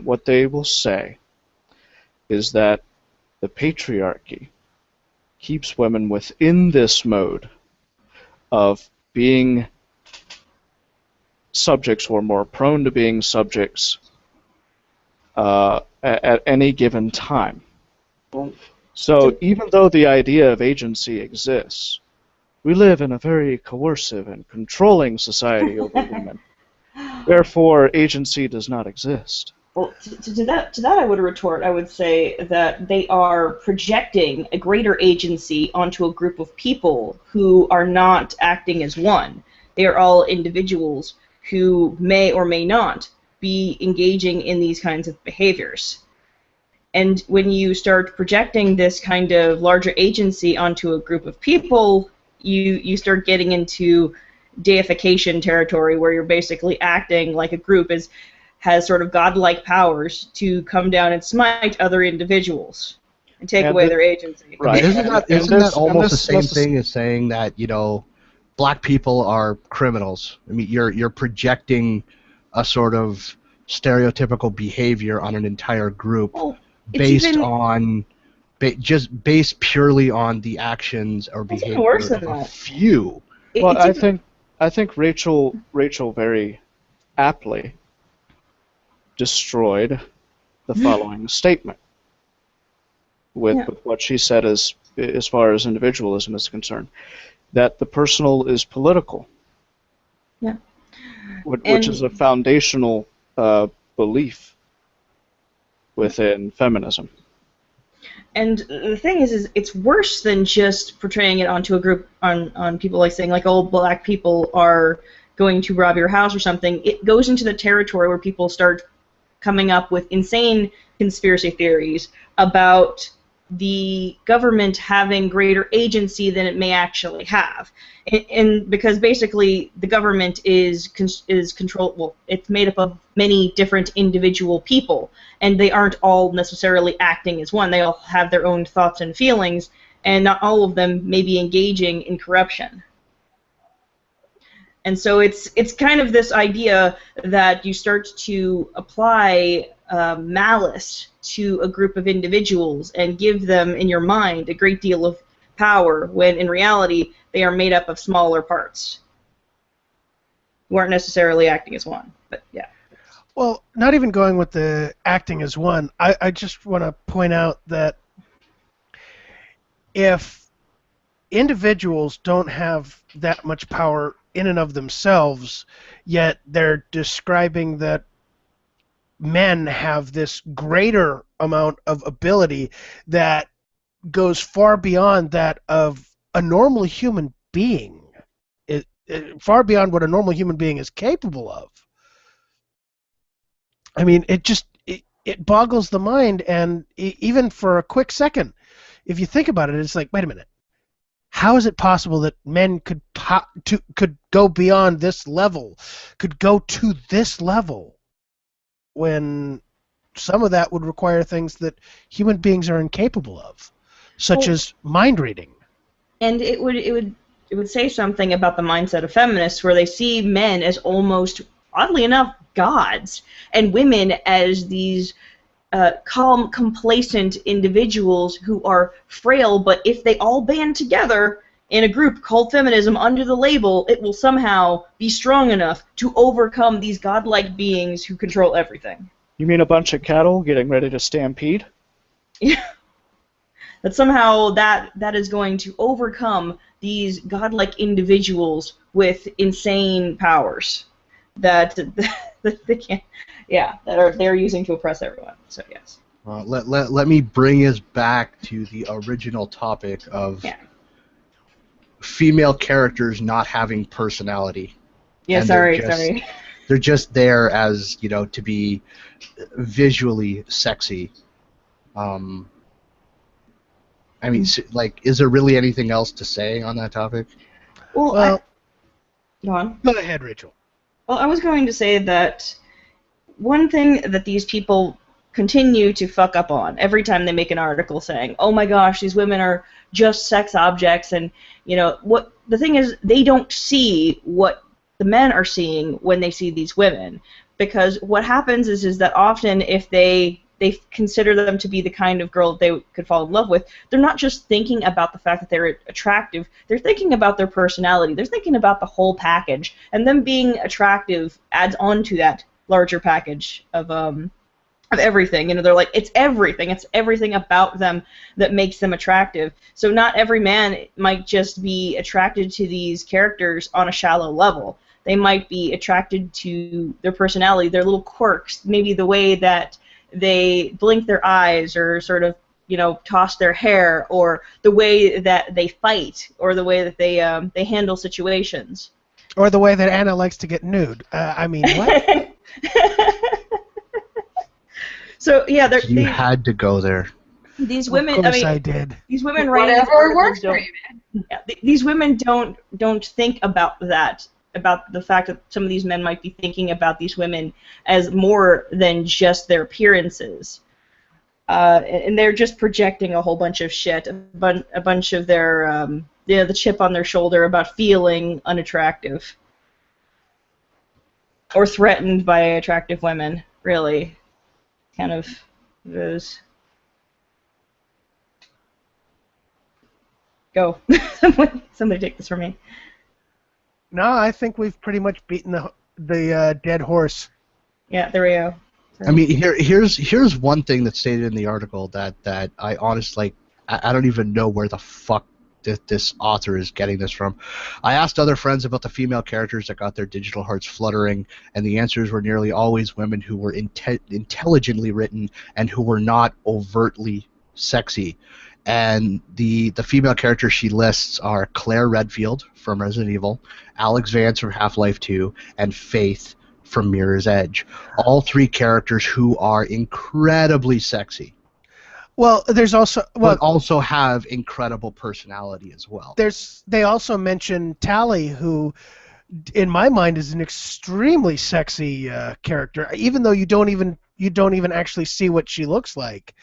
[SPEAKER 4] what they will say is that the patriarchy keeps women within this mode of being subjects, or more prone to being subjects at any given time. So even though the idea of agency exists, we live in a very coercive and controlling society over women. Therefore, agency does not exist.
[SPEAKER 3] Well, to that I would retort. I would say that they are projecting a greater agency onto a group of people who are not acting as one. They are all individuals who may or may not be engaging in these kinds of behaviors. And when you start projecting this kind of larger agency onto a group of people, you start getting into deification territory, where you're basically acting like a group has sort of godlike powers to come down and smite other individuals and take away their agency.
[SPEAKER 4] Right.
[SPEAKER 1] Isn't that almost the same thing as saying that, black people are criminals? I mean, you're projecting a sort of stereotypical behavior on an entire group based purely on the actions or behavior of a few.
[SPEAKER 4] Well, I think Rachel very aptly destroyed the following statement with what she said as far as individualism is concerned, that the personal is political.
[SPEAKER 3] Yeah.
[SPEAKER 4] Which is a foundational belief within feminism.
[SPEAKER 3] And the thing is it's worse than just portraying it onto a group, on people, like saying, like, oh, black people are going to rob your house or something. It goes into the territory where people start coming up with insane conspiracy theories about the government having greater agency than it may actually have, and because basically the government is controlled. Well, it's made up of many different individual people, and they aren't all necessarily acting as one. They all have their own thoughts and feelings, and not all of them may be engaging in corruption. And so it's kind of this idea that you start to apply malice to a group of individuals and give them, in your mind, a great deal of power, when in reality they are made up of smaller parts who aren't necessarily acting as one. But yeah.
[SPEAKER 2] Well, not even going with the acting as one, I just want to point out that if individuals don't have that much power in and of themselves, yet they're describing that men have this greater amount of ability that goes far beyond that of a normal human being, far beyond what a normal human being is capable of. I mean, it boggles the mind, and even for a quick second, if you think about it, it's like, wait a minute. How is it possible that men could go beyond this level, could go to this level, when some of that would require things that human beings are incapable of, such as mind reading? And
[SPEAKER 3] it would say something about the mindset of feminists, where they see men as almost, oddly enough, gods, and women as these calm, complacent individuals who are frail, but if they all band together in a group called feminism under the label, it will somehow be strong enough to overcome these godlike beings who control everything.
[SPEAKER 4] You mean a bunch of cattle getting ready to stampede?
[SPEAKER 3] Yeah. That somehow that is going to overcome these godlike individuals with insane powers that they can't. Yeah, they're using to oppress everyone. So yes.
[SPEAKER 1] Let me bring us back to the original topic of female characters not having personality.
[SPEAKER 3] Yeah, sorry.
[SPEAKER 1] They're just there as, to be visually sexy. I mean, is there really anything else to say on that topic?
[SPEAKER 3] Well, go on.
[SPEAKER 2] Go ahead, Rachel.
[SPEAKER 3] Well, I was going to say that one thing that these people continue to fuck up on every time they make an article saying, oh my gosh, these women are just sex objects, and what the thing is, they don't see what the men are seeing when they see these women, because what happens is that often if they consider them to be the kind of girl that they could fall in love with, they're not just thinking about the fact that they're attractive, they're thinking about their personality, they're thinking about the whole package, and them being attractive adds on to that larger package of everything. They're like, it's everything about them that makes them attractive. So not every man might just be attracted to these characters on a shallow level. they might be attracted to their personality, their little quirks, maybe the way that they blink their eyes or sort of, you know, toss their hair, or the way that they fight, or the way that they handle situations.
[SPEAKER 2] Or the way that Anna likes to get nude. I mean, what?
[SPEAKER 3] So yeah,
[SPEAKER 1] You had to go there.
[SPEAKER 3] these women.
[SPEAKER 2] Of course
[SPEAKER 3] I mean,
[SPEAKER 2] I did.
[SPEAKER 3] these women writing these
[SPEAKER 5] Whatever
[SPEAKER 3] articles
[SPEAKER 5] works for
[SPEAKER 3] don't.
[SPEAKER 5] you.
[SPEAKER 3] Yeah, these women don't think about that, about the fact that some of these men might be thinking about these women as more than just their appearances, and they're just projecting a whole bunch of shit, a bunch of their the chip on their shoulder about feeling unattractive or threatened by attractive women. Really, kind of those. Go. Somebody take this from me.
[SPEAKER 2] No, I think we've pretty much beaten the dead horse.
[SPEAKER 3] Yeah, there we go.
[SPEAKER 1] I mean, here's one thing that's stated in the article that I honestly, I don't even know where the fuck this author is getting this from. I asked other friends about the female characters that got their digital hearts fluttering, and the answers were nearly always women who were intelligently written and who were not overtly sexy. And the female characters she lists are Claire Redfield from Resident Evil, Alex Vance from Half-Life 2, and Faith from Mirror's Edge. All three characters who are incredibly sexy.
[SPEAKER 2] Well, there's also
[SPEAKER 1] But also have incredible personality as well.
[SPEAKER 2] They also mention Tally, who, in my mind, is an extremely sexy character. Even though you don't even actually see what she looks like,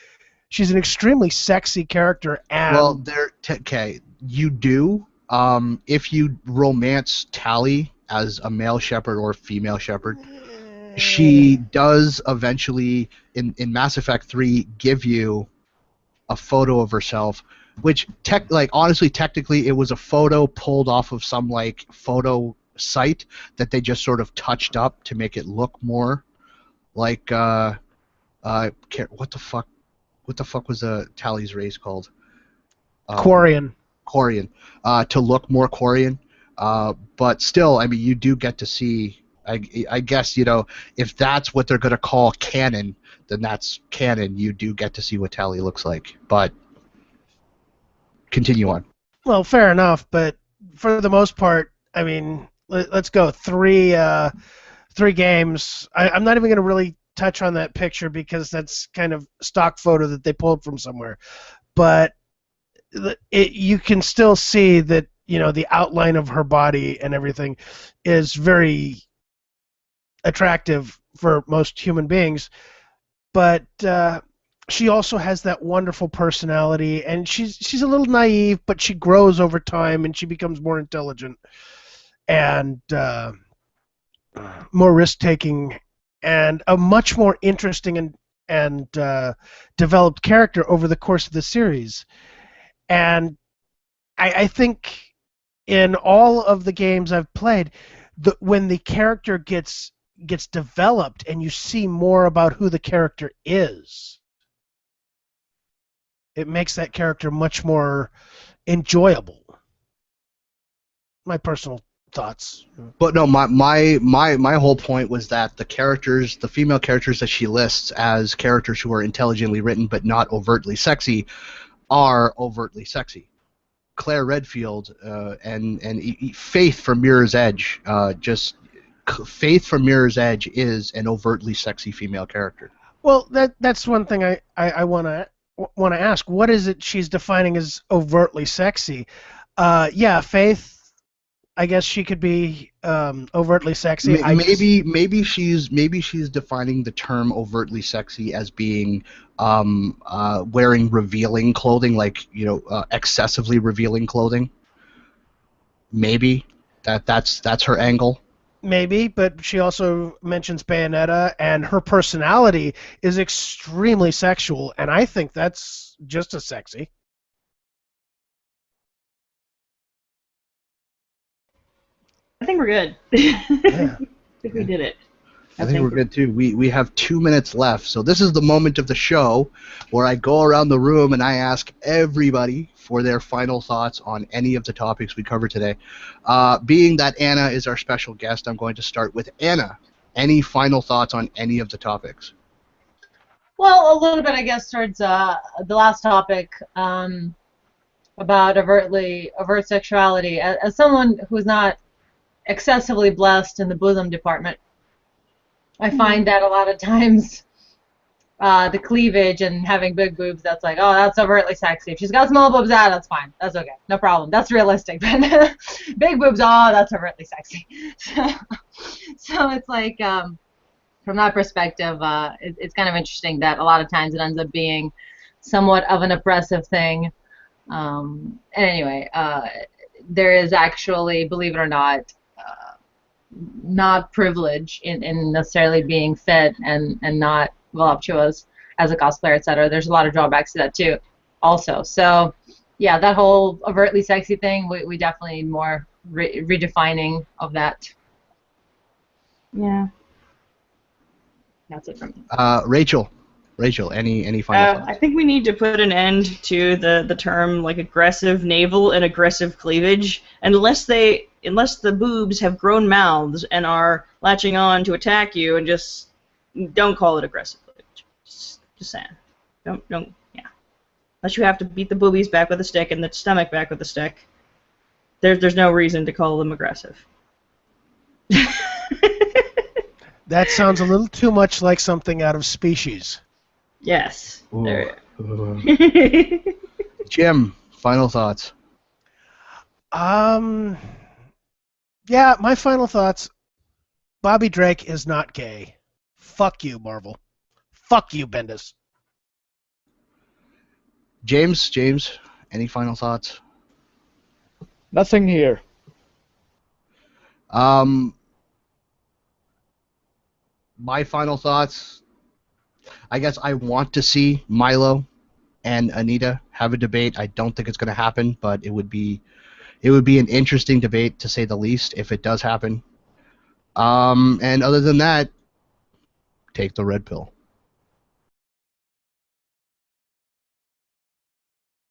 [SPEAKER 2] she's an extremely sexy character. And
[SPEAKER 1] well, okay, you do. If you romance Tally as a male shepherd or female shepherd, she does eventually in Mass Effect 3 give you a photo of herself, which honestly technically it was a photo pulled off of some like photo site that they just sort of touched up to make it look more like what the fuck was Tally's race called?
[SPEAKER 2] Quarian.
[SPEAKER 1] Quarian, to look more Quarian, but still, I mean, you do get to see. I guess, you know, if that's what they're going to call canon, then that's canon. You do get to see what Tally looks like, but continue on.
[SPEAKER 2] Well, fair enough, but for the most part, I mean, let's go three games. I'm not even going to really touch on that picture because that's kind of stock photo that they pulled from somewhere, but you can still see that, you know, the outline of her body and everything is very attractive for most human beings, but she also has that wonderful personality, and she's a little naive, but she grows over time and she becomes more intelligent and more risk-taking and a much more interesting and developed character over the course of the series. And I think in all of the games I've played, when the character gets developed and you see more about who the character is, it makes that character much more enjoyable. My personal thoughts.
[SPEAKER 1] But no, my whole point was that the female characters that she lists as characters who are intelligently written but not overtly sexy, are overtly sexy. Claire Redfield and Faith from Mirror's Edge, Faith from Mirror's Edge is an overtly sexy female character.
[SPEAKER 2] Well, that's one thing I want to ask. What is it she's defining as overtly sexy? Yeah, Faith, I guess she could be overtly sexy.
[SPEAKER 1] Maybe she's defining the term overtly sexy as being wearing revealing clothing, like, you know, excessively revealing clothing. Maybe that's her angle.
[SPEAKER 2] Maybe, but she also mentions Bayonetta, and her personality is extremely sexual, and I think that's just as sexy.
[SPEAKER 3] I think we're good.
[SPEAKER 2] Yeah.
[SPEAKER 3] I think we did it.
[SPEAKER 1] I think we're good too. We have 2 minutes left, so this is the moment of the show where I go around the room and I ask everybody for their final thoughts on any of the topics we covered today. Being that Anna is our special guest, I'm going to start with Anna. Any final thoughts on any of the topics?
[SPEAKER 5] Well, a little bit, I guess, towards the last topic about overt sexuality. As someone who's not excessively blessed in the bosom department, I find that a lot of times the cleavage and having big boobs, that's like, oh, that's overtly sexy. If she's got small boobs, that's fine. That's okay. No problem. That's realistic. But big boobs, oh, that's overtly sexy. So it's like, from that perspective, it's kind of interesting that a lot of times it ends up being somewhat of an oppressive thing. And anyway, there is actually, believe it or not privilege in necessarily being fit and not voluptuous as a cosplayer, etc. There's a lot of drawbacks to that too, also. So, yeah, that whole overtly sexy thing, we definitely need more redefining of that.
[SPEAKER 3] Yeah.
[SPEAKER 5] That's it from me.
[SPEAKER 1] Rachel, any final thoughts?
[SPEAKER 3] I think we need to put an end to the term like aggressive navel and aggressive cleavage, unless the boobs have grown mouths and are latching on to attack you, and just don't call it aggressive cleavage. Just saying. Don't yeah. Unless you have to beat the boobies back with a stick and the stomach back with a stick. There's no reason to call them aggressive.
[SPEAKER 2] That sounds a little too much like something out of Species.
[SPEAKER 3] Yes.
[SPEAKER 1] Ooh.
[SPEAKER 3] There.
[SPEAKER 1] Jim, final thoughts.
[SPEAKER 2] Yeah, my final thoughts. Bobby Drake is not gay. Fuck you, Marvel. Fuck you, Bendis.
[SPEAKER 1] James, any final thoughts?
[SPEAKER 4] Nothing here.
[SPEAKER 1] My final thoughts, I guess I want to see Milo and Anita have a debate. I don't think it's going to happen, but it would be an interesting debate, to say the least, if it does happen. And other than that, take the red pill.